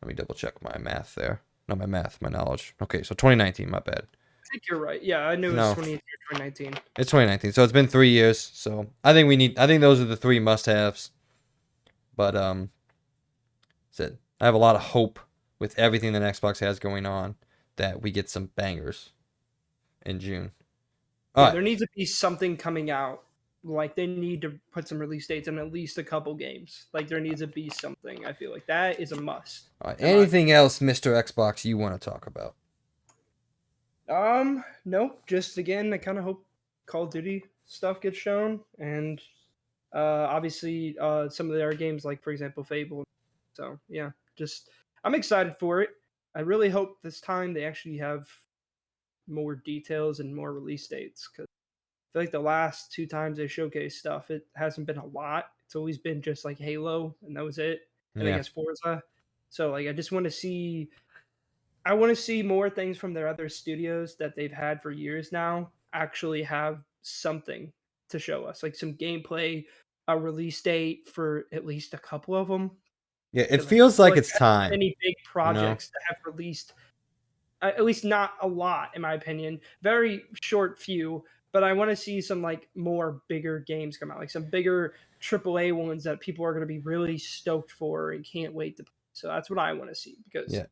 Let me double check my math there. Not my math, my knowledge. Okay, so 2019. My bad. I think you're right. Yeah, I knew it was No, 2018 or 2019. it's 2019. So it's been 3 years. So I think we need. I think those are the three must-haves. But said I have a lot of hope with everything that Xbox has going on that we get some bangers in June. All Yeah, right. there needs to be something coming out. Like they need to put some release dates on at least a couple games. Like there needs to be something. I feel like that is a must. All right. In my Anything else, Mr. Xbox, you want to talk about? No, just again, I kind of hope Call of Duty stuff gets shown, and obviously some of their games, like for example Fable. So yeah, just I'm excited for it. I really hope this time they actually have more details and more release dates because I feel like the last two times they showcase stuff, it hasn't been a lot. It's always been just like Halo, and that was it. And I Yeah. guess Forza. So like, I just want to see. I want to see more things from their other studios that they've had for years now actually have something to show us, like some gameplay, a release date for at least a couple of them. Yeah, it Because I feels feel like like it's there haven't been time, any big you know? projects that have released at least not a lot in my opinion, very short few, but I want to see some like more bigger games come out, like some bigger AAA ones that people are going to be really stoked for and can't wait to play. So that's what I want to see because Yeah.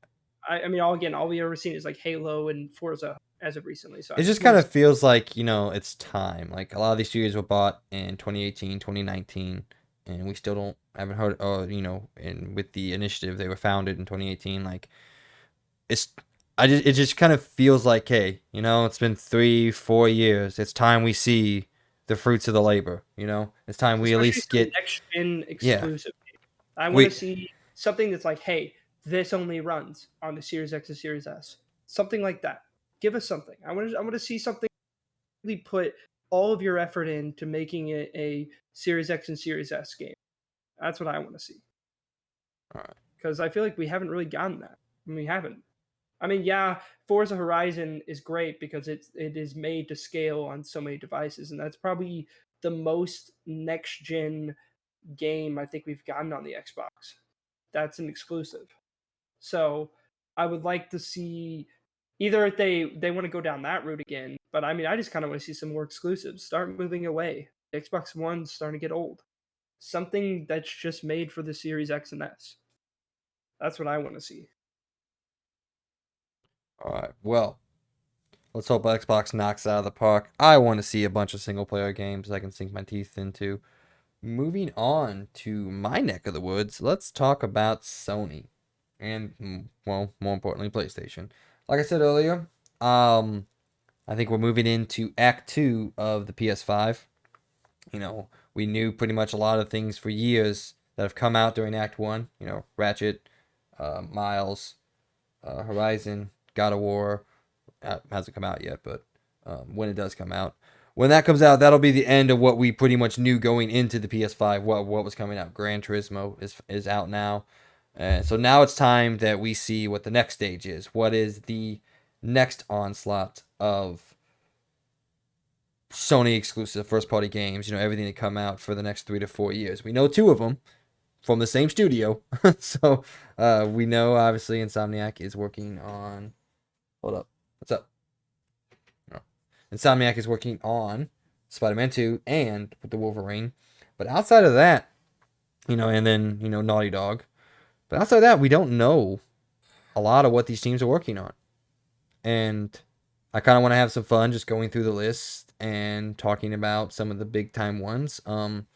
I mean all we ever seen is like Halo and Forza as of recently, so I It just just want kind to of feels like, it's time. Like a lot of these studios were bought in 2018, 2019, and we still don't haven't heard and with the initiative they were founded in 2018, like it's it just kind of feels like, hey, it's been 3 4 years. It's time we see the fruits of the labor. It's time we at especially least some get. next gen Yeah, exclusive. I want to we see something that's like, hey, this only runs on the Series X and Series S. Something like that. Give us something. I want to see something really put all of your effort into making it a Series X and Series S game. That's what I want to see. all right. Because I feel like we haven't really gotten that. We haven't. I mean, yeah, Forza Horizon is great because it is made to scale on so many devices, and that's probably the most next gen game I think we've gotten on the Xbox. That's an exclusive. So I would like to see either if they want to go down that route again, but I mean I just kind of want to see some more exclusives. Start moving away. The Xbox One's starting to get old. Something that's just made for the Series X and S. That's what I want to see. All right. Well, let's hope Xbox knocks it out of the park. I want to see a bunch of single player games I can sink my teeth into. Moving on to my neck of the woods, let's talk about Sony and, well, more importantly, PlayStation. Like I said earlier, I think we're moving into Act 2 of the PS5. We knew pretty much a lot of things for years that have come out during Act 1. Ratchet, Miles, Horizon, God of War. Hasn't come out yet, but when it does come out, when that comes out, that'll be the end of what we pretty much knew going into the PS5. What was coming out? Gran Turismo is out now, and so now it's time that we see what the next stage is. What is the next onslaught of Sony exclusive first party games? Everything that come out for the next 3 to 4 years. We know two of them from the same studio, so we know obviously Insomniac is working on. Hold up, what's up? Insomniac is working on Spider-Man 2 and the Wolverine. But outside of that, and then, Naughty Dog. But outside of that, we don't know a lot of what these teams are working on. And I kind of want to have some fun just going through the list and talking about some of the big time ones. And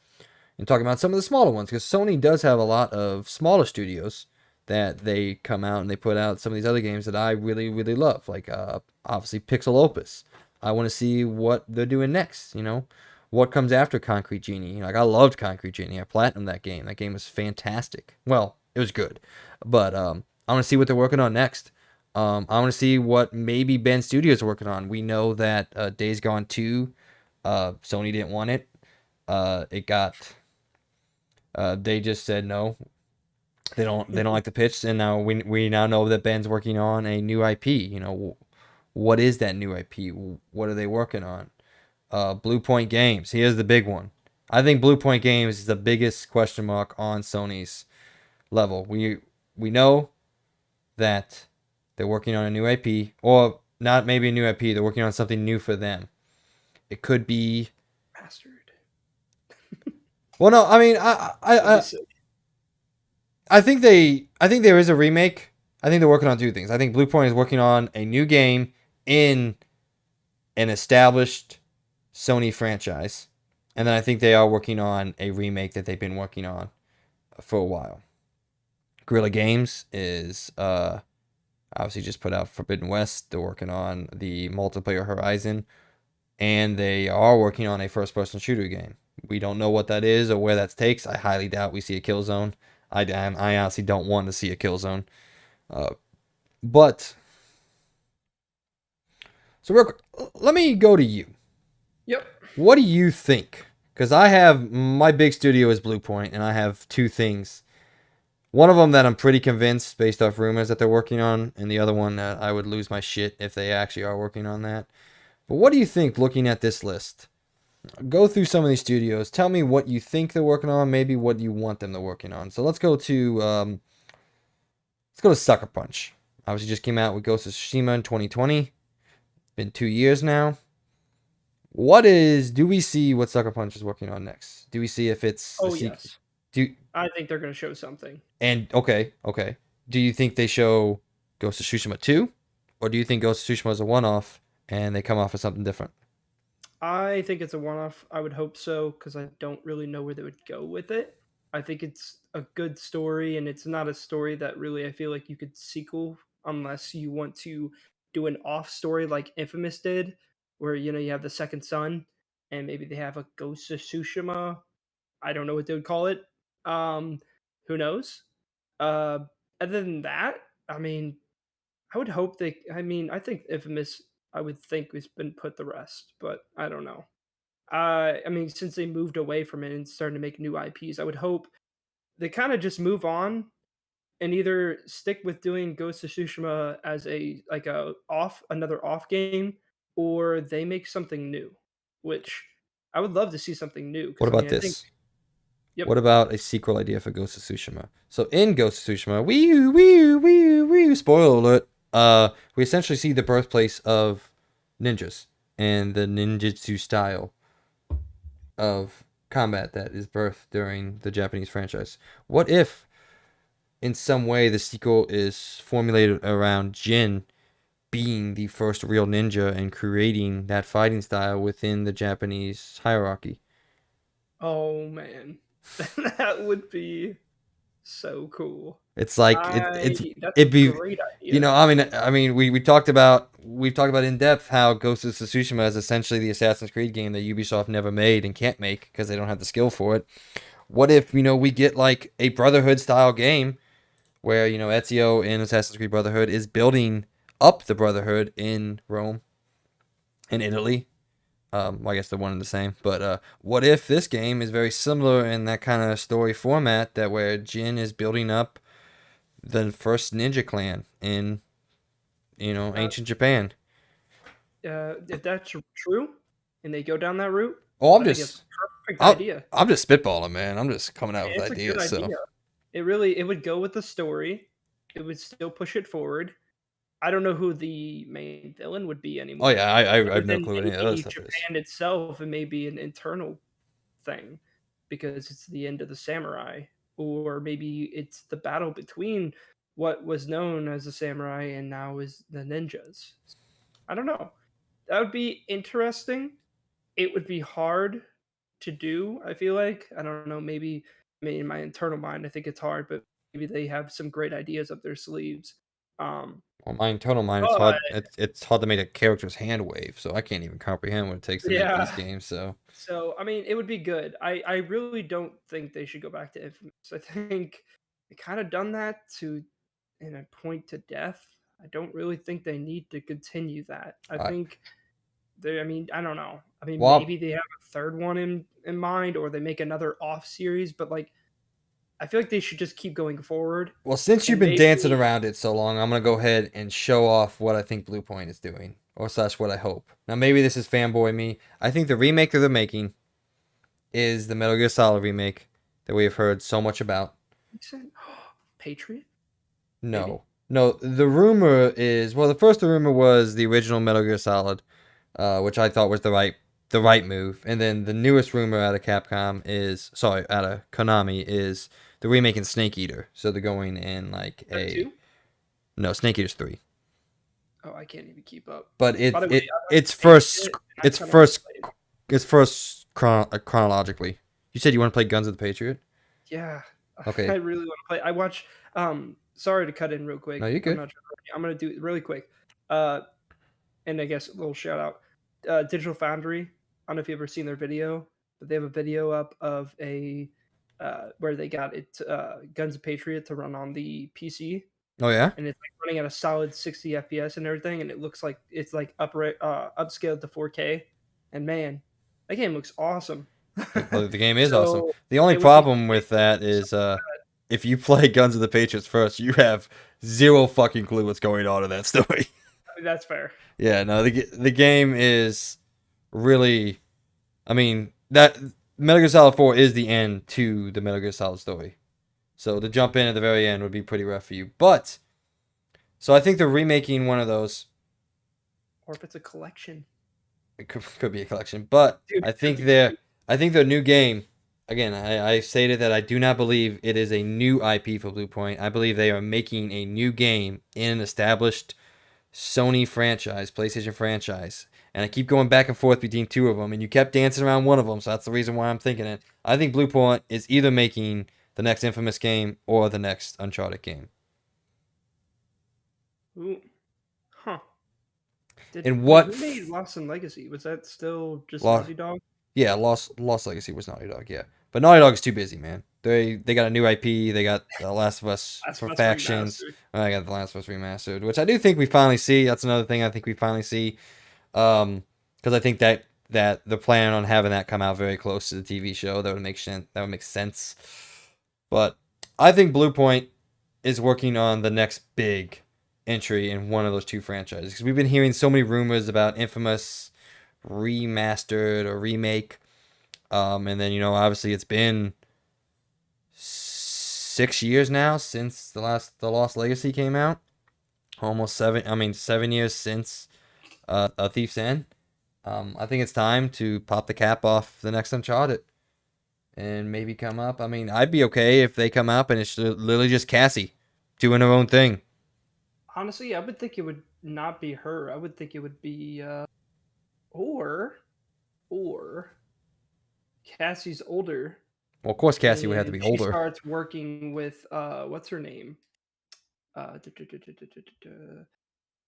talking about some of the smaller ones. Because Sony does have a lot of smaller studios that they come out and they put out some of these other games that I really, really love. Like obviously Pixel Opus. I want to see what they're doing next. What comes after Concrete Genie. Like I loved Concrete Genie. I platinumed that game. That game was fantastic. Well, it was good, but I want to see what they're working on next. I want to see what maybe Ben Studios are working on. We know that Days Gone 2, Sony didn't want it. It got. They just said no. They don't like the pitch, and now we now know that Ben's working on a new IP. What is that new IP? What are they working on? Blue Point Games. Here's the big one. I think Blue Point Games is the biggest question mark on Sony's level. We know that they're working on a new IP, or not maybe a new IP. They're working on something new for them. It could be. Bastard. Well, no, I mean, That'd be sick. I think there is a remake. I think they're working on two things. I think Blue Point is working on a new game in an established Sony franchise, and then I think they are working on a remake that they've been working on for a while. Guerrilla Games is obviously just put out Forbidden West. They're working on the multiplayer Horizon, and they are working on a first-person shooter game. We don't know what that is or where that takes. I highly doubt we see a Killzone. I honestly don't want to see a Killzone. But so let me go to you. Yep. What do you think? Because I have my big studio is Blue Point, and I have two things. One of them that I'm pretty convinced, based off rumors, that they're working on, and the other one that I would lose my shit if they actually are working on that. But what do you think, looking at this list? Go through some of these studios. Tell me what you think they're working on, maybe what you want them to working on. So let's go to Sucker Punch. Obviously, just came out with Ghost of Tsushima in 2020. Been 2 years now. Do we see what Sucker Punch is working on next? Do we see if it's Oh yes. do I think they're gonna show something. and okay. Do you think they show Ghost of Tsushima 2, or do you think Ghost of Tsushima is a one-off and they come off with something different? I think it's a one-off. I would hope so because I don't really know where they would go with it. I think it's a good story, and it's not a story that really I feel like you could sequel unless you want to do an off story like Infamous did, where you have the second son, and maybe they have a Ghost of Tsushima. I don't know what they would call it. Um, who knows? Uh, Other than that, I mean, I would hope they. I mean, I think Infamous. I would think has been put the rest, but I don't know. I mean, since they moved away from it and started to make new IPs, I would hope they kind of just move on and either stick with doing Ghost of Tsushima as another off game, or they make something new. Which I would love to see something new What because I about mean, I think this? yep. What about a sequel idea for Ghost of Tsushima? So in Ghost of Tsushima, wee spoiler alert. We essentially see the birthplace of ninjas and the ninjutsu style of combat that is birthed during the Japanese franchise. What if, in some way, the sequel is formulated around Jin being the first real ninja and creating that fighting style within the Japanese hierarchy? Oh man, that would be so cool. It's like I That's a it'd be, great idea. we've talked about in depth how Ghost of Tsushima is essentially the Assassin's Creed game that Ubisoft never made and can't make because they don't have the skill for it. What if we get like a Brotherhood style game where Ezio in Assassin's Creed Brotherhood is building up the Brotherhood in Rome, in Italy. I guess they're one and the same. But what if this game is very similar in that kind of story format, that where Jin is building up the first ninja clan in Uh, ancient Japan? if that's true, and they go down that route, Oh, I think it's a perfect I'm, idea. I'm just spitballing, man. I'm just coming out with It's a good ideas. So, idea. It would go with the story. It would still push it forward. I don't know who the main villain would be oh anymore, yeah, I other have no than clue what any of that other maybe stuff is. Japan itself, and maybe an internal thing, because it's the end of the samurai, or maybe it's the battle between what was known as the samurai and now is the ninjas. I don't know. That would be interesting. It would be hard to do, I feel like. I don't know, maybe in my internal mind, I think it's hard, but maybe they have some great ideas up their sleeves. Um, Well, my internal mind, it's but hard. It's hard to make a character's hand wave, so I can't even comprehend what it takes to make these yeah, games. So so I mean, it would be good. I really don't think they should go back to Infamous. I think they kind of done that to in a point to death. I don't really think they need to continue that. I I think they. I mean, I don't know. I mean, well, maybe they have a third one in mind, or they make another off series. But like, I feel like they should just keep going forward, well, since you've and been dancing maybe around it so long, I'm gonna go ahead and show off what I think Blue Point is doing, or slash what I hope. Now, maybe this is fanboy me. I think the remake that they're making is the Metal Gear Solid remake that we have heard so much about. Patriot, maybe. No, no. The rumor is well, the first rumor was the original Metal Gear Solid, which I thought was the right move. And then the newest rumor out of Capcom is sorry, out of Konami is they're remaking Snake Eater. So they're going in like That a too. no Snake Eater's 3, Oh, I can't even keep up. but By it the way, it I watched it's first Patriot, and I it's kind of want first to play it. it's first chronologically. You said you want to play Guns of the Patriot. Yeah, I Okay, really want to play. I watch. Sorry to cut in real no, quick. you're I'm good. not. I'm gonna do it really quick. Uh, and I guess a little shout out. Digital Foundry. I don't know if you've ever seen their video, but they have a video up of a where they got it Guns of Patriot to run on the PC, Oh yeah, and it's like running at a solid 60 FPS and everything, and it looks like it's like upscaled to 4K, and man, that game looks awesome. the game is awesome. So The only it would be problem great with that for is something if you play Guns of the Patriots first, you have zero fucking clue what's going on in that story. I mean, that's fair. Yeah, no, the game is really, I mean, that Metal Gear Solid 4 is the end to the Metal Gear Solid story. So to jump in at the very end would be pretty rough for you. But so I think they're remaking one of those. Or if it's a collection, It could be a collection, but dude, I it could think be. their new game. Again, I stated that I do not believe it is a new IP for Blue Point. I believe they are making a new game in an established Sony franchise, PlayStation franchise. And I keep going back and forth between two of them, and you kept dancing around one of them, so that's the reason why I'm thinking it. I think Blue Point is either making the next Infamous game or the next Uncharted game. Ooh, huh? Did And wait? what Who made Lost in Legacy? Was that still just Lost, Naughty Dog? yeah, Lost Legacy was Naughty Dog, yeah. But Naughty Dog's too busy, man. They got a new IP. They got The Last of Us Last for of Us factions. remastered. I got The Last of Us remastered, which I do think we finally see. That's another thing I think we finally see. Because I think that they're planning on having that come out very close to the TV show. That would make sense. That would make sense. But I think Blue Point is working on the next big entry in one of those two franchises. Because we've been hearing so many rumors about Infamous remastered or remake. And then obviously it's been 6 years now since the Lost Legacy came out. Almost seven. I mean 7 years since A Thief's End. I think it's time to pop the cap off the next Uncharted and maybe come up. I mean, I'd be okay if they come up and it's literally just Cassie doing her own thing. Honestly, I would think it would not be her. I would think it would be or or Cassie's older, Well, of course, Cassie would have to and be she older. starts working with what's her name?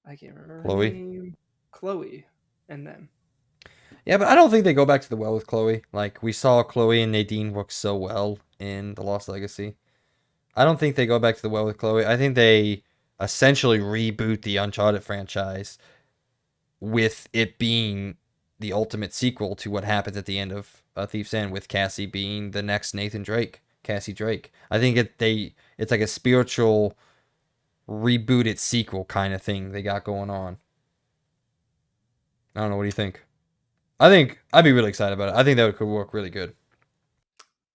I can't remember her Chloe. name. Chloe, and then Yeah, but I don't think they go back to the well with Chloe. Like, we saw Chloe and Nadine work so well in The Lost Legacy. I don't think they go back to the well with Chloe. I think they essentially reboot the Uncharted franchise with it being the ultimate sequel to what happens at the end of A Thief's End, with Cassie being the next Nathan Drake, Cassie Drake. I think it's like a spiritual rebooted sequel kind of thing they got going on. I don't know. What do you think? I think I'd be really excited about it. I think that could work really good.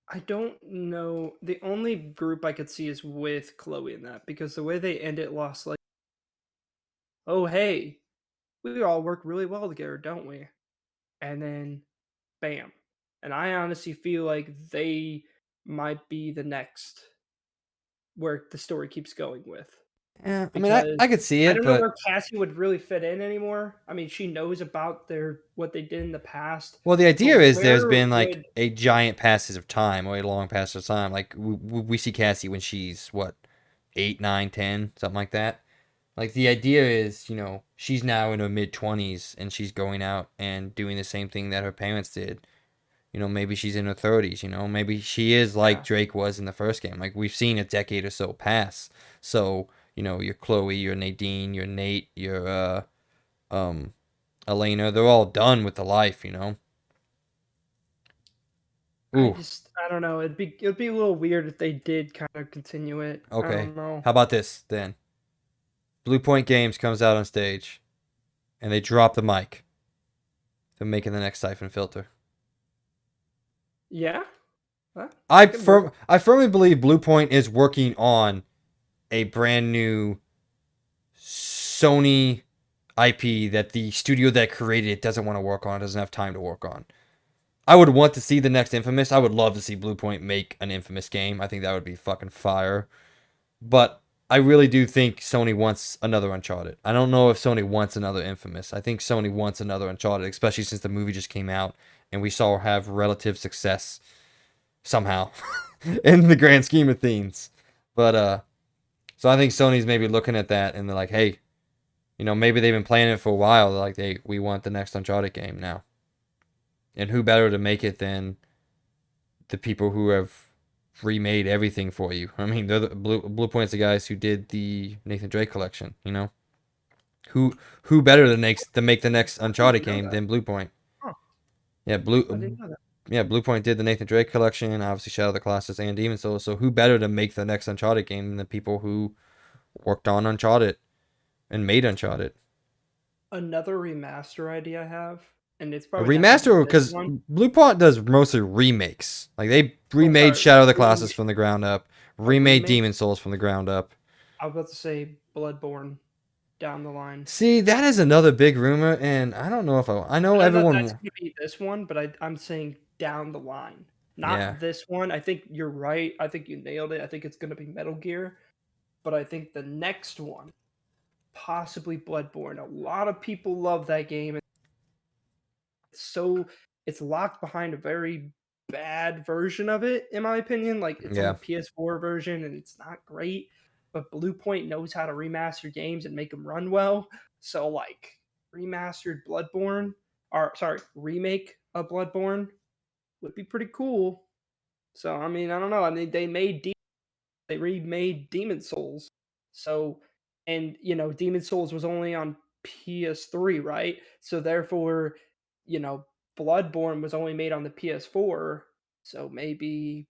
I don't know. The only group I could see is with Chloe in that because the way they end it Lost like, oh hey, we all work really well together, don't we? And then bam. And I honestly feel like they might be the next where the story keeps going with. Yeah, I mean, because I could see I it, don't know but where Cassie would really fit in anymore. I mean, she knows about what they did in the past, well, the but idea is there's where been like would a giant passage of time, or a long passage of time. Like we see Cassie when she's what, 8, 9, 10, something like that. Like the idea is, she's now in her mid 20s and she's going out and doing the same thing that her parents did. Maybe she's in her 30s, maybe she is like yeah, Drake was in the first game. Like we've seen a decade or so pass. So, your Chloe, your Nadine, your Nate, your um Elena, they're all done with the life. Ooh, I don't know. It'd be a little weird if they did kind of continue it. I okay. don't know. How about this then? Blue Point Games comes out on stage and they drop the mic. They're making the next Siphon Filter. Yeah, that I could work. firm I firmly believe Blue Point is working on a brand new Sony IP that the studio that created it doesn't want to work on, doesn't have time to work on. I would want to see the next Infamous. I would love to see Blue Point make an Infamous game. I think that would be fucking fire. But I really do think Sony wants another Uncharted. I don't know if Sony wants another Infamous. I think Sony wants another Uncharted, especially since the movie just came out and we saw her have relative success somehow in the grand scheme of things. But so I think Sony's maybe looking at that and they're like, hey, maybe they've been playing it for a while. They're like, we want the next Uncharted game now. And who better to make it than the people who have remade everything for you? I mean, they're the Blue Point's the guys who did the Nathan Drake collection. Who better to make the next I didn't Uncharted know game that. than Blue Point? Huh, Yeah, I didn't know that. Blue Point did the Nathan Drake collection, obviously Shadow of the Colossus and Demon Souls. So who better to make the next Uncharted game than the people who worked on Uncharted and made Uncharted? Another remaster idea I have, and it's A probably not going to be remaster, this because one. Blue Point does mostly remakes. Like they Oh, remade sorry, Shadow of the Colossus remake. from the ground up, A remade remake. Demon Souls from the ground up. I was about to say Bloodborne down the line. See, that is another big rumor, and I don't know if I know I don't know if that's everyone. going to be this one, but I'm saying down the line, Yeah, not this one. I think you're right. I think you nailed it. I think it's going to be Metal Gear, but I think the next one, possibly Bloodborne. A lot of people love that game. So it's locked behind a very bad version of it, in my opinion. Like it's on the yeah, PS4 version and it's not great, but Blue Point knows how to remaster games and make them run well. So like remastered Bloodborne, or sorry, remake of Bloodborne would be pretty cool. So I mean, I don't know. I mean, they remade Demon Souls. So, and Demon Souls was only on PS3, right? So therefore, you know, Bloodborne was only made on the PS4. So maybe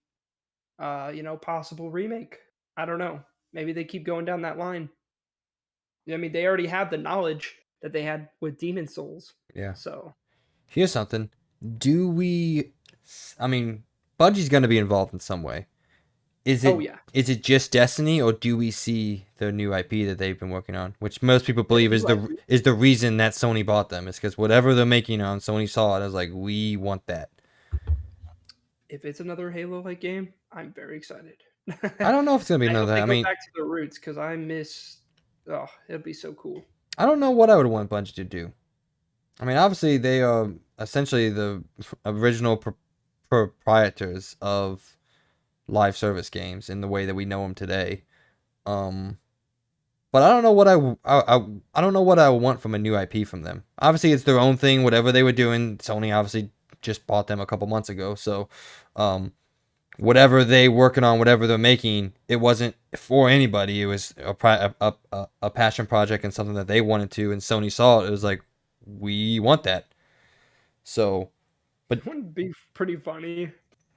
possible remake. I don't know. Maybe they keep going down that line. I mean, they already have the knowledge that they had with Demon Souls. yeah. So, Here's something. Do we? I mean, Bungie's going to be involved in some way. Is oh it yeah, is it just Destiny, or do we see the new IP that they've been working on, which most people the believe is new the IP. is the reason that Sony bought them? Is because whatever they're making on, Sony saw it as like, we want that. If it's another Halo-like game, I'm very excited. I don't know if it's gonna be I hope another. they I go mean, back to the roots because I miss. Oh, it'd be so cool. I don't know what I would want Bungie to do. I mean, obviously they are essentially the original proprietors of live service games in the way that we know them today. Um, but I don't know what I don't know what I want from a new IP from them. Obviously, it's their own thing. Whatever they were doing, Sony obviously just bought them a couple months ago. So, um, whatever they working on, whatever they're making, it wasn't for anybody. It was a passion project and something that they wanted to. And Sony saw it. It was like, we want that. So, but Wouldn't be pretty funny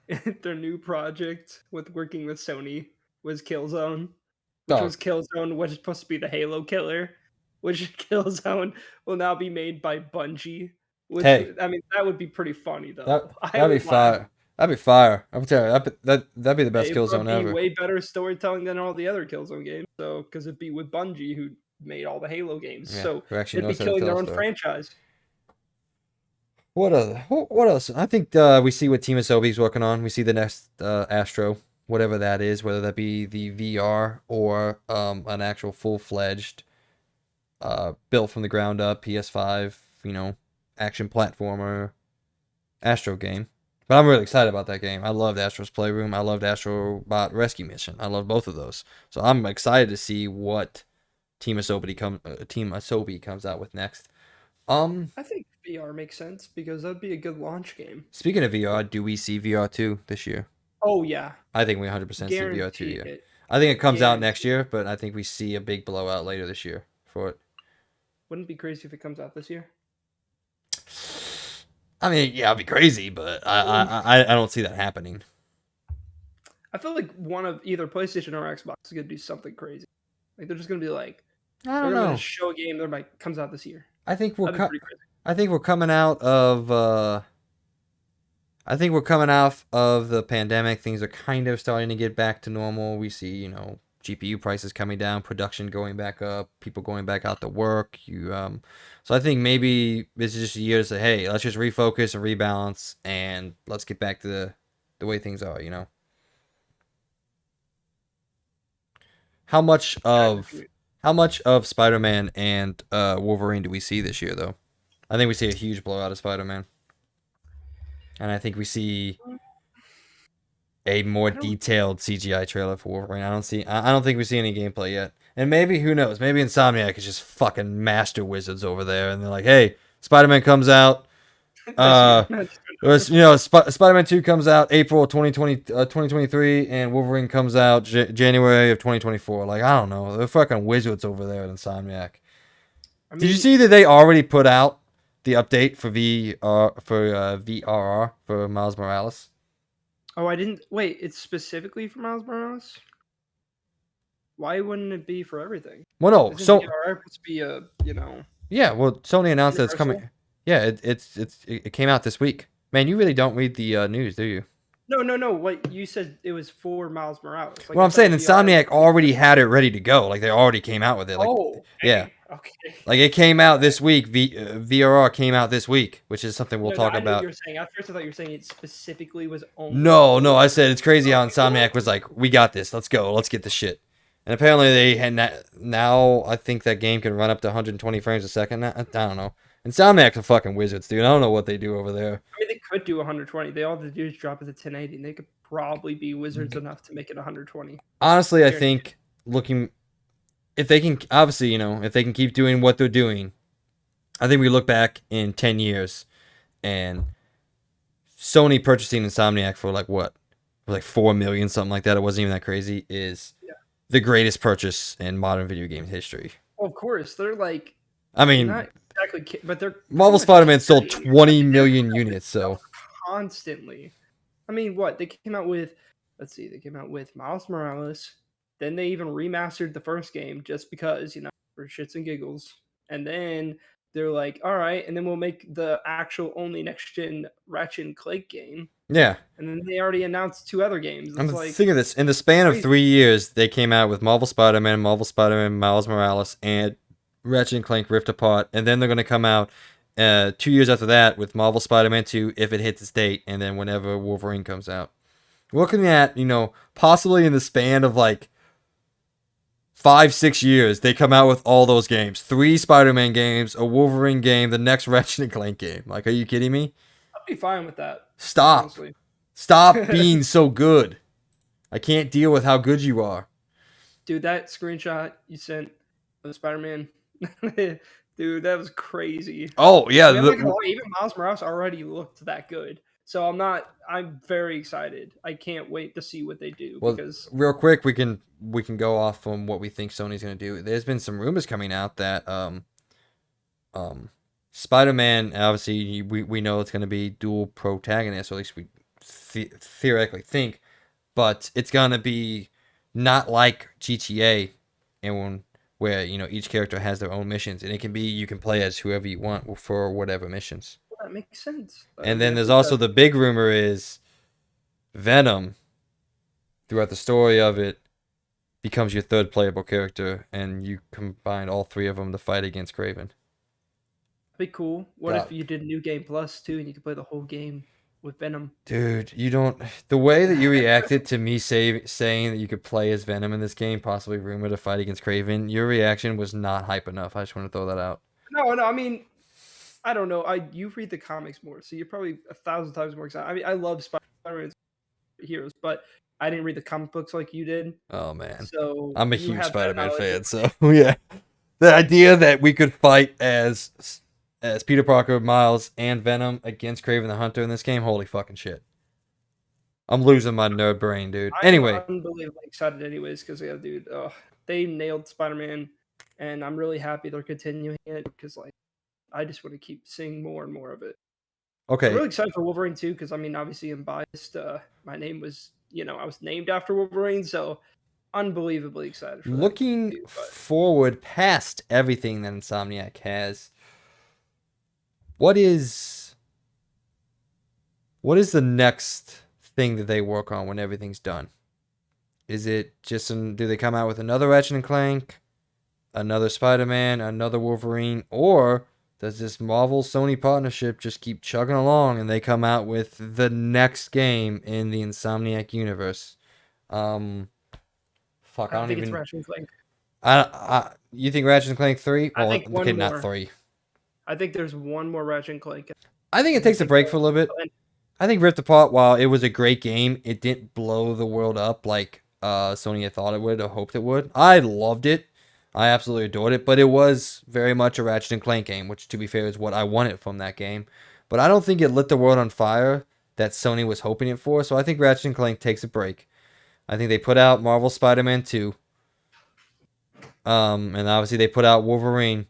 if their new project with working with Sony was Killzone, which oh, was Killzone was supposed to be the Halo killer, which Killzone will now be made by Bungie. Which hey, I mean, that would be pretty funny that though. I that'd be would laugh. fire. That'd be fire. I'm telling you, that'd be the best It kill would be ever. way better storytelling than all the other Killzone games. So, because it'd be with Bungie who made all the Halo games, Yeah, so who actually they'd be knows how to killing tell their a own story. franchise. What else? I think we see what Team Asobi's working on. We see the next Astro. whatever that is, whether that be the VR or an actual full-fledged built from the ground up PS5, action platformer Astro game. But I'm really excited about that game. I loved Astro's Playroom. I loved Astrobot Rescue Mission. I love both of those. So I'm excited to see what Team Asobi comes out with next. I think VR makes sense because that'd be a good launch game. Speaking of VR, do we see VR2 this year? Oh yeah, I think we 100% see VR2, guaranteed yeah. it. I think it comes out next Guaranteed. year, but I think we see a big blowout later this year for it. Wouldn't it be crazy if it comes out this year? I mean, yeah, it'd be crazy, but I don't see that happening. I feel like one of either PlayStation or Xbox is gonna do something crazy. Like they're just gonna be like, I they're don't gonna know. show a game. They're like, comes out this year. I think we're That'd be cut. pretty crazy. I think we're coming out of. I think we're coming off of the pandemic. Things are kind of starting to get back to normal. We see, GPU prices coming down, production going back up, people going back out to work. So I think maybe this is just a year to say, hey, let's just refocus and rebalance, and let's get back to the way things are. How much I of agree. how much of Spider-Man and Wolverine do we see this year, though? I think we see a huge blowout of Spider-Man, and I think we see a more I don't. detailed CGI trailer for Wolverine. I don't think we see any gameplay yet. And maybe, who knows? Maybe Insomniac is just fucking master wizards over there, and they're like, "Hey, Spider-Man comes out. This year. Spider-Man 2 comes out April 2020, 2023, and Wolverine comes out January of 2024. Like, I don't know. They're fucking wizards over there at Insomniac. I Did you mean, see that they already put out the update for VRR for Miles Morales? oh, I didn't. Wait, it's specifically for Miles Morales. Why wouldn't it be for everything? Well, no. Isn't So VR supposed to be a yeah, well, Sony announced that it's universal? coming. Yeah, it came out this week. Man, you really don't read the news, do you? No. What you said it was for Miles Morales. Like Well, I I'm saying thought VR was Insomniac already had it ready to go. Like, they already came out with it. Like, Oh, yeah, dang. Okay. like it came out Okay. this week. VRR came out this week, which is something we'll No, talk I knew what you about. were saying. At first, I thought you were saying it specifically was only No, no, for. I said it's crazy how Okay, well, Insomniac was like, "We got this. Let's go. Let's get the shit." And apparently they had now. I think that game can run up to 120 frames a second. I don't know. Insomniac's are fucking wizards, dude. I don't know what they do over there. I mean, they could do 120. They all have to do is drop it to 1080, and they could probably be wizards enough to make it 120. Honestly, I Guaranteed. think looking if they can obviously, if they can keep doing what they're doing, I think we look back in 10 years and Sony purchasing Insomniac for like what? For like 4 million, something like that. It wasn't even that crazy. Is Yeah. the greatest purchase in modern video game history. Well, of course, they're like I mean, not exactly, but they're pretty Marvel much Spider-Man sold carrying. I 20 mean, they're million putting out good units, stuff so constantly. I mean, what they came out with? Let's see, they came out with Miles Morales. Then they even remastered the first game just because, for shits and giggles. And then they're like, all right, and then we'll make the actual only next gen Ratchet and Clank game. yeah. And then they already announced two other games. I'm It's like thinking of this. In the span of crazy. 3 years, they came out with Marvel Spider-Man, Miles Morales, and Ratchet and Clank Rift Apart, and then they're going to come out 2 years after that with Marvel Spider-Man 2 if it hits its date, and then whenever Wolverine comes out. We're looking at, possibly in the span of like 5, 6 years, they come out with all those games. 3 Spider-Man games, a Wolverine game, the next Ratchet and Clank game. Like, are you kidding me? I'll be fine with that, Stop. honestly. Stop being so good. I can't deal with how good you are. Dude, that screenshot you sent of Spider-Man, dude, that was crazy. Oh, yeah. I mean, I'm not gonna lie, even Miles Morales already looked that good. So I'm very excited. I can't wait to see what they do Well, because real quick, we can go off from what we think Sony's gonna do. There's been some rumors coming out that um Spider-Man, obviously we know it's gonna be dual protagonist, or at least we theoretically think, but it's gonna be not like GTA, and where each character has their own missions, and it can be you can play as whoever you want for whatever missions. that makes sense. And then I there's think also that the big rumor is Venom throughout the story of it becomes your third playable character, and you combine all three of them to fight against Craven. would be cool. What That if you did New Game Plus too, and you could play the whole game? with Venom. Dude, you don't. The way that you reacted to me saying that you could play as Venom in this game, possibly rumored to fight against Craven, your reaction was not hype enough. I just want to throw that out. No, I mean, I don't know. You read the comics more, so you're probably 1,000 times more excited. I mean, I love Spider-Man's heroes, but I didn't read the comic books like you did, Oh man, so I'm a you huge have that Spider-Man knowledge. fan, so yeah. The idea that we could fight as Peter Parker, Miles, and Venom against Craven the Hunter in this game, holy fucking shit. I'm losing my nerd brain, dude. I'm Anyway, unbelievably excited, anyways, because yeah, dude, they nailed Spider-Man, and I'm really happy they're continuing it because like I just want to keep seeing more and more of it. I'm okay. really excited for Wolverine too, because I mean, obviously, I'm biased. My name was, I was named after Wolverine, so unbelievably excited for that Looking too. But forward past everything that Insomniac has, what is the next thing that they work on when everything's done? Is it just do they come out with another Ratchet and Clank, another Spider-Man, another Wolverine, or does this Marvel Sony partnership just keep chugging along and they come out with the next game in the Insomniac universe? Um, fuck, I I don't think it's even. Ratchet and Clank. You think Ratchet and Clank 3? I Well, think okay, one not more. 3. I think there's one more Ratchet and Clank, I think it and I takes a think break for a little bit. they'll end. I think Rift Apart, while it was a great game, it didn't blow the world up like Sony had thought it would or hoped it would. I loved it. I absolutely adored it, but it was very much a Ratchet and Clank game, which, to be fair, is what I wanted from that game. But I don't think it lit the world on fire that Sony was hoping it for, so I think Ratchet and Clank takes a break. I think they put out Marvel Spider-Man 2, and obviously they put out Wolverine,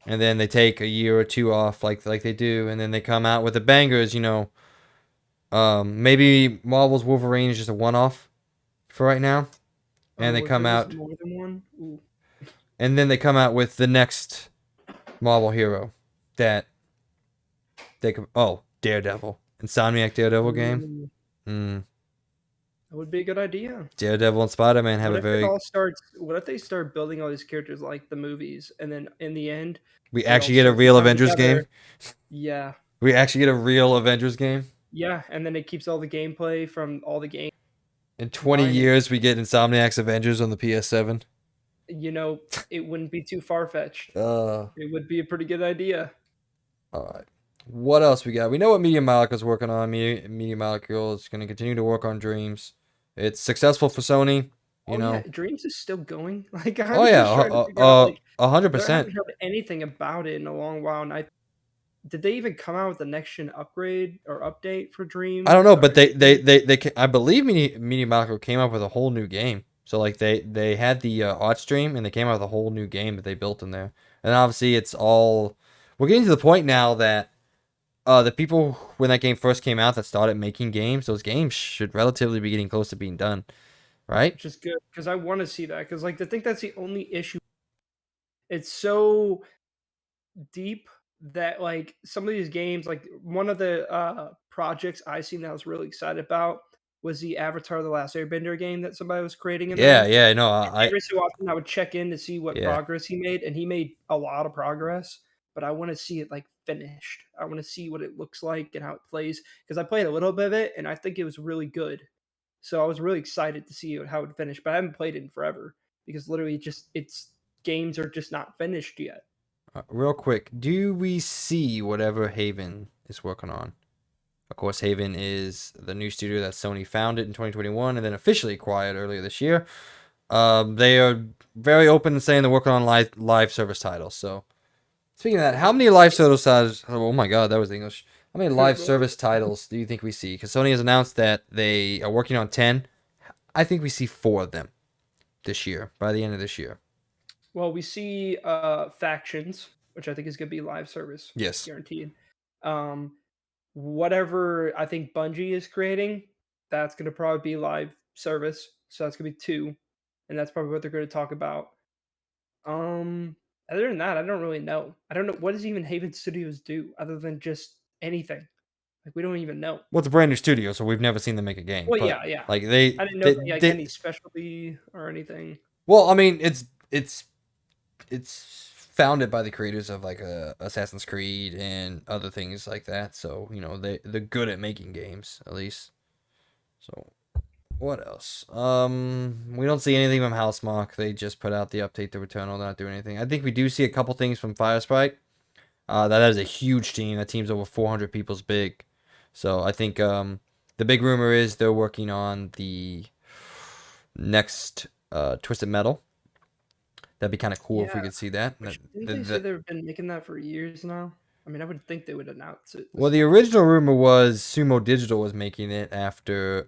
and then they take a year or two off like they do, and then they come out with the bangers, maybe Marvel's Wolverine is just a one-off for right now, and they Oh, if come it was out, more than one, ooh. and then they come out with the next Marvel hero that they could. Oh, Daredevil, Insomniac Daredevil game. Ooh, Mm. that would be a good idea. Daredevil and Spider-Man have What a if it very. all starts? What if they start building all these characters like the movies, and then in the end, We they all actually get a start to real come Avengers game. together? Yeah, We actually get a real Avengers game. yeah, and then it keeps all the gameplay from all the games In 20 combined. years, we get Insomniac's Avengers on the PS7. You know, it wouldn't be too far fetched. Uh, It would be a pretty good idea. all right. What else we got? We know what Media Molecule's working on. Media Molecule is going to continue to work on Dreams. It's successful for Sony, you Oh yeah, know. Dreams is still going. Like I Oh was yeah, just trying to figure out, like 100%. haven't heard anything about it in a long while. And did they even come out with the next gen upgrade or update for I don't Dreams know, or but anything? I believe Media Molecule came up with a whole new game. So like they had the art stream and they came out with a whole new game that they built in there. And obviously it's all we're getting to the point now that the people when that game first came out that started making games, those games should relatively be getting close to being done, right? Which is good because I want to see that. Because like I think that's the only issue. It's so deep that like some of these games, like one of the projects I seen that I was really excited about was the Avatar: The Last Airbender game that somebody was creating in Yeah, there. yeah, no, Every so often I would check in to see what yeah. progress he made, and he made a lot of progress. But I want to see it like finished. I want to see what it looks like and how it plays because I played a little bit of it and I think it was really good. So I was really excited to see how it finished. But I haven't played it in forever because literally just its games are just not finished yet. Real quick, do we see whatever Haven is working on? Of course, Haven is the new studio that Sony founded in 2021 and then officially acquired earlier this year. They are very open to saying they're working on live service titles. So, speaking of that, how many live service titles? Oh my God, that was English. How many live service titles do you think we see? Because Sony has announced that they are working on 10. I think we see 4 of them this year, by the end of this year. Well, we see factions, which I think is going to be live service, Yes. guaranteed. Um, whatever I think Bungie is creating, that's going to probably be live service. So that's going to be 2, and that's probably what they're going to talk about. Um, Other than that, I don't really know. I don't know what does even Haven Studios do other than just anything. Like we don't even know. Well, it's a brand new studio, so we've never seen them make a game. Well, But yeah, yeah. like I didn't know if they like any specialty or anything. well, I mean, it's founded by the creators of like Assassin's Creed and other things like that. So they're good at making games at least. So what else? We don't see anything from Housemarque. They just put out the update to Returnal. They're not doing anything. I think we do see a couple things from Firesprite. That is a huge team. That team's over 400 people's big. So I think the big rumor is they're working on the next Twisted Metal. That'd be kind of cool if we Yeah, could see that. didn't they say they've been making that for years now? I mean, I would think they would announce it Well, this the time. original rumor was Sumo Digital was making it after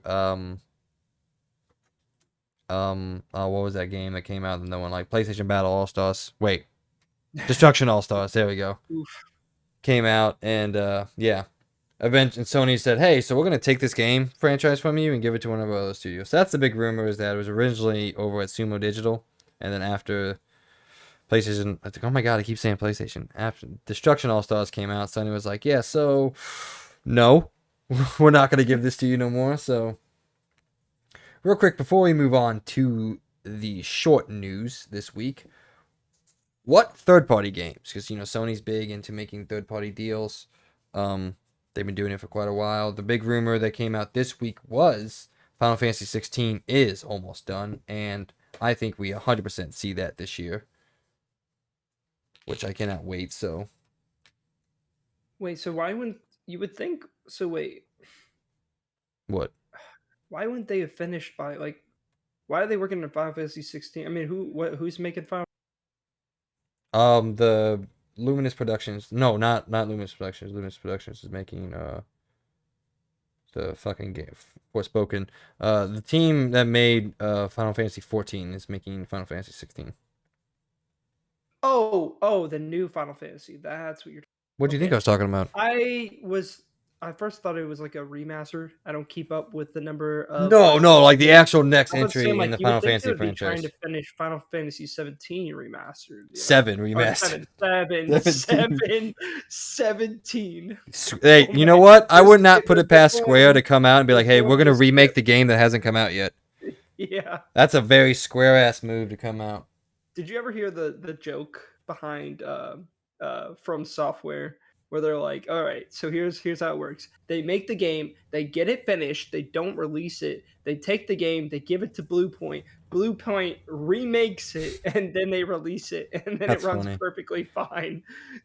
what was that game that came out that no one liked? PlayStation Battle All Stars. Wait, Destruction All Stars. There we go. Oof. Came out and yeah. And Sony said, "Hey, so we're gonna take this game franchise from you and give it to one of our other studios." So that's the big rumor, is that it was originally over at Sumo Digital, and then after PlayStation, I think, oh my god, I keep saying PlayStation. After Destruction All Stars came out, Sony was like, "Yeah, so no, we're not gonna give this to you no more." So, real quick before we move on to the short news this week, what third-party games? Because Sony's big into making third-party deals. They've been doing it for quite a while. The big rumor that came out this week was Final Fantasy 16 is almost done, and I think we 100% see that this year, which I cannot wait. So Wait, so why wouldn't you would think? So wait, what? why wouldn't they have finished by like? Why are they working on Final Fantasy 16? I mean, who's making Final? The Luminous Productions. No, not Luminous Productions. Luminous Productions is making the fucking game Forspoken. The team that made Final Fantasy 14 is making Final Fantasy 16. Oh, the new Final Fantasy. That's what you're. What do you think I Okay. was talking about? I first thought it was like a remaster. I don't keep up with the number of No, like the actual next I was saying, entry in like, the you would Final think they Fantasy would be trying franchise. to finish Final Fantasy 17 remastered, Seven or remastered. 17. Hey, Oh you my know what? I would not put goodness, it past Square to come out and be they're like, "Hey, we're going gonna to remake skip. the game that hasn't come out yet." Yeah. That's a very Square ass move to come out. Did you ever hear the joke behind From Software, where they're like, all right, so here's how it works. They make the game, they get it finished, they don't release it, they take the game, they give it to Bluepoint. Bluepoint remakes it, and then they release it, and then it That's runs funny. perfectly fine.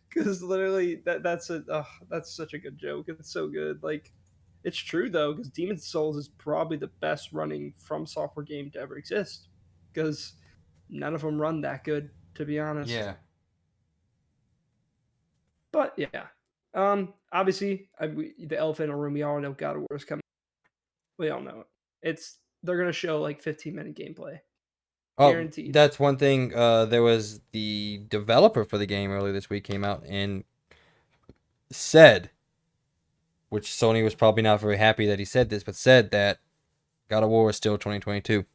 Because literally, that's such a good joke. It's so good. Like, it's true though, because Demon's Souls is probably the best running From Software game to ever exist. Because none of them run that good, to be honest. Yeah. But yeah, obviously, the elephant in the room. We all know God of War is coming. We all know it. They're gonna show like 15-minute gameplay, Oh, guaranteed. that's one thing. There was the developer for the game earlier this week came out and said, which Sony was probably not very happy that he said this, but said that God of War is still 2022.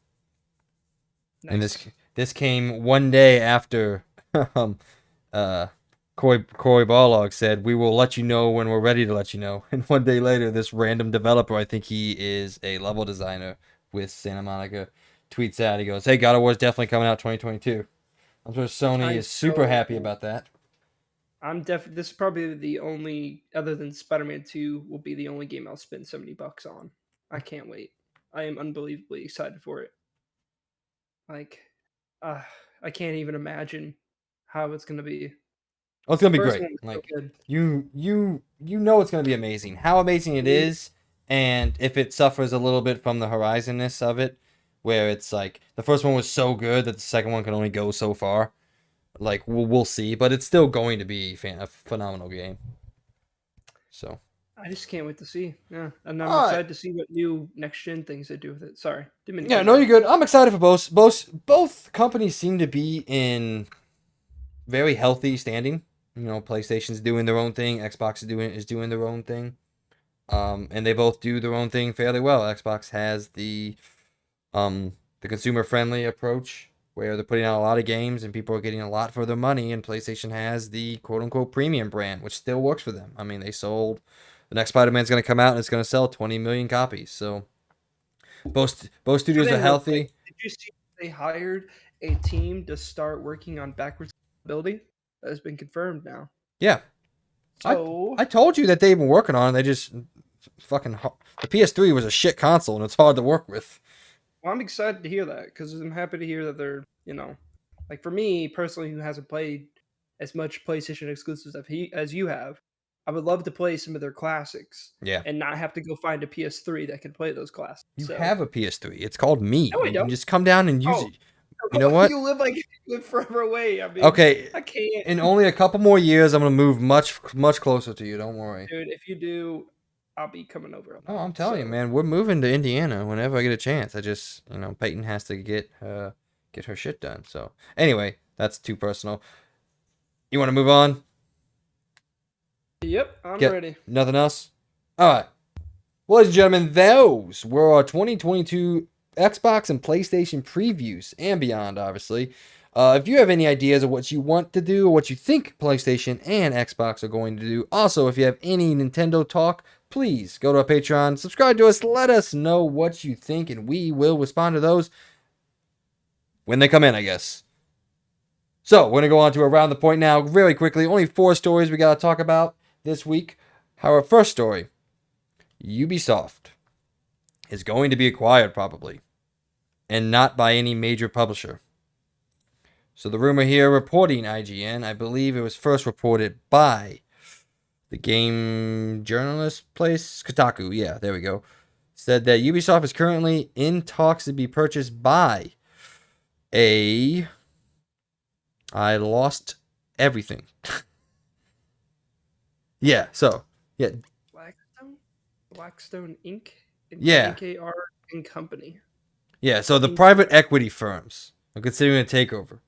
And Nice. this came one day after um, Corey Barlog said, "We will let you know when we're ready to let you know." And one day later, this random developer, I think he is a level designer with Santa Monica, tweets out. He goes, "Hey, God of War is definitely coming out 2022." I'm sure Sony I'm is super happy so. about that. This is probably the only, other than Spider-Man 2, will be the only game I'll spend $70 on. I can't wait. I am unbelievably excited for it. Like, uh, I can't even imagine how it's gonna be. Oh, it's The gonna be first great. one was so Like good. you know it's gonna be amazing. How amazing it Mhm. is, and if it suffers a little bit from the horizonness of it, where it's like the first one was so good that the second one can only go so far. Like we'll see, but it's still going to be a phenomenal game. So, I just can't wait to see. Yeah, and I'm all right, excited to see what new next gen things they do with it. Sorry, didn't mean to yeah, cut you no, you're off. good. I'm excited for both companies seem to be in very healthy standing. PlayStation's doing their own thing. Xbox is doing their own thing. And they both do their own thing fairly well. Xbox has the consumer friendly approach where they're putting out a lot of games and people are getting a lot for their money, and PlayStation has the quote unquote premium brand, which still works for them. I mean, they sold the next Spider-Man's going to come out and it's going to sell 20 million copies. So both Cut studios are in real quick. healthy. Did you see they hired a team to start working on backwards compatibility? that has been confirmed now. Yeah. So I told you that they've been working on it. They just fucking the PS3 was a shit console and it's hard to work with. well, I'm excited to hear that because I'm happy to hear that they're, like for me personally, who hasn't played as much PlayStation exclusives as you have, I would love to play some of their classics Yeah. and not have to go find a PS3 that can play those classics. You So have a PS3. It's called Me. no, I You can don't. just come down and use Oh, it. You know what? you live further away. I mean, Okay, I can't, in only a couple more years, I'm gonna move much closer to you. Don't worry. dude. If you do, I'll be coming over. Oh, I'm telling you, So man, we're moving to Indiana whenever I get a chance. I just, Peyton has to get her shit done. So anyway, that's too personal. You want to move on? yep, I'm Get ready. nothing else? All right. Well, ladies and gentlemen, those were our 2022 Xbox and PlayStation previews and beyond, obviously. If you have any ideas of what you want to do or what you think PlayStation and Xbox are going to do, also, if you have any Nintendo talk, please go to our Patreon, subscribe to us, let us know what you think, and we will respond to those when they come in, I guess. So, we're going to go on to Around the Point now, very quickly. Only 4 stories we got to talk about this week. Our first story, Ubisoft is going to be acquired probably, and not by any major publisher. So the rumor here, reporting IGN, I believe it was first reported by the game journalist place, Kotaku. Yeah, there we go. Said that Ubisoft is currently in talks to be purchased by a... I lost everything. Yeah, so, yeah. Blackstone Inc. and Yeah. KKR and Company. Yeah, so the private equity firms are considering a takeover.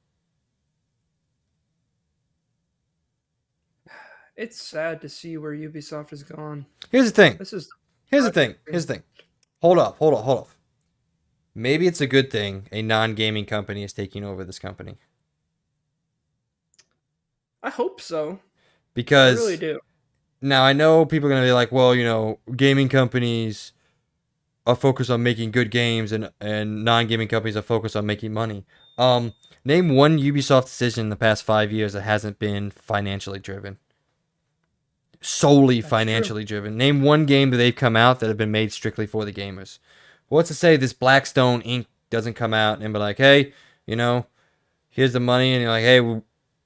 It's sad to see where Ubisoft has gone. Here's the thing. This is Here's the thing. Hold up. Maybe it's a good thing a non-gaming company is taking over this company. I hope so. Because I really do. now I know people are going to be like, well, gaming companies are focused on making good games and non-gaming companies are focused on making money. Name one Ubisoft decision in the past 5 years that hasn't been financially driven. Solely That's financially true. driven. Name one game that they've come out that have been made strictly for the gamers. What's to say this Blackstone Inc. doesn't come out and be like, hey, here's the money, and you're like, hey,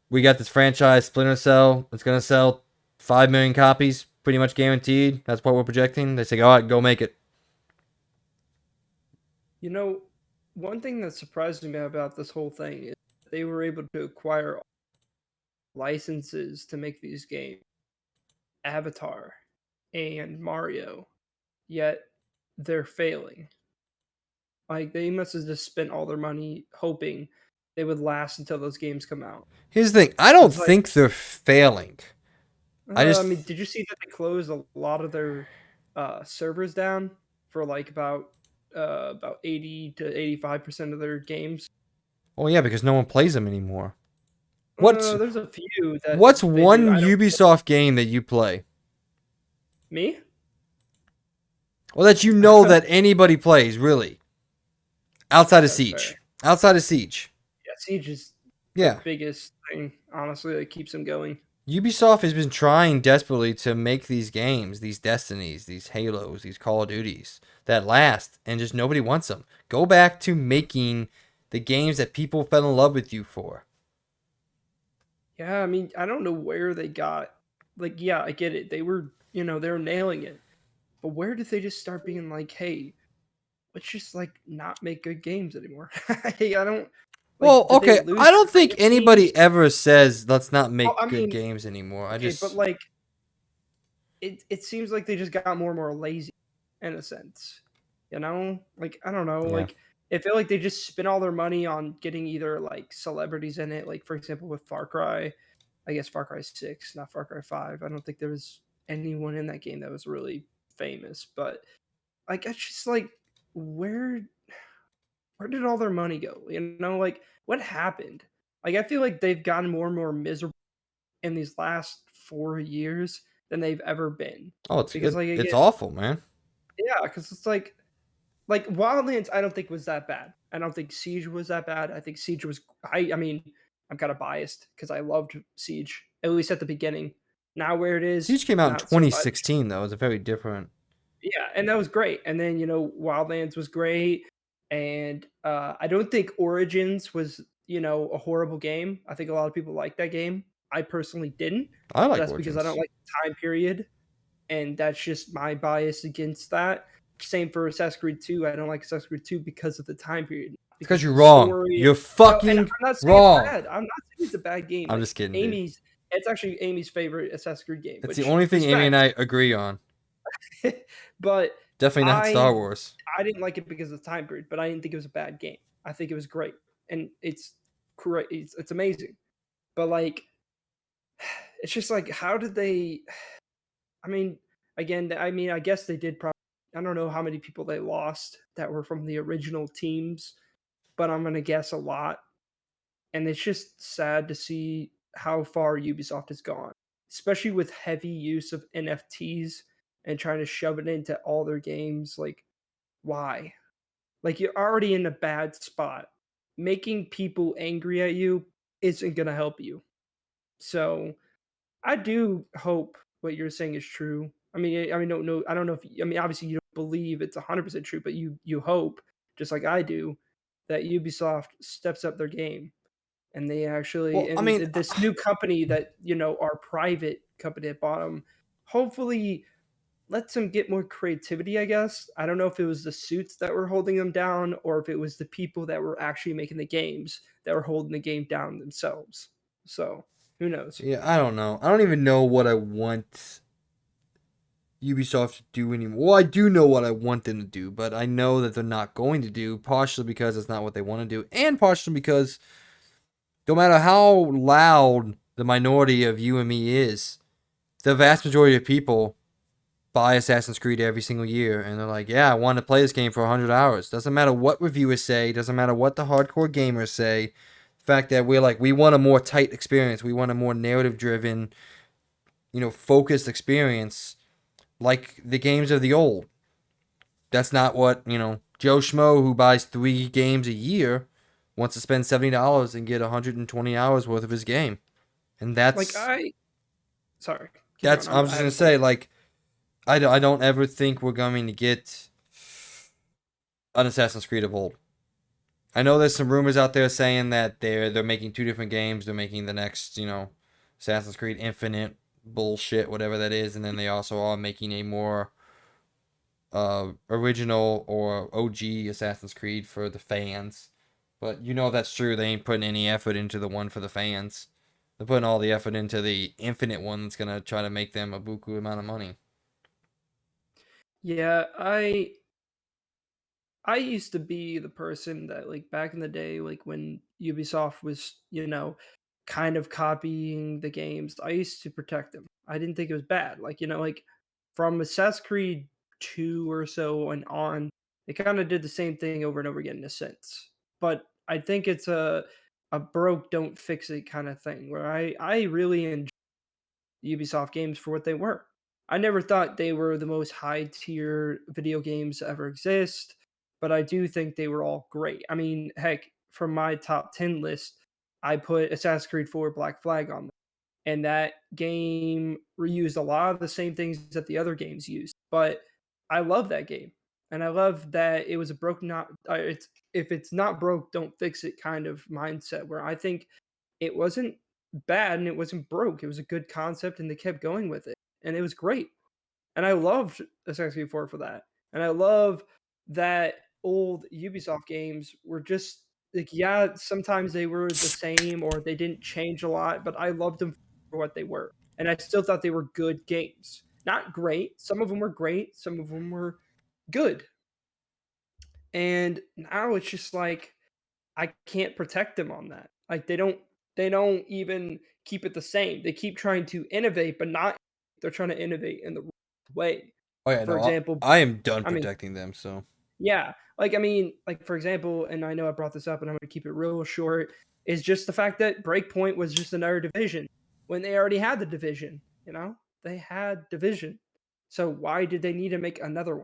we got this franchise, Splinter Cell. It's gonna sell 5 million copies, pretty much guaranteed. That's what we're projecting. They say, all right, go make it. One thing that surprised me about this whole thing is they were able to acquire licenses to make these games, Avatar and Mario, yet they're failing. Like they must have just spent all their money hoping they would last until those games come out. Here's the thing. I don't It's like, think they're failing. I mean, did you see that they closed a lot of their servers down for like about 80 to 85% of their games? Oh yeah, because no one plays them anymore. What's There's a few that what's they do. one I don't Ubisoft game that you play? me. Well, that you know that anybody plays, really. Outside of That's Siege. fair. Outside of Siege. Yeah, Siege is the Yeah. biggest thing, honestly, that keeps them going. Ubisoft has been trying desperately to make these games, these Destinies, these Halos, these Call of Duties that last, and just nobody wants them. Go back to making the games that people fell in love with you for. Yeah, I mean, I don't know where they got. Like, yeah, I get it. They were nailing it. But where did they just start being like, hey, let's just like not make good games anymore? Hey, I don't like. Well, Did they okay, lose I don't their think creative anybody teams? ever says let's not Well, I make good mean, games anymore. okay, but like, it seems like they just got more and more lazy, in a sense. Like I don't know, Yeah. like I feel like they just spend all their money on getting either like celebrities in it, like for example with Far Cry, I guess Far Cry 6, not Far Cry 5. I don't think there was anyone in that game that was really famous, but like it's just like where where did all their money go? Like what happened? Like I feel like they've gotten more and more miserable in these last 4 years than they've ever been. Oh, Because like it's again, awful, man. yeah, because it's like Wildlands, I don't think was that bad. I don't think Siege was that bad. I think Siege was. I mean, I'm kind of biased because I loved Siege, at least at the beginning. Now where it is, Siege came out in not so much. 2016 though. It was a very different. Yeah, and that was great. And then Wildlands was great, and I don't think Origins was a horrible game. I think a lot of people like that game. I personally didn't, I but like that's because I don't Origins. like the time period, and that's just my bias against that. Same for Assassin's Creed 2. I don't like Assassin's Creed 2 because of the time period, It's because because of you're the wrong. story. You're No, and I'm fucking not saying it's wrong. bad. I'm not saying it's a bad game. I'm Like just kidding, dude. it's actually Amy's favorite Assassin's Creed game, It's the which only thing Amy and respect. I agree on. But Definitely not Star I Wars. I didn't like it because of the time period, but I didn't think it was a bad game. I think it was great, and it's great. It's amazing, but like, it's just like, how did they? I mean, again, I guess they did probably. I don't know how many people they lost that were from the original teams, but I'm gonna guess a lot. And it's just sad to see how far Ubisoft has gone, especially with heavy use of NFTs and trying to shove it into all their games. Like, why? Like, you're already in a bad spot. Making people angry at you isn't gonna help you. So I do hope what you're saying is true. No, I don't know if obviously you don't believe it's 100% true, but you hope, just like I do, that Ubisoft steps up their game and they actually Well, I and mean, this new company that our private company at bottom, hopefully lets them get more creativity, I guess. I don't know if it was the suits that were holding them down or if it was the people that were actually making the games that were holding the game down themselves. So, who knows? yeah, I don't know. I don't even know what I want Ubisoft to do anymore. Well, I do know what I want them to do, but I know that they're not going to do, partially because it's not what they want to do, and partially because no matter how loud the minority of you and me is, the vast majority of people buy Assassin's Creed every single year, and they're like, yeah, I want to play this game for 100 hours. Doesn't matter what reviewers say, doesn't matter what the hardcore gamers say. The fact that we're like, we want a more tight experience, we want a more narrative driven, focused experience like the games of the old. That's not what, Joe Schmo who buys 3 games a year wants to spend $70 and get 120 hours worth of his game. And Like sorry, keep going. I'm I just have going a to say, point. like, I don't ever think we're going to get an Assassin's Creed of old. I know there's some rumors out there saying that they're making 2 different games. They're making the next, Assassin's Creed Infinite bullshit, whatever that is, and then they also are making a more original or OG Assassin's Creed for the fans. But if that's true. They ain't putting any effort into the one for the fans. They're putting all the effort into the Infinite one that's gonna try to make them a buku amount of money. Yeah, I used to be the person that, like, back in the day, like when Ubisoft was, kind of copying the games, I used to protect them. I didn't think it was bad. Like, like from Assassin's Creed 2 or so and on, they kind of did the same thing over and over again in a sense. But I think it's a broke don't fix it kind of thing where I really enjoy Ubisoft games for what they were. I never thought they were the most high tier video games to ever exist, but I do think they were all great. I mean, heck, from my top 10 list, I put Assassin's Creed 4 Black Flag on there. And that game reused a lot of the same things that the other games used. But I love that game. And I love that it was a broke not it's if it's not broke, don't fix it kind of mindset where I think it wasn't bad and it wasn't broke. It was a good concept and they kept going with it. And it was great. And I loved Assassin's Creed 4 for that. And I love that old Ubisoft games were just like, yeah, sometimes they were the same or they didn't change a lot, but I loved them for what they were. And I still thought they were good games. Not great. Some of them were great, some of them were good. And now it's just like I can't protect them on that. Like they don't even keep it the same. They keep trying to innovate, but not they're trying to innovate in the wrong way. Oh yeah, For no, example, I am done I mean, protecting them. So yeah, like for example, and I know I brought this up, and I'm going to keep it real short. Is just the fact that Breakpoint was just another division when they already had the division. They had division. So why did they need to make another one?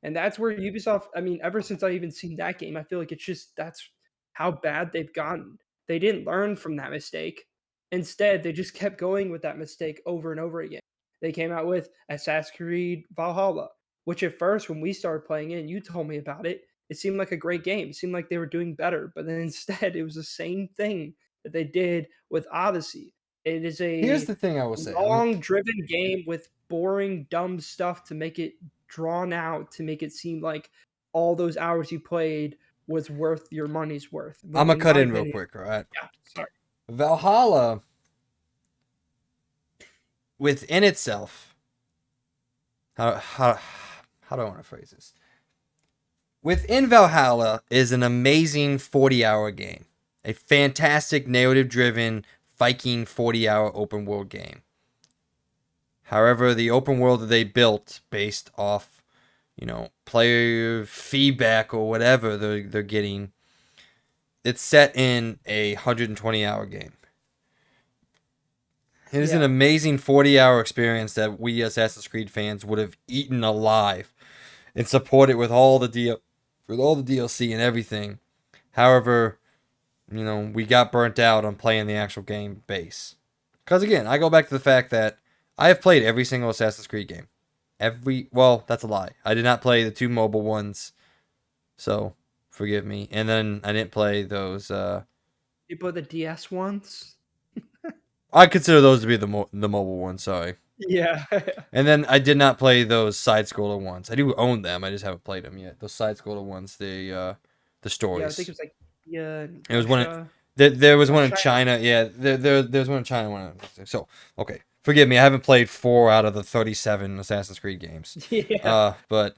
And that's where Ubisoft, I mean, ever since I even seen that game, I feel like it's just that's how bad they've gotten. they didn't learn from that mistake. Instead, they just kept going with that mistake over and over again. They came out with Assassin's Creed Valhalla, which at first, when we started playing it and you told me about it, it seemed like a great game. It seemed like they were doing better. But then instead, it was the same thing that they did with Odyssey. It is Here's a the thing I will say. long driven game with boring, dumb stuff to make it drawn out, to make it seem like all those hours you played was worth your money's worth. I'm When gonna in cut my in real opinion, quick, all right? yeah, sorry. Valhalla within itself. How do I want to phrase this? Within Valhalla is an amazing 40-hour game. A fantastic narrative-driven Viking 40-hour open world game. However, the open world that they built based off, player feedback or whatever they're getting, it's set in a 120-hour game. It is an Yeah. amazing 40-hour experience that we Assassin's Creed fans would have eaten alive and support it with all the DLC and everything. However, we got burnt out on playing the actual game base. Because again, I go back to the fact that I have played every single Assassin's Creed game. Well, that's a lie. I did not play the 2 mobile ones, so forgive me. And then I didn't play those. You play the DS ones? I consider those to be the mobile ones. Sorry. Yeah. And then I did not play those side scroller ones. I do own them. I just haven't played them yet. Those side scroller ones, the Yeah, I think stories. it was like yeah, and It was one. Russia. There was Oh, one in China. China. Yeah, there's one in China. So okay, forgive me. I haven't played 4 out of the 37 Assassin's Creed games. Yeah. But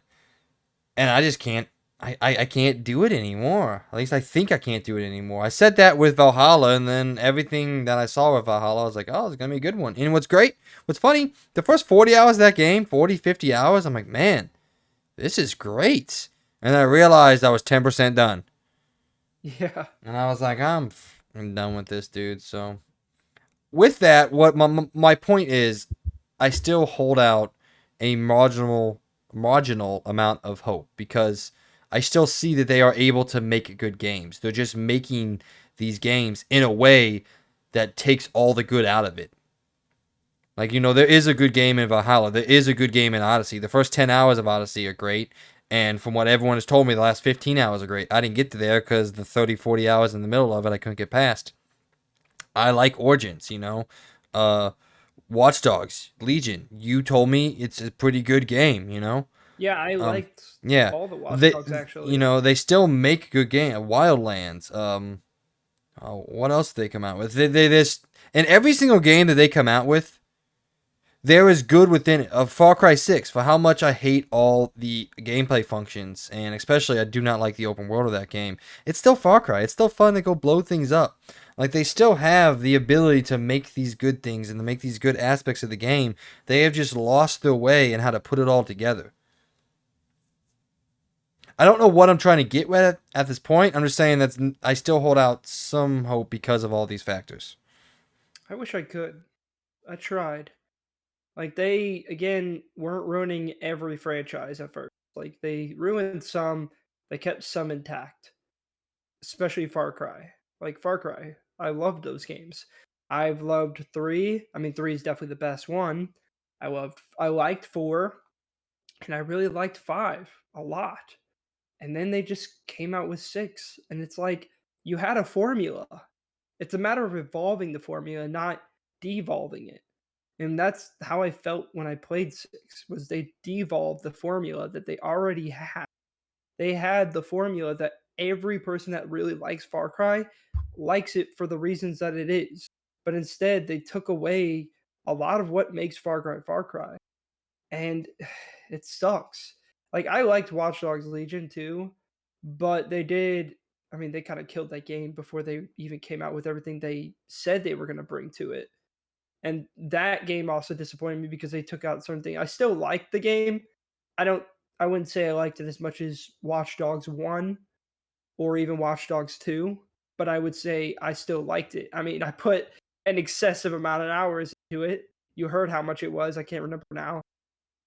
and I just can't. I can't do it anymore. At least I think I can't do it anymore. I said that with Valhalla, and then everything that I saw with Valhalla, I was like, oh, it's going to be a good one. And what's funny, the first 40 hours of that game, 40, 50 hours, I'm like, man, this is great. And I realized I was 10% done. Yeah. And I was like, I'm done with this, dude. So, with that, what my point is, I still hold out a marginal amount of hope because I still see that they are able to make good games. They're just making these games in a way that takes all the good out of it. Like, there is a good game in Valhalla. There is a good game in Odyssey. The first 10 hours of Odyssey are great. And from what everyone has told me, the last 15 hours are great. I didn't get to there because the 30, 40 hours in the middle of it, I couldn't get past. I like Origins, Watch Dogs, Legion. You told me it's a pretty good game, Yeah, I Um, liked yeah, all the Watch they Dogs actually. they still make good game. Wildlands. What else did they come out with? They this in every single game that they come out with, there is good within it. Of Far Cry 6, for how much I hate all the gameplay functions, and especially I do not like the open world of that game. It's still Far Cry. It's still fun to go blow things up. Like, they still have the ability to make these good things and to make these good aspects of the game. They have just lost their way in how to put it all together. I don't know what I'm trying to get at this point. I'm just saying that I still hold out some hope because of all these factors. I wish I could. I tried. Like they again weren't ruining every franchise at first. Like they ruined some, they kept some intact. Especially Far Cry. Like Far Cry. I loved those games. I've loved 3. I mean 3 is definitely the best one. I liked 4 and I really liked 5 a lot. And then they just came out with 6 and it's like you had a formula. It's a matter of evolving the formula, not devolving it. And that's how I felt when I played 6 was they devolved the formula that they already had. They had the formula that every person that really likes Far Cry likes it for the reasons that it is. But instead, they took away a lot of what makes Far Cry Far Cry. And it sucks. Like I liked Watch Dogs Legion too, but I mean they kind of killed that game before they even came out with everything they said they were going to bring to it. And that game also disappointed me because they took out certain things. I still liked the game. I don't I wouldn't say I liked it as much as Watch Dogs 1 or even Watch Dogs 2, but I would say I still liked it. I mean, I put an excessive amount of hours into it. You heard how much it was. I can't remember now.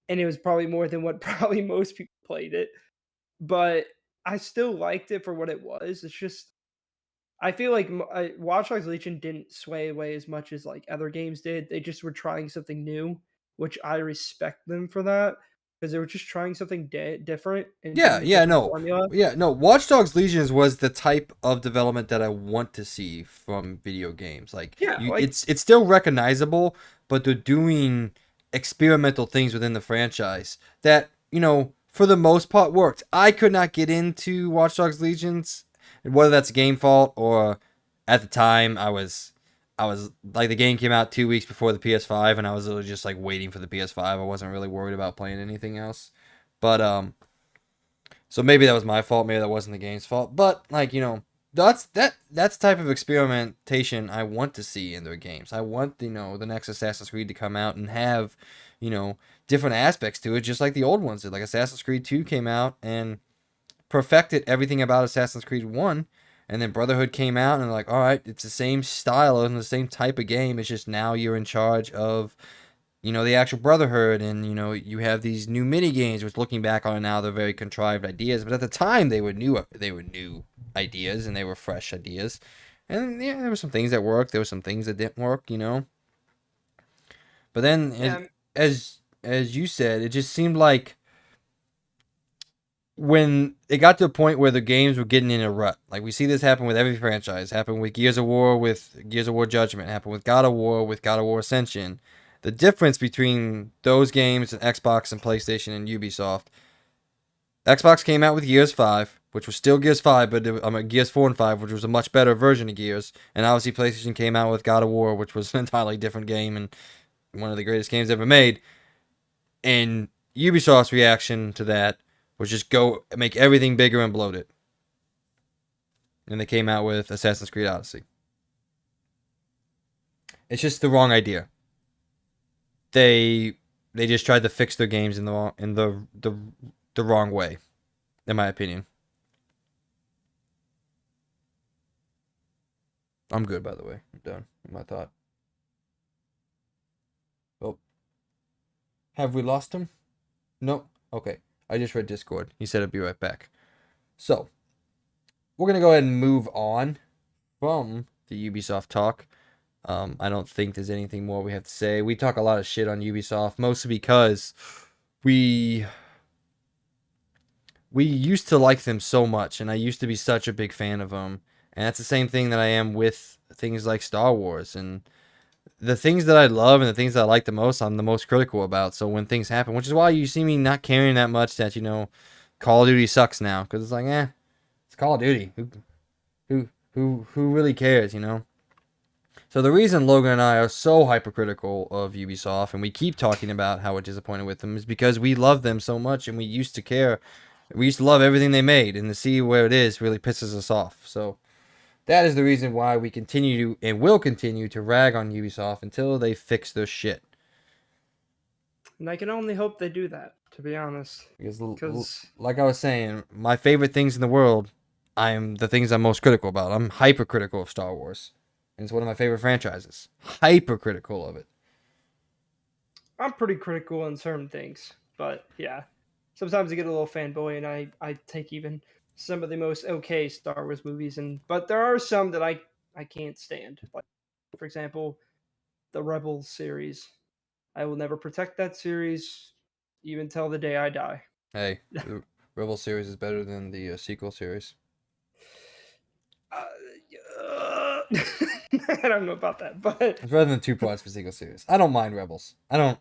And it was probably more than what probably most people played it. But I still liked it for what it was. It's just I feel like Watch Dogs Legion didn't sway away as much as like other games did. They just were trying something new, which I respect them for that because they were just trying something different and Yeah, doing a yeah, different no. formula. Yeah, no. Watch Dogs Legions was the type of development that I want to see from video games. Like Yeah, you like it's still recognizable, but they're doing experimental things within the franchise that, for the most part worked. I could not get into Watch Dogs Legions, whether that's a game fault or at the time I was like the game came out 2 weeks before the PS5 and I was literally just like waiting for the PS5. I wasn't really worried about playing anything else. But so maybe that was my fault. Maybe that wasn't the game's fault. But like that's the type of experimentation I want to see in their games. I want the next Assassin's Creed to come out and have you know different aspects to it, just like the old ones did. Like Assassin's Creed 2 came out and perfected everything about Assassin's Creed 1. And then Brotherhood came out and like, all right, it's the same style and the same type of game. It's just now you're in charge of the actual Brotherhood, and you have these new mini games, which looking back on it now, they're very contrived ideas, but at the time they were new ideas and they were fresh ideas, and yeah, there were some things that worked, there were some things that didn't work. But then as yeah, as you said, it just seemed like when it got to a point where the games were getting in a rut, like we see this happen with every franchise, happened with Gears of War with Gears of War Judgment, happened with God of War with God of War Ascension. The difference between those games and Xbox and PlayStation and Ubisoft, Xbox came out with Gears 5, which was still Gears 5, but Gears 4 and 5, which was a much better version of Gears. And obviously PlayStation came out with God of War, which was an entirely different game and one of the greatest games ever made. And Ubisoft's reaction to that was just go make everything bigger and bloat it. And they came out with Assassin's Creed Odyssey. It's just the wrong idea. They just tried to fix their games in the wrong way, in my opinion. I'm good, by the way. I'm done with my thought. Oh, have we lost him? No. Okay. I just read Discord. He said I'd be right back. So we're gonna go ahead and move on from the Ubisoft talk. I don't think there's anything more we have to say. We talk a lot of shit on Ubisoft, mostly because we used to like them so much, and I used to be such a big fan of them. And that's the same thing that I am with things like Star Wars. And the things that I love and the things that I like the most, I'm the most critical about. So when things happen, which is why you see me not caring that much that Call of Duty sucks now, because it's like, it's Call of Duty. Who really cares? So the reason Logan and I are so hypercritical of Ubisoft and we keep talking about how we're disappointed with them is because we love them so much and we used to care. We used to love everything they made, and to see where it is really pisses us off. So that is the reason why we continue to and will continue to rag on Ubisoft until they fix their shit. and I can only hope they do that, to be honest, Because, because like I was saying, my favorite things in the world, I'm the things I'm most critical about. I'm hypercritical of Star Wars. And it's one of my favorite franchises. Hypercritical of it. I'm pretty critical on certain things. But yeah, sometimes I get a little fanboy, and I take even some of the most okay Star Wars movies, but there are some that I can't stand. Like for example, the Rebels series. I will never protect that series, even till the day I die. Hey, the Rebel series is better than the sequel series. I don't know about that, but It's better than 2 parts for sequel series. I don't mind Rebels. I don't.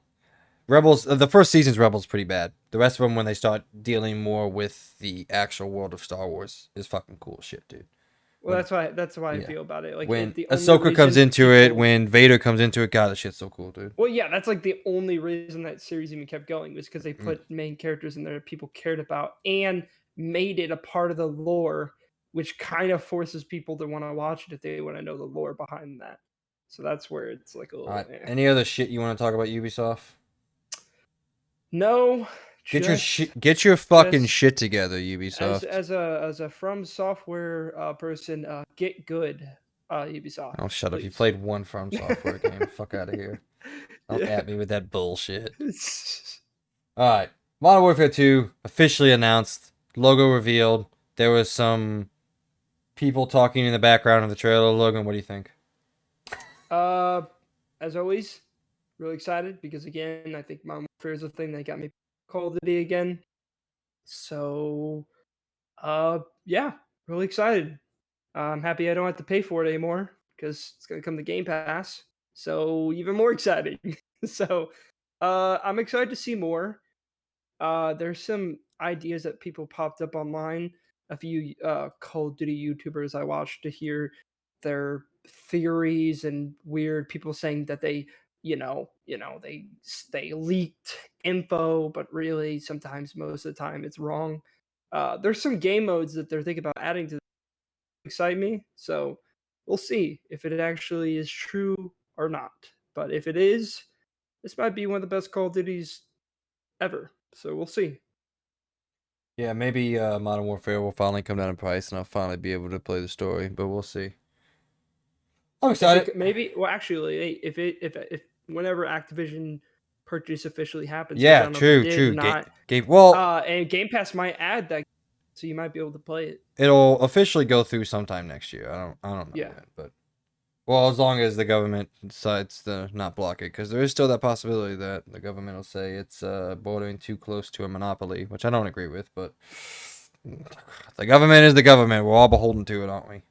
Rebels. The first season's Rebels pretty bad. The rest of them, when they start dealing more with the actual world of Star Wars, is fucking cool shit, dude. well, When that's why I yeah, feel about it. Like when the only Ahsoka comes reason into it, people, when Vader comes into it, God, that shit's so cool, dude. well, yeah, that's like the only reason that series even kept going was because they Mm. put main characters in there that people cared about and made it a part of the lore, which kind of forces people to want to watch it if they want to know the lore behind that. So that's where it's like a All little right. Any other shit you want to talk about Ubisoft? no, Get your fucking just shit together, as Ubisoft. as a From Software person, get good, Ubisoft, Oh, shut up. You please. played one From Software game. Fuck out of here. Don't Yeah. at me with that bullshit. All right. Modern Warfare 2 officially announced, logo revealed. There was some people talking in the background of the trailer. Logan, what do you think? Uh, as always, really excited because again, I think Modern Warfare is the thing that got me Call of Duty again. So, yeah, really excited. I'm happy I don't have to pay for it anymore because it's gonna come to Game Pass. So even more exciting. So, I'm excited to see more. There's some ideas that people popped up online. A few Call of Duty YouTubers I watched to hear their theories and weird people saying that they, they leaked info, but really sometimes most of the time it's wrong. There's some game modes that they're thinking about adding to excite me, so we'll see if it actually is true or not. But if it is, this might be one of the best Call of Duties ever. So we'll see. Yeah, maybe Modern Warfare will finally come down in price, and I'll finally be able to play the story. But we'll see. I'm If excited. it maybe well actually if whenever Activision purchase officially happens, which I Yeah, don't know if it true, did or true. not, Game. Well, and Game Pass might add that, so you might be able to play it. it'll officially go through sometime next year. I don't know Yeah, when, but well, as long as the government decides to not block it, because there is still that possibility that the government will say it's bordering too close to a monopoly, which I don't agree with. But the government is the government. We're all beholden to it, aren't we?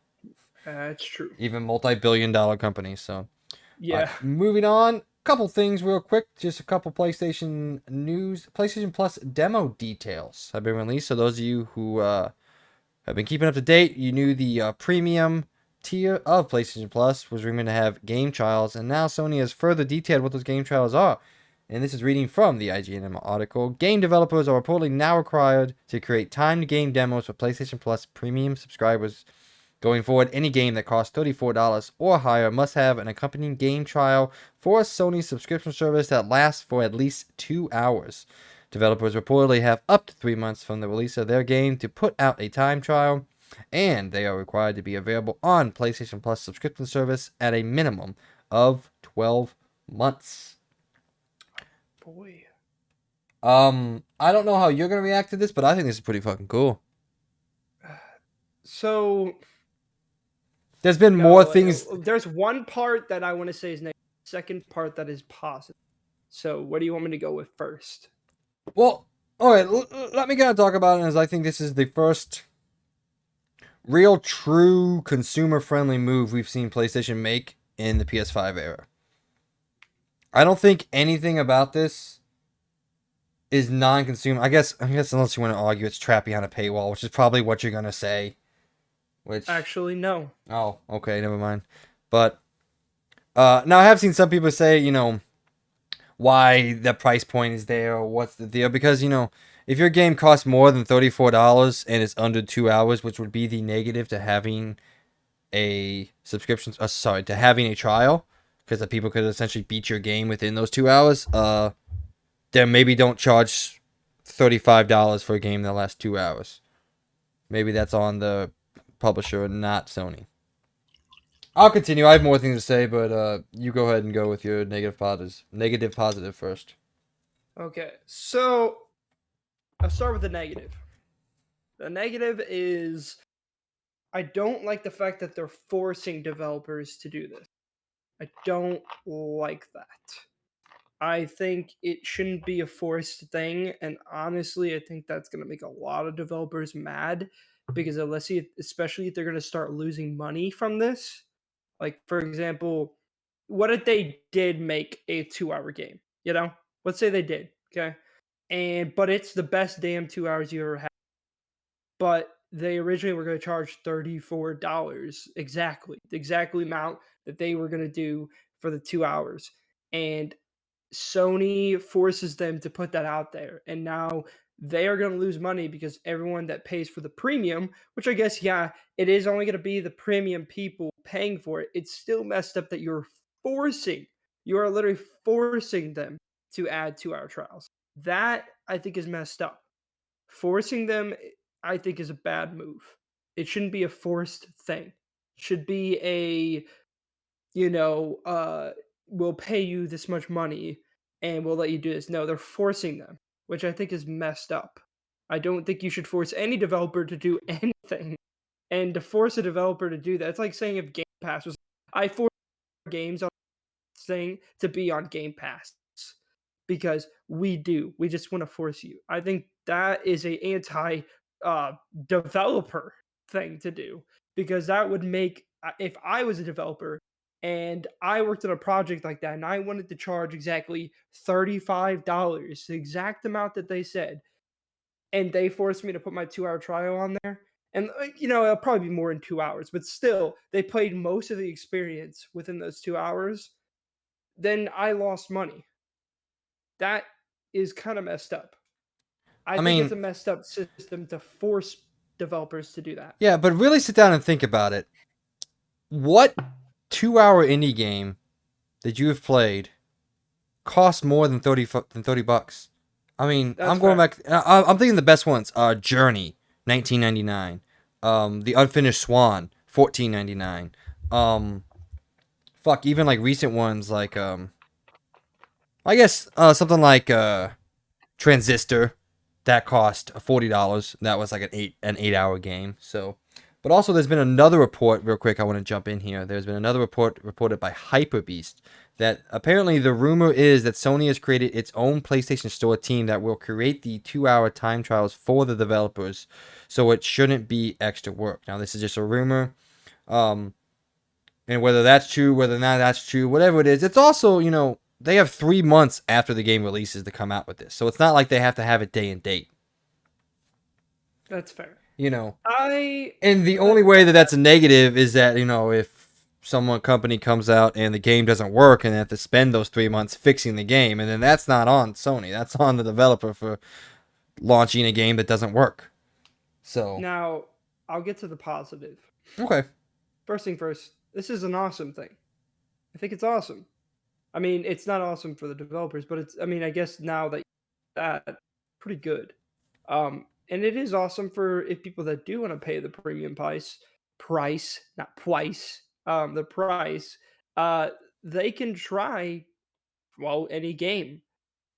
that's true. Even multi-billion-dollar companies. So, all right, Yeah. moving on. Couple things real quick. Just a couple PlayStation news. PlayStation Plus demo details have been released. So those of you who have been keeping up to date, you knew the premium tier of PlayStation Plus was rumored to have game trials, and now Sony has further detailed what those game trials are. And this is reading from the IGN article. Game developers are reportedly now required to create timed game demos for PlayStation Plus premium subscribers. Going forward, any game that costs $34 or higher must have an accompanying game trial for a Sony subscription service that lasts for at least 2 hours. Developers reportedly have up to 3 months from the release of their game to put out a time trial, and they are required to be available on PlayStation Plus subscription service at a minimum of 12 months. Boy. I don't know how you're gonna react to this, but I think this is pretty fucking cool. So There's been more no, things. there's one part that I want to say is negative. Second part that is positive. So what do you want me to go with first? Well, all right, let me kind of talk about it, as I think this is the first real, true consumer-friendly move we've seen PlayStation make in the PS5 era. I don't think anything about this is non-consumer. I guess unless you want to argue it's trapped behind a paywall, which is probably what you're gonna say. Which, Actually, no. oh, okay, never mind. But now I have seen some people say, why the price point is there or what's the deal, because if your game costs more than $34 and it's under 2 hours, which would be the negative to having a subscription, to having a trial, because the people could essentially beat your game within those 2 hours, then maybe don't charge $35 for a game that lasts 2 hours. Maybe that's on the publisher and not Sony. I'll continue. I have more things to say, but you go ahead and go with your negative positives. Negative positive first. Okay, so I'll start with the negative. The negative is I don't like the fact that they're forcing developers to do this. I don't like that. I think it shouldn't be a forced thing, and honestly, I think that's going to make a lot of developers mad because especially if they're going to start losing money from this. Like, for example, what if they did make a 2 hour game? Let's say they did, okay, but it's the best damn 2 hours you ever had. But they originally were going to charge $34 exactly, the exact amount that they were going to do for the 2 hours, and Sony forces them to put that out there, and now they are going to lose money because everyone that pays for the premium, which I guess, yeah, it is only going to be the premium people paying for it. It's still messed up that you are literally forcing them to add 2 hour trials. That I think is messed up. Forcing them, I think, is a bad move. It shouldn't be a forced thing. It should be you know, uh, we'll pay you this much money and we'll let you do this. No, they're forcing them, which I think is messed up. I don't think you should force any developer to do anything. And to force a developer to do that, it's like saying if Game Pass was, I force games on saying to be on Game Pass because we do. We just want to force you. I think that is a anti uh, developer thing to do because that would make if I was a developer and I worked on a project like that and I wanted to charge exactly $35, the exact amount that they said, and they forced me to put my 2 hour trial on there. And it'll probably be more than 2 hours, but still, they played most of the experience within those 2 hours. Then I lost money. That is kind of messed up. I I think it's mean, a messed up system to force developers to do that. yeah, but really sit down and think about it. What 2 hour indie game that you have played costs more than 30 bucks? I mean, That's I'm going fair. back. I'm thinking the best ones. Journey, 1999. The Unfinished Swan, 14.99. Fuck, even like recent ones like I guess something like Transistor that cost $40. That was like an 8 hour game. So, but also there's been another report. Real quick, I want to jump in here. There's been another report reported by Hyperbeast that apparently the rumor is that Sony has created its own PlayStation Store team that will create the 2 hour time trials for the developers, so it shouldn't be extra work. Now this is just a rumor. Um, and whether that's true, whether or not that's true, whatever it is, it's also, they have 3 months after the game releases to come out with this. So it's not like they have to have it day and date, That's fair. you know. I And the like only way that that's a negative is that, if someone company comes out and the game doesn't work and they have to spend those 3 months fixing the game, and then that's not on Sony. That's on the developer for launching a game that doesn't work. So, now I'll get to the positive. okay. First thing first, this is an awesome thing. I think it's awesome. I mean, it's not awesome for the developers, but it's. I mean, I guess now that pretty good. And it is awesome for if people that do want to pay the premium price, not twice, the price, uh, they can try any game,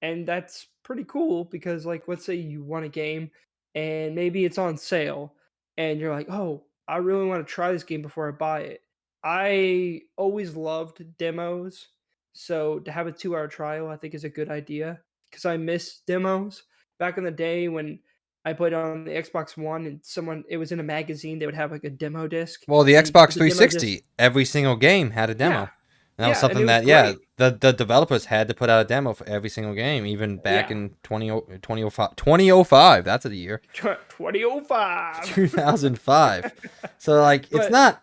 and that's pretty cool because like let's say you want a game and maybe it's on sale and you're like, oh, I really want to try this game before I buy it. I always loved demos, so to have a 2 hour trial I think is a good idea because I miss demos back in the day when I played on the Xbox One and someone it was in a magazine. They would have like a demo disc Well, the and you Xbox put the demo disc. 360, every single game had a Yeah, demo. And that was yeah, and it something was that, yeah, great. the developers had to put out a demo for every single game, even back Yeah. in 2005. 2005, that's the year. 2005. 2005. So, like, it's But not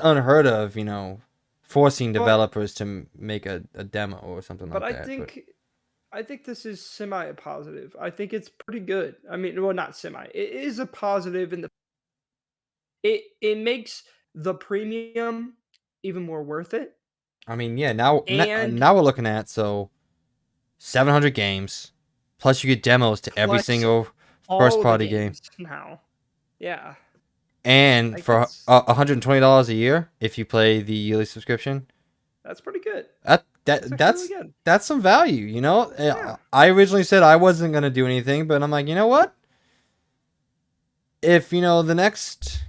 unheard of, forcing well, developers to make a demo or something but like that. But I think this is semi positive. I think it's pretty good. I mean, well, not semi. It is a positive in the it makes the premium even more worth it. I mean, yeah, now And now we're looking at 700 games, plus you get demos to every plus single first all the party game. games now. Yeah. And Like for $120 a year, if you play the yearly subscription, that's pretty good. that That's that actually really that's good. that's some value. Yeah. I originally said I wasn't gonna do anything, but I'm like, you know what? If the next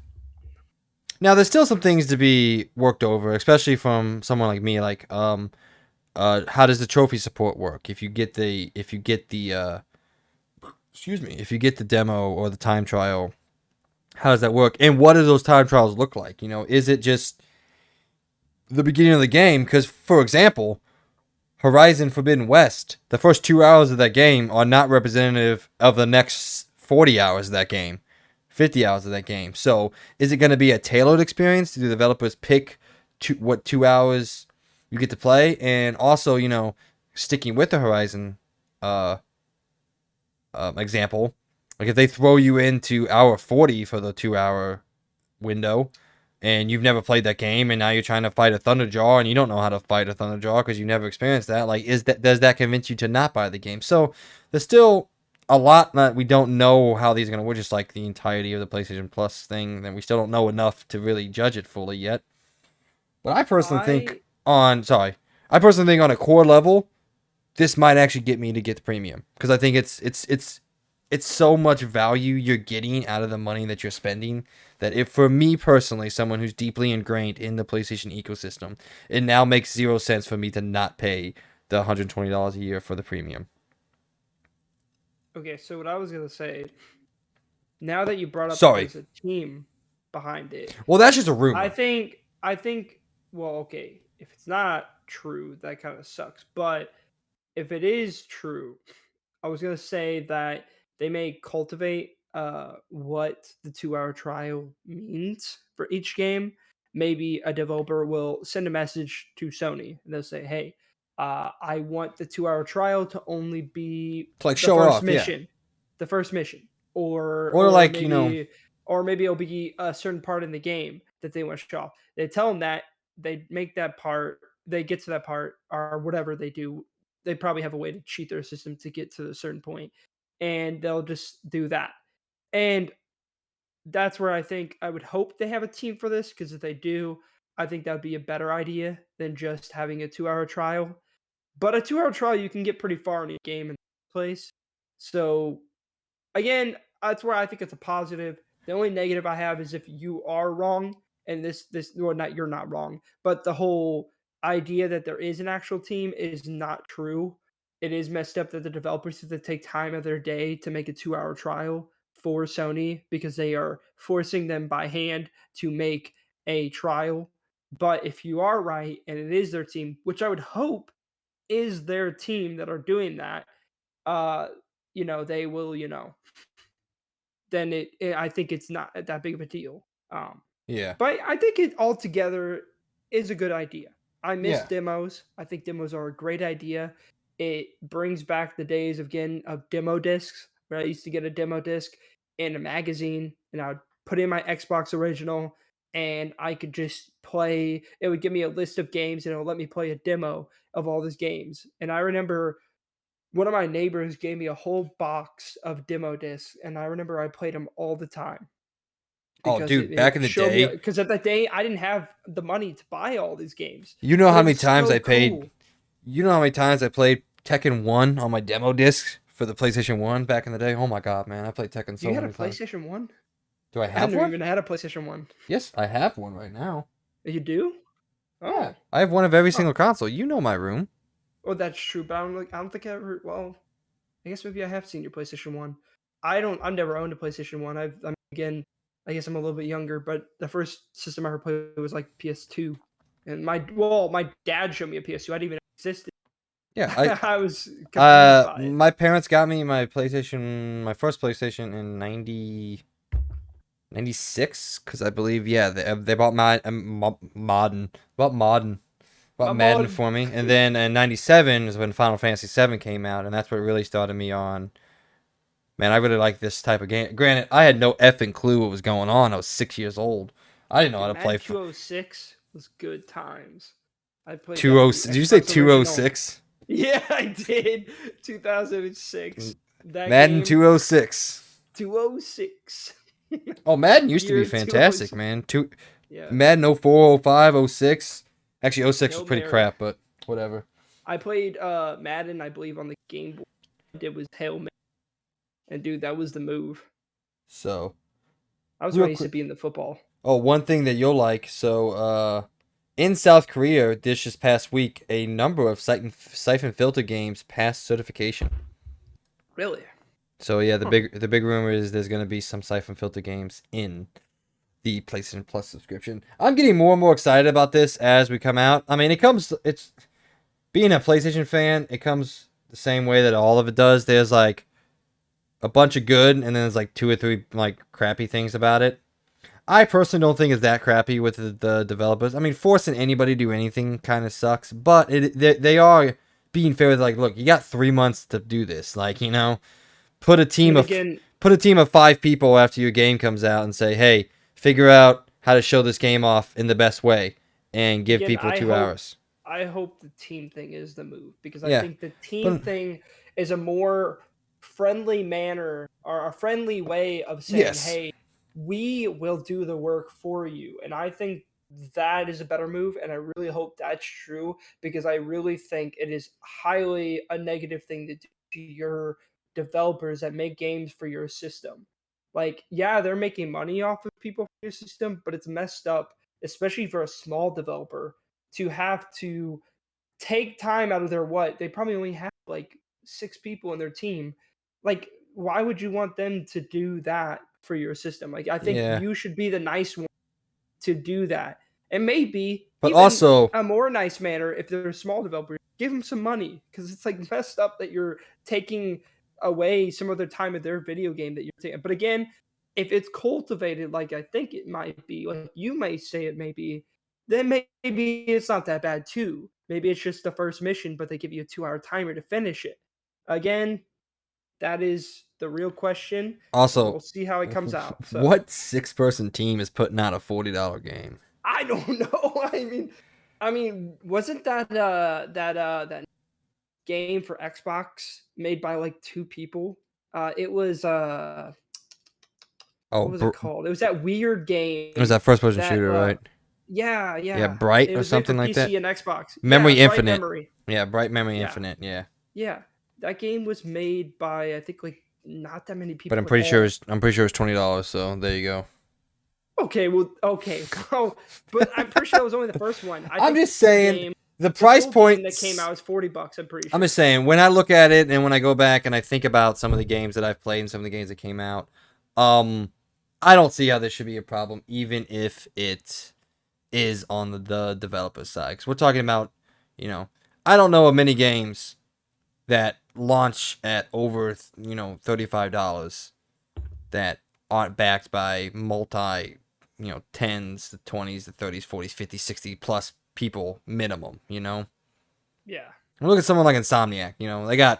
now, there's still some things to be worked over, especially from someone like me. Like, how does the trophy support work? If you get the demo or the time trial, how does that work? And what do those time trials look like? Is it just the beginning of the game? Because, for example, Horizon Forbidden West, the first 2 hours of that game are not representative of the next 40 hours of that game, 50 hours of that game. So, is it going to be a tailored experience? Do the developers pick what 2 hours you get to play? And also, sticking with the Horizon uh, example, like if they throw you into hour 40 for the 2 hour window, and you've never played that game, and now you're trying to fight a Thunderjaw, and you don't know how to fight a Thunderjaw because you never experienced that. Like, does that convince you to not buy the game? So there's still a lot that we don't know how these are gonna work. Just like the entirety of the PlayStation Plus thing, that we still don't know enough to really judge it fully yet. But I I personally think on a core level, this might actually get me to get the premium because I think it's it's so much value you're getting out of the money that you're spending that if for me personally, someone who's deeply ingrained in the PlayStation ecosystem, it now makes 0 cents for me to not pay the $120 a year for the premium. Okay, so what I was gonna say, now that you brought up that Sorry. there's a team behind it, Well, that's just a I rumor. think I think well, okay, if it's not true, that kind of sucks. But if it is true, I was gonna say that they may cultivate what the 2 hour trial means for each game. Maybe a developer will send a message to Sony and they'll say, "Hey, I want the 2 hour trial to only be To like the show first off, yeah. mission, the first mission, or Or or like, you know, maybe or maybe it'll be a certain part in the game that they want to show off." They tell them that they make that part, they get to that part, or whatever they do, they probably have a way to cheat their system to get to a certain point, and they'll just do that. And that's where I think I would hope they have a team for this, because if they do, I think that would be a better idea than just having a 2 hour trial. But a 2 hour trial, you can get pretty far in a game in the place. So again, that's where I think it's a positive. The only negative I have is if you are wrong, and this well, not you're not wrong, but the whole idea that there is an actual team is not true. It is messed up that the developers have to take time of their day to make a 2 hour trial for Sony because they are forcing them by hand to make a trial. But if you are right and it is their team, which I would hope is their team that are doing that, uh, they will, then I think it's not that big of a deal. yeah. But I think it altogether is a good idea. I miss Yeah. demos. I think demos are a great idea. It brings back the days of demo discs, where I used to get a demo disc in a magazine, and I would put in my Xbox original, and I could just play. It would give me a list of games, and it would let me play a demo of all these games. And I remember one of my neighbors gave me a whole box of demo discs, and I remember I played them all the time Oh, because dude, back it in the showed me. day, Because at that day I didn't have the money to buy all these games, you know but how it many was times so I paid cool. you know how many times I played Tekken 1 on my demo disc for the PlayStation 1 back in the day? Oh my god, man. I played Tekken You so had a many times. PlayStation One? Do I I have never one? even had a PlayStation One. Yes, I have one right now. You do? Yeah. Oh, I have one of every huh. single console. You know my room. Well, that's true, but I don't think I ever. Well, I guess maybe I have seen your PlayStation One. I've never owned a PlayStation One. Again, I guess I'm a little bit younger, but the first system I ever played was like PS2, and my dad showed me a PS2. I didn't even know it existed. Yeah, I I was confused by it. my parents got me my PlayStation, my first PlayStation in 96 cuz I believe yeah, they bought my Modern bought My Madden mod. for me. And then in 97 is when Final Fantasy 7 came out and that's what really started me on. Man, I really like this type of game. Granted, I had no effing clue what was going on. I was 6 years old. I didn't know how Dude, to play Madden 206 was good times. I played that on 20. the Did you say Xbox original. 206? Yeah, I did. 2006. That Madden game, 206. 206. Oh, Madden used to be Year fantastic, 206. man. Yeah, Madden 04, 05, 06. Actually, 06 was Hail pretty Mary. crap, but whatever. I played Madden, I believe, on the Game Boy. I did was Hail Mary. And dude, that was the move. So, I was when real I used to quick. be in the football. Oh, one thing that you'll like. So, in South Korea, this past week, a number of Siphon Filter games passed certification. Really? So yeah, Huh. the big rumor is there's gonna be some Siphon Filter games in the PlayStation Plus subscription. I'm getting more and more excited about this as we come out. I mean, it's being a PlayStation fan, it comes the same way that all of it does. There's like a bunch of good, and then there's like two or three like crappy things about it. I personally don't think it's that crappy with the developers. I mean, forcing anybody to do anything kind of sucks, but they are being fair with like, look, you got 3 months to do this. Like, put a I team mean, of again, put a team of 5 people after your game comes out and say, hey, figure out how to show this game off in the best way, and give again, people 2 hours. I hope the team thing is the move, because I Yeah, think the team but thing is a more friendly manner, or a friendly way of saying, yes, "Hey, we will do the work for you." And I think that is a better move, and I really hope that's true, because I really think it is highly a negative thing to do to your developers that make games for your system. Like, yeah, they're making money off of people for your system, but it's messed up, especially for a small developer, to have to take time out of their what? They probably only have like 6 people in their team. Like, why would you want them to do that for your system? Like, I think Yeah. you should be the nice one to do that. And maybe But even also, a more nice manner if they're a small developer, give them some money because it's like messed up that you're taking away some of their time of their video game that you're taking. But again, if it's cultivated like I think it might be, like you may say it may be, then maybe it's not that bad too. Maybe it's just the first mission, but they give you a 2-hour timer to finish it. Again, that is the real question, and also, we'll see how it comes out. So what 6-person team is putting out a $40 game? I don't know. Wasn't that game for Xbox made by like 2 people? It was Oh, what was it called? It was that weird it was game that first-person that shooter, right? yeah, Yeah, yeah. Bright It or was made for something like that. PC and Xbox. Yeah, Memory Bright Infinite. Memory. Yeah, Bright Memory Yeah. Infinite. Yeah, Yeah. That game was made by I think like not that many but people at all. I'm pretty sure it's $20. So there you go. Okay, well, okay, well, but I'm pretty sure that was only the first one. I I'm think just the saying game, the the price full point game that came out was $40. I'm pretty I'm sure. just saying, when I look at it and when I go back and I think about some of the games that I've played and some of the games that came out, I don't see how this should be a problem, even if it is on the developer side. Because we're talking about, you know, I don't know of many games that launch at over, $35 that aren't backed by multi, tens, the 20s, the 30s, 40s, 50s, 60 plus people minimum, Yeah. Look at someone like Insomniac. They got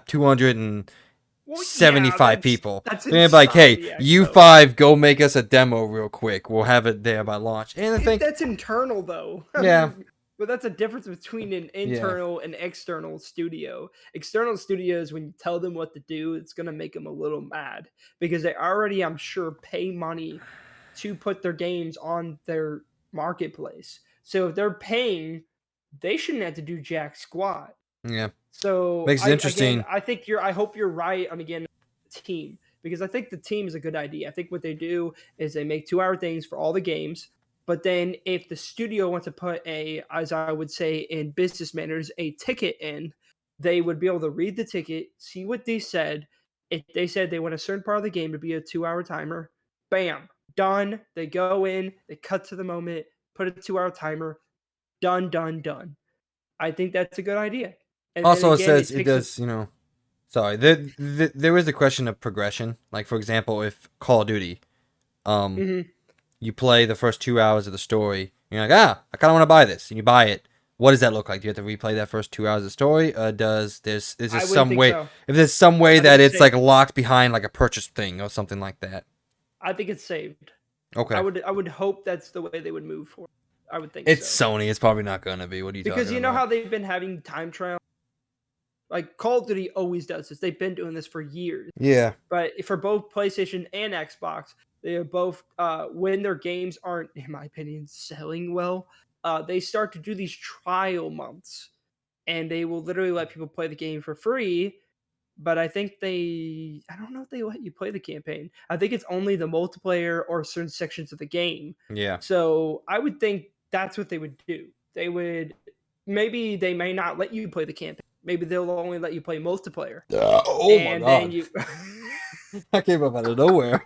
Well, yeah, 275 people. that's They're gonna be like, hey, Insomniac you though. five, go make us a demo real quick. We'll have it there by launch. And I think, That's internal though. yeah, But that's a difference between an yeah, internal and external studio. External studios, when you tell them what to do, it's gonna make them a little mad because they already, I'm sure, pay money to put their games on their marketplace. So if they're paying, they shouldn't have to do jack squat. yeah. So Makes it interesting. I think I hope you're right on again team because I think the team is a good idea. I think what they do is they make 2-hour things for all the games, but then if the studio wants to put as I would say in business manners, a ticket in, they would be able to read the ticket, see what they said. If they said they want a certain part of the game to be a 2-hour timer, bam, done. They go in, they cut to the moment, put a 2-hour timer, done, done, done. I think that's a good idea. And then Also, it again, says it it takes a does, sorry, there is a question of progression. Like, for example, if Call of Duty, um, mhm. you play the first 2 hours of the story, you're like, I kind of want to buy this, and you buy it. What does that look like? Do you have to replay that first 2 hours of the story? Is there I wouldn't some think way? so. If there's some way I think that it's it's like saved. locked behind like a purchase thing or something like that. I think it's saved. Okay. I would hope that's the way they would move forward. I would think It's so. Sony. It's probably not gonna be. What are you Because talking you know how about? they've been having time trial? Like Call of Duty always does this. They've been doing this for years. Yeah. But for both PlayStation and Xbox, they are both when their games aren't, in my opinion, selling well, they start to do these trial months, and they will literally let people play the game for free. But I don't know if they let you play the campaign. I think it's only the multiplayer or certain sections of the game. Yeah. So I would think that's what they would do. Maybe they may not let you play the campaign. Maybe they'll only let you play multiplayer. Oh my And then god! you I came up out of nowhere.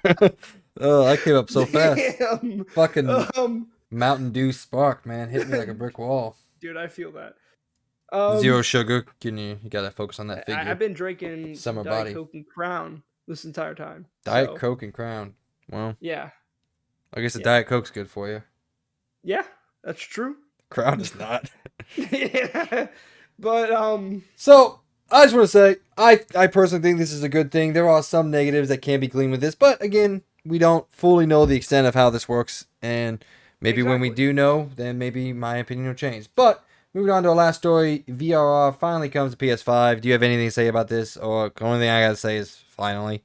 Oh, I came up so fast. Damn. Fucking Um, Mountain Dew Spark, man, hit me like a brick wall. dude, I feel that. Zero sugar. Can you gotta focus on that figure. I've been drinking Summer Diet body. Coke and Crown this entire time. Diet So Coke and Crown. Well, yeah, I guess the yeah, Diet Coke's good for you. yeah, that's true. Crown is not. Yeah. But So I just want to say, I personally think this is a good thing. There are some negatives that can be gleaned with this, but again, we don't fully know the extent of how this works, and maybe when we exactly. do know, then maybe my opinion will change. But moving on to our last story, VRR finally comes to PS5. Do you have anything to say about this, or the only thing I gotta say is finally?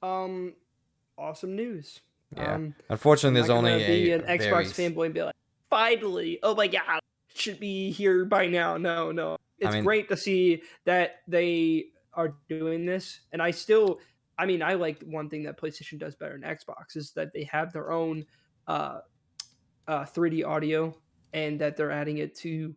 Um, awesome news. Yeah. Unfortunately, I'm there's not gonna only be a an very. Xbox fanboy and be like, finally, oh my god, it should be here by now. No, no. I It's mean, great to see that they are doing this, and I like one thing that PlayStation does better than Xbox is that they have their own uh, 3D audio, and that they're adding it to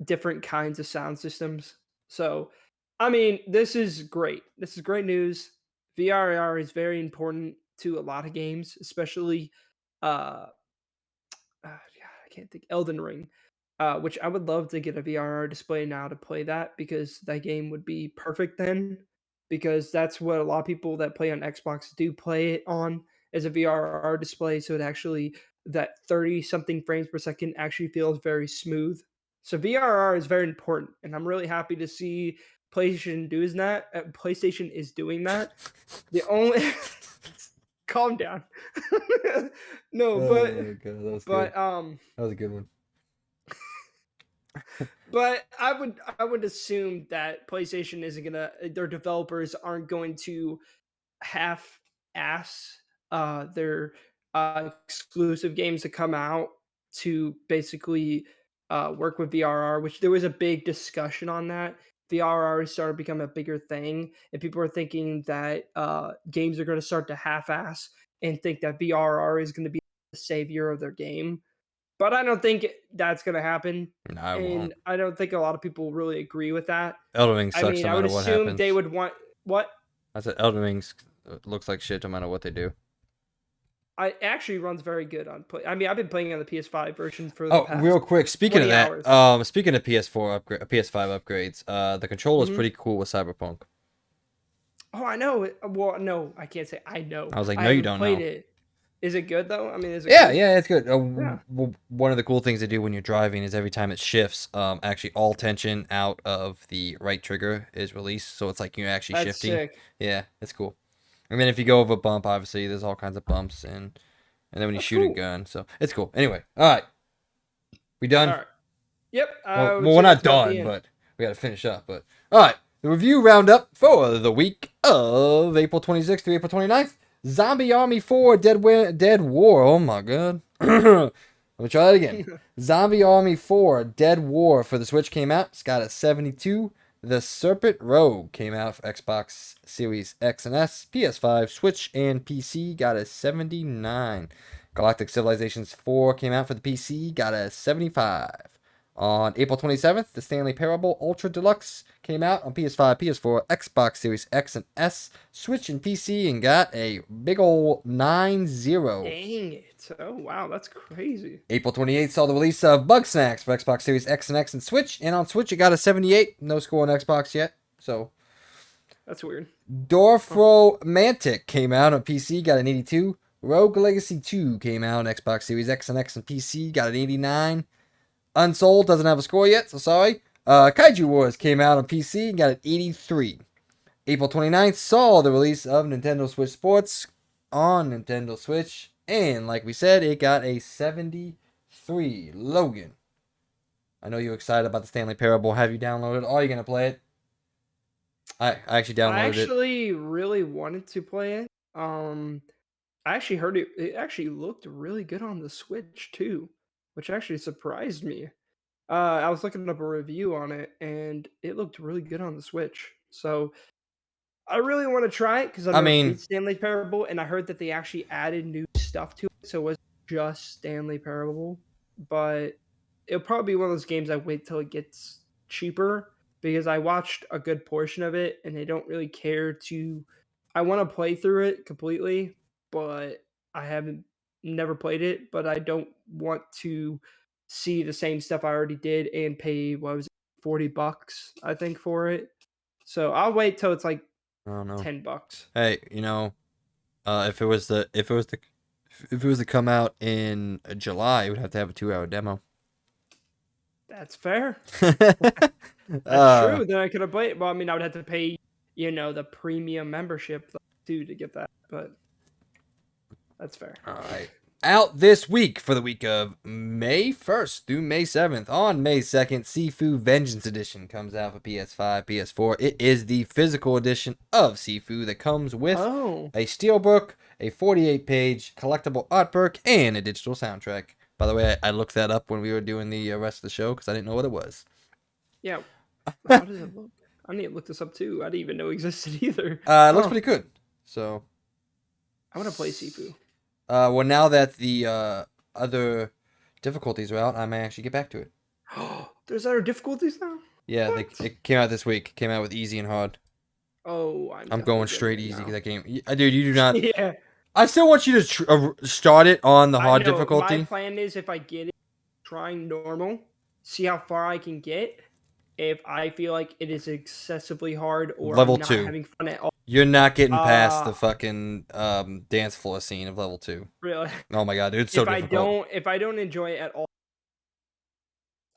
different kinds of sound systems. So, I mean, this is great. This is great news. VRR is very important to a lot of games, especially uh, I can't think Elden Ring, which I would love to get a VRR display now to play that because that game would be perfect then. Because that's what a lot of people that play on Xbox do play it on as a VRR display. So it actually that 30 something frames per second actually feels very smooth. So VRR is very important, and I'm really happy to see PlayStation doing that. PlayStation is doing that. The only calm down. No, Oh god, that was good. but That was a good one. but I would assume that PlayStation isn't gonna their developers aren't going to half ass their exclusive games to come out to basically work with VRR, which there was a big discussion on that. VRR started to become a bigger thing, and people are thinking that games are going to start to half ass and think that VRR is going to be the savior of their game. But I don't think that's going to happen. No, I won't. And I don't think a lot of people really agree with that. Elden Ring I sucks mean, no I would matter what assume they happens. would want what? I said Elden Ring looks like shit no matter what they do. I actually runs very good on play. I mean, I've been playing on the PS5 version for the Oh, real past quick, speaking of 20 that, hours. speaking of PS4 upgrade, PS5 upgrades, the controller is Hmm. pretty cool with Cyberpunk. Oh, I know it. Well, no, I can't say I know. I was like, I no, you haven't don't played know. it. Is it good though? I mean, is it Yeah, cool? yeah, it's good. Yeah, One of the cool things to do when you're driving is every time it shifts, actually all tension out of the right trigger is released, so it's like you're actually that's shifting. sick. Yeah, it's cool. And then if you go over a bump, obviously there's all kinds of bumps, and then when you That's shoot a cool. gun, so it's cool. Anyway, all right, we All done? right. Yep. Well, I would well, we're say that's not about the done, end. but we got to finish up. But all right, the review roundup for the week of April 26th through April 29th. Zombie Army 4 Dead War. Oh my god. Let me try that again. Zombie Army 4 Dead War for the Switch came out. It's got a 72. The Serpent Rogue came out for Xbox Series X and S, PS5, Switch, and PC. Got a 79. Galactic Civilizations 4 came out for the PC. Got a 75. On April 27th, the Stanley Parable Ultra Deluxe came out on PS5, PS4, Xbox Series X and S, Switch, and PC, and got a big ol' 9-0. Dang it! Oh wow, that's crazy. April 28th saw the release of Bug Snacks for Xbox Series X and Switch, and on Switch it got a 78. No score on Xbox yet, so. That's weird. Huh. Dorfromantic came out on PC, got an 82. Rogue Legacy 2 came out on Xbox Series X and PC, got an 89. Unsold doesn't have a score yet, so sorry. Kaiju Wars came out on PC and got an 83. April 29th saw the release of Nintendo Switch Sports on Nintendo Switch, and like we said, it got a 73. Logan, I know you're excited about the Stanley Parable. Have you downloaded? Are you going to play it? I actually I downloaded it. actually really wanted to play it. I actually heard it. It actually looked really good on the Switch too, which actually surprised me. I was looking up a review on it, and it looked really good on the Switch. So I really want to try it because I've I never mean, played Stanley Parable, and I heard that they actually added new stuff to it, so it wasn't just Stanley Parable. But it'll probably be one of those games I wait till it gets cheaper because I watched a good portion of it, and they don't really care to. I want to play through it completely, but I haven't never played it. But I don't want to see the same stuff I already did and pay what was it, $40 I think for it. So I'll wait till it's like I don't know. $10. Hey, if it was to come out in July, it would have to have a 2-hour demo. That's fair. That's uh, true. Then I could have played. Well, I mean, I would have to pay, the premium membership too to get that, but that's fair. all right. Out this week for the week of May 1st through May 7th. On May 2nd, Sifu Vengeance Edition comes out for PS5, PS4. It is the physical edition of Sifu that comes with Oh, a steelbook, a 48-page collectible art book, and a digital soundtrack. By the way, I looked that up when we were doing the rest of the show because I didn't know what it was. yeah. How does it look? I need to look this up too. I didn't even know it existed either. It looks pretty good. So I want to play Sifu. well, now that the other difficulties are out, I may actually get back to it. There's other difficulties now? Yeah, What? it came out this week. It came out with easy and hard. Oh, I'm going straight easy now. because that game. Dude, you do not. Yeah. I still want you to start it on the hard I know. difficulty. My plan is if I get it, trying normal, see how far I can get. If I feel like it is excessively hard or Level I'm not 2. having fun at all. You're not getting past the fucking dance floor scene of level 2. Really? Oh my god, dude, it's so difficult. If I don't enjoy it at all,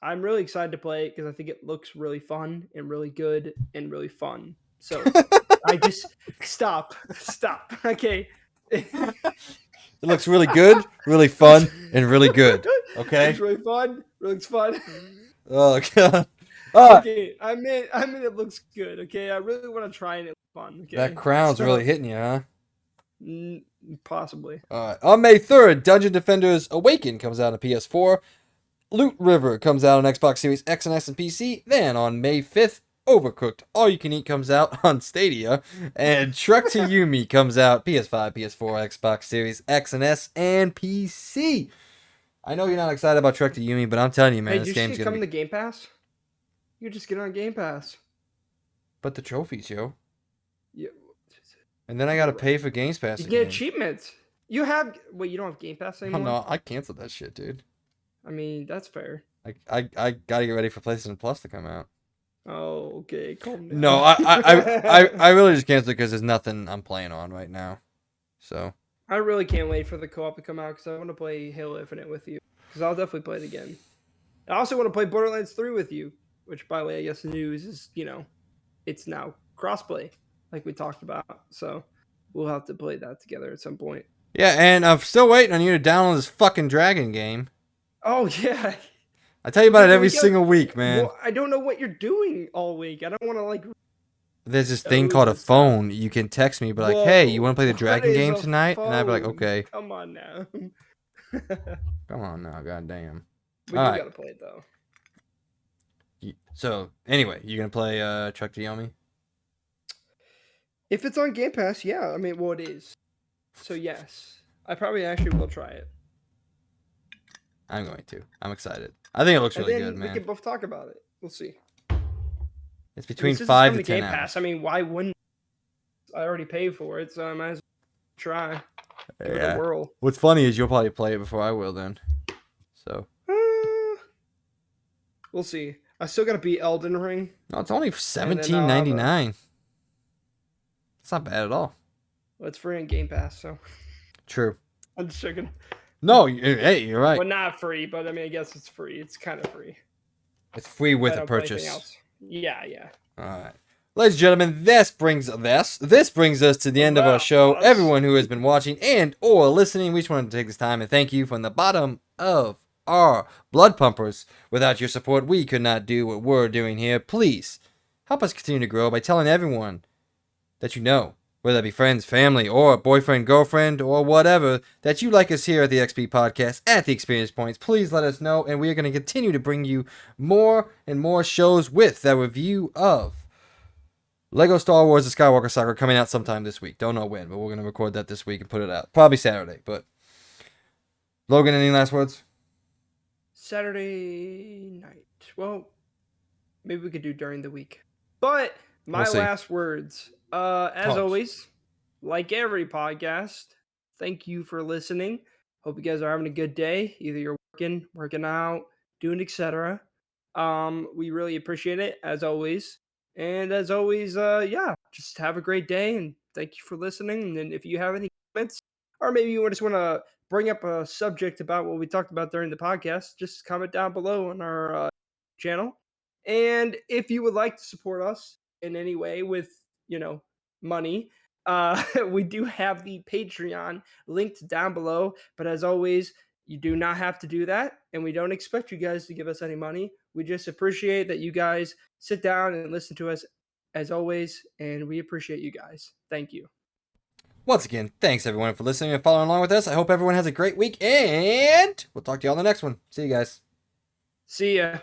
I'm really excited to play it because I think it looks really fun and really good and really fun. So I just stop. Okay. It looks really good, really fun, and really good. Okay. It's really fun. Looks fun. Oh god. Okay, I mean it looks good. Okay, I really want to try and it's fun. Okay, that crown's really hitting you, huh? Possibly. On May 3rd, Dungeon Defenders Awaken comes out on PS4. Loot River comes out on Xbox Series X and S and PC. Then on May 5th, Overcooked All You Can Eat comes out on Stadia. And Trek to Yumi comes out PS5, PS4, Xbox Series X and S, and PC. I know you're not excited about Trek to Yumi, but I'm telling you, man, this game's gonna to Game Pass. You just get on Game Pass. But the trophies, yo. Yeah. And then I gotta pay for Game Pass. You get achievements. You have you don't have Game Pass anymore? Oh, no, I canceled that shit, dude. I mean, that's fair. I gotta get ready for PlayStation Plus to come out. Oh, okay. Calm down. No, I really just canceled because there's nothing I'm playing on right now. So I really can't wait for the co-op to come out because I want to play Halo Infinite with you. Because I'll definitely play it again. I also want to play Borderlands 3 with you. Which, by the way, I guess the news is, it's now crossplay, like we talked about. So we'll have to play that together at some point. yeah, and I'm still waiting on you to download this fucking Dragon game. Oh yeah. I tell you about it every single week, man. Well, I don't know what you're doing all week. I don't want to There's this thing called a phone. You can text me, but like, hey, you want to play the Dragon game tonight? Phone? And I'd be like, okay. Come on now. Come on now, goddamn. We gotta play it though. So anyway, you gonna play Trek to Yomi? If it's on Game Pass, yeah. I mean, well, it is. So yes, I probably actually will try it. I'm going to. I'm excited. I think it looks really good, man. We can both talk about it. We'll see. It's between 5 to 10 Game hours. Pass. I mean, why wouldn't I already paid for it? So I might as well try. Give it a whirl. What's funny is you'll probably play it before I will then. So we'll see. I still gotta beat Elden Ring. No, it's only $17.99. It's not bad at all. Well, it's free on Game Pass, so. True. I'm just joking. No, hey, you're right. Well, not free, but I mean, I guess it's free. It's kind of free. It's free with a purchase. Yeah. All right. Ladies and gentlemen, this brings us to the end of our show. Everyone who has been watching and or listening, we just wanted to take this time and thank you from the bottom of our blood pumpers. Without your support, we could not do what we're doing here. Please help us continue to grow by telling everyone that you know, whether that be friends, family, or boyfriend, girlfriend, or whatever, that you like us here at the XP Podcast, at the Experience Points. Please let us know, and we are going to continue to bring you more and more shows with that review of Lego Star Wars: The Skywalker Saga coming out sometime this week. Don't know when, but we're going to record that this week and put it out. Probably Saturday, but Logan, any last words? Saturday night. Well, maybe we could do during the week. But my last words, as always, like every podcast, thank you for listening. Hope you guys are having a good day. Either you're working out, doing etc. We really appreciate it, as always. And as always, just have a great day and thank you for listening. And if you have any comments, or maybe you just want to bring up a subject about what we talked about during the podcast, just comment down below on our channel. And if you would like to support us in any way with, money, we do have the Patreon linked down below. But as always, you do not have to do that. And we don't expect you guys to give us any money. We just appreciate that you guys sit down and listen to us as always. And we appreciate you guys. Thank you. Once again, thanks everyone for listening and following along with us. I hope everyone has a great week, and we'll talk to you on the next one. See you guys. See ya.